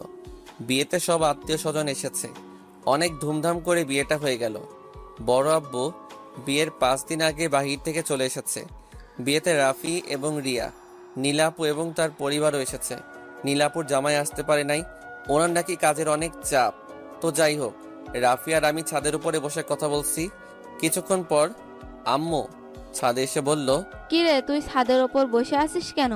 বিয়েতে সব আত্মীয় স্বজন এসেছে। অনেক ধুমধাম করে বিয়েটা হয়ে গেল। বড় আব্বু বিয়ের 5 দিন আগে বাহির থেকে চলে এসেছে। বিয়েতে রাফি এবং রিয়া, নীলাপু এবং তার পরিবারও এসেছে। নীলাপুর জামাই আসতে পারে নাই, ওনার নাকি কাজের অনেক চাপ। তো যাই হোক, রাফি আর আমি ছাদের উপরে বসে কথা বলছি। কিছুক্ষণ পর আম্মু ছাদে এসে বলল, কি রে, তুই ছাদের ওপর বসে আছিস কেন?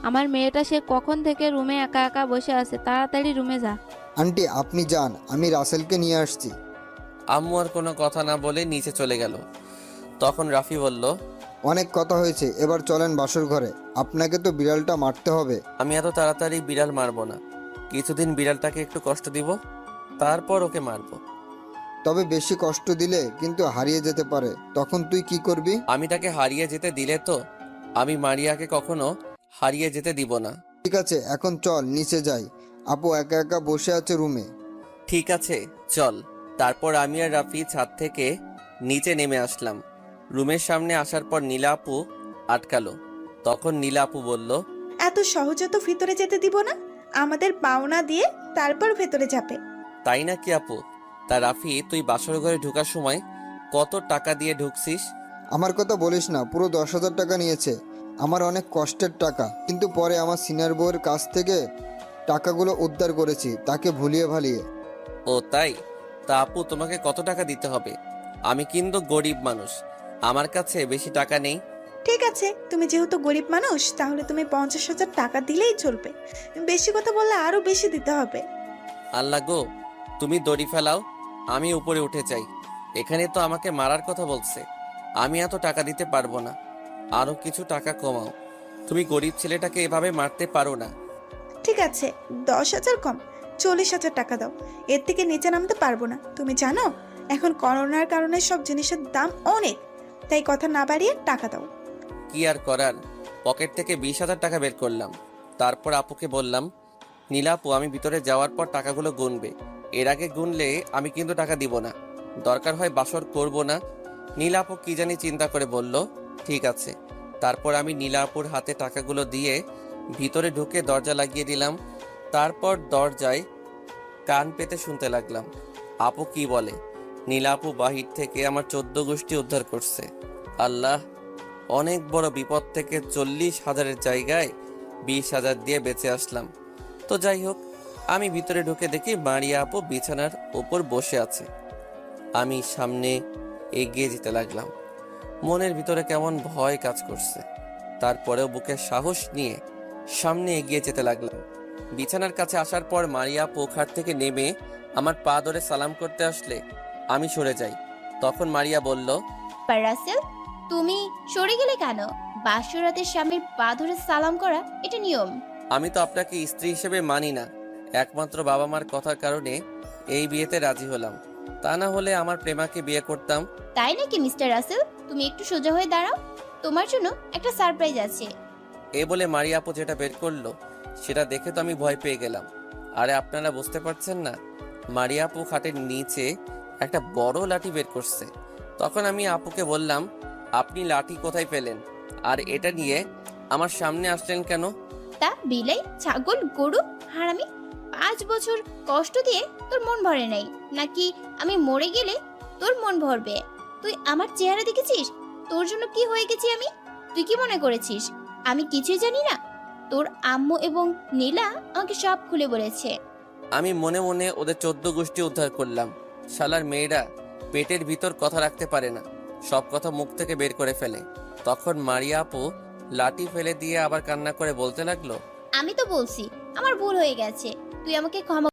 আমার মেয়েটা সে কখন থেকে রুমে একা একা বসে আছে, তাড়াতাড়ি রুমে যা। আন্টি আপনি যান, আমি রাসেলকে নিয়ে আসছি। আম্মু আর কোনো কথা না বলে নিচে চলে গেল। তখন রাফি বলল, অনেক কথা হয়েছে, এবার চলেন বাসর ঘরে। আপনাকে তো বিড়ালটা মারতে হবে। আমি এত তাড়াতাড়ি বিড়াল মারবো না। কিছুদিন বিড়ালটাকে একটু কষ্ট দিব, তারপর ওকে মারবো। তবে বেশি কষ্ট দিলে কিন্তু হারিয়ে যেতে পারে, তখন তুই কি করবি? আমি তাকে হারিয়ে যেতে দিলে তো আমি মারিয়াকে কখনো হারিয়ে যেতে দিব না। ঠিক আছে, এখন চল নিচে যাই। আপু একা একা বসে আছে রুমে। ঠিক আছে চল। তারপর আমি আর রাফি ছাদ থেকে নিচে নেমে আসলাম। রুমের সামনে আসার পর নীলা আপু আটকালো। তখন নীলা আপু বলল, এত সহজে তো ভিতরে যেতে দিব না, আমাদের পাওনা দিয়ে তারপর ভেতরে যাবে। তাই নাকি আপু? তা রাফি, তুই বাসর ঘরে ঢোকার সময় কত টাকা দিয়ে ঢুকছিস? আমার কথা বলিস না, পুরো 10,000 টাকা নিয়েছে। আমার অনেক কষ্টের টাকা, কিন্তু পরে আমার সিনিয়র বউয়ের কাছ থেকে টাকাগুলো উদ্ধার করেছি, তাকে ভুলিয়ে ভালিয়ে। ও তাই? তা আপু, তোমাকে কত টাকা দিতে হবে? আমি কিন্তু গরিব মানুষ, আমার কাছে বেশি টাকা নেই। ঠিক আছে, তুমি যেহেতু গরিব মানুষ তাহলে তুমি 50,000 টাকা দিলেই চলবে। বেশি কথা বললে আরো বেশি দিতে হবে। আল্লাহ গো, তুমি দড়ি ফেলাও, আমি উপরে উঠে যাই। এখানে তো আমাকে মারার কথা বলছে, আমি এত টাকা দিতে পারবো না। আরো কিছু টাকা কমাও, তুমি গরিব ছেলেটাকে এভাবে মারতে পারো না। ঠিক আছে, 10,000 কম, 40,000 টাকা দাও। এর থেকে নিচে নামতে পারবো না। তুমি জানো এখন করোনার কারণে সব জিনিসের দাম অনেক, তাই কথা না বাড়িয়ে টাকা দাও। কি আর করার, পকেট থেকে 20,000 টাকা বের করলাম। তারপর আপুকে বললাম, নীলা আপু, আমি ভিতরে যাওয়ার পর টাকাগুলো গুনবে। এর আগে গুনলে আমি কিন্তু টাকা দিব না, দরকার হয় বাসর করব না। নীলা আপু কি জানি চিন্তা করে বলল, ঠিক আছে। তারপর আমি নীলা আপুর হাতে টাকাগুলো দিয়ে ভিতরে ঢুকে দরজা লাগিয়ে দিলাম। তারপর দরজায় কান পেতে শুনতে লাগলাম আপু কি বলে। নীলা আপু বাহির থেকে আমার 14 গোষ্ঠী উদ্ধার করছে। আল্লাহ, অনেক বড় বিপদ থেকে 40,000-এর জায়গায় 20,000 দিয়ে বেঁচে আসলাম। তো যাই হোক, আমি ভিতরে ঢুকে দেখি মারিয়া আপু বিছানার উপর বসে আছে। আমি সামনে এগিয়ে যেতে লাগলাম। মনের ভিতরে কেমন ভয় কাজ করছে, তারপরেও বুকে সাহস নিয়ে সামনে এগিয়ে যেতে লাগলাম। বিছানার কাছে আসার পর মারিয়া আপু খাট থেকে নেমে আমার পা ধরে সালাম করতে আসলে আমি সরে যাই। তখন মারিয়া বলল, রাসেল, তুমি সরে গেলে কেন? বাসরাতের স্বামীর পা ধরে সালাম করা এটা নিয়ম। আমি তো আপনাকে স্ত্রী হিসেবে মানি না, একমাত্র বাবা মার কথার কারণে এই বিয়েতে রাজি হলাম। তা না হলে আমার প্রেমাকে বিয়ে করতাম। তাই নাকি মিস্টার রাসেল? তুমি একটু সোজা হয়ে দাঁড়াও, তোমার জন্য একটা সারপ্রাইজ আছে। এ বলে মারিয়া আপু যেটা বের করলো সেটা দেখে তো আমি ভয় পেয়ে গেলাম। আরে আপনারা বুঝতে পারছেন না, মারিয়া আপু খাটের নিচে একটা বড় লাঠি বের করছে। তখন আমি আপুকে বললাম, আপনি লাঠি কোথায় পেলেন, আর এটা নিয়ে আমার সামনে আসলেন কেন? তা বিলাই, ছাগল, গরু, হারামি, 5 বছর কষ্ট দিয়ে তোর মন ভরে নাই, নাকি আমি মরে গেলে তোর মন ভরবে? তুই আমার চেহারা দেখেছিস? তোর জন্য কি হয়ে গেছি আমি? তুই কি মনে করেছিস আমি কিছুই জানি না? তোর আম্মু এবং নীলা আমাকে সব খুলে বলেছে। আমি মনে মনে ওদের 14 গোষ্ঠী উদ্ধার করলাম। শালার মেয়েরা পেটের ভিতর কথা রাখতে পারে না, সব কথা মুখ থেকে বের করে ফেলে। তখন মারিয়া আপু লাঠি ফেলে দিয়ে আবার কান্না করে বলতে লাগলো, আমি তো বলছি আমার ভুল হয়ে গেছে, তুই আমাকে ক্ষমা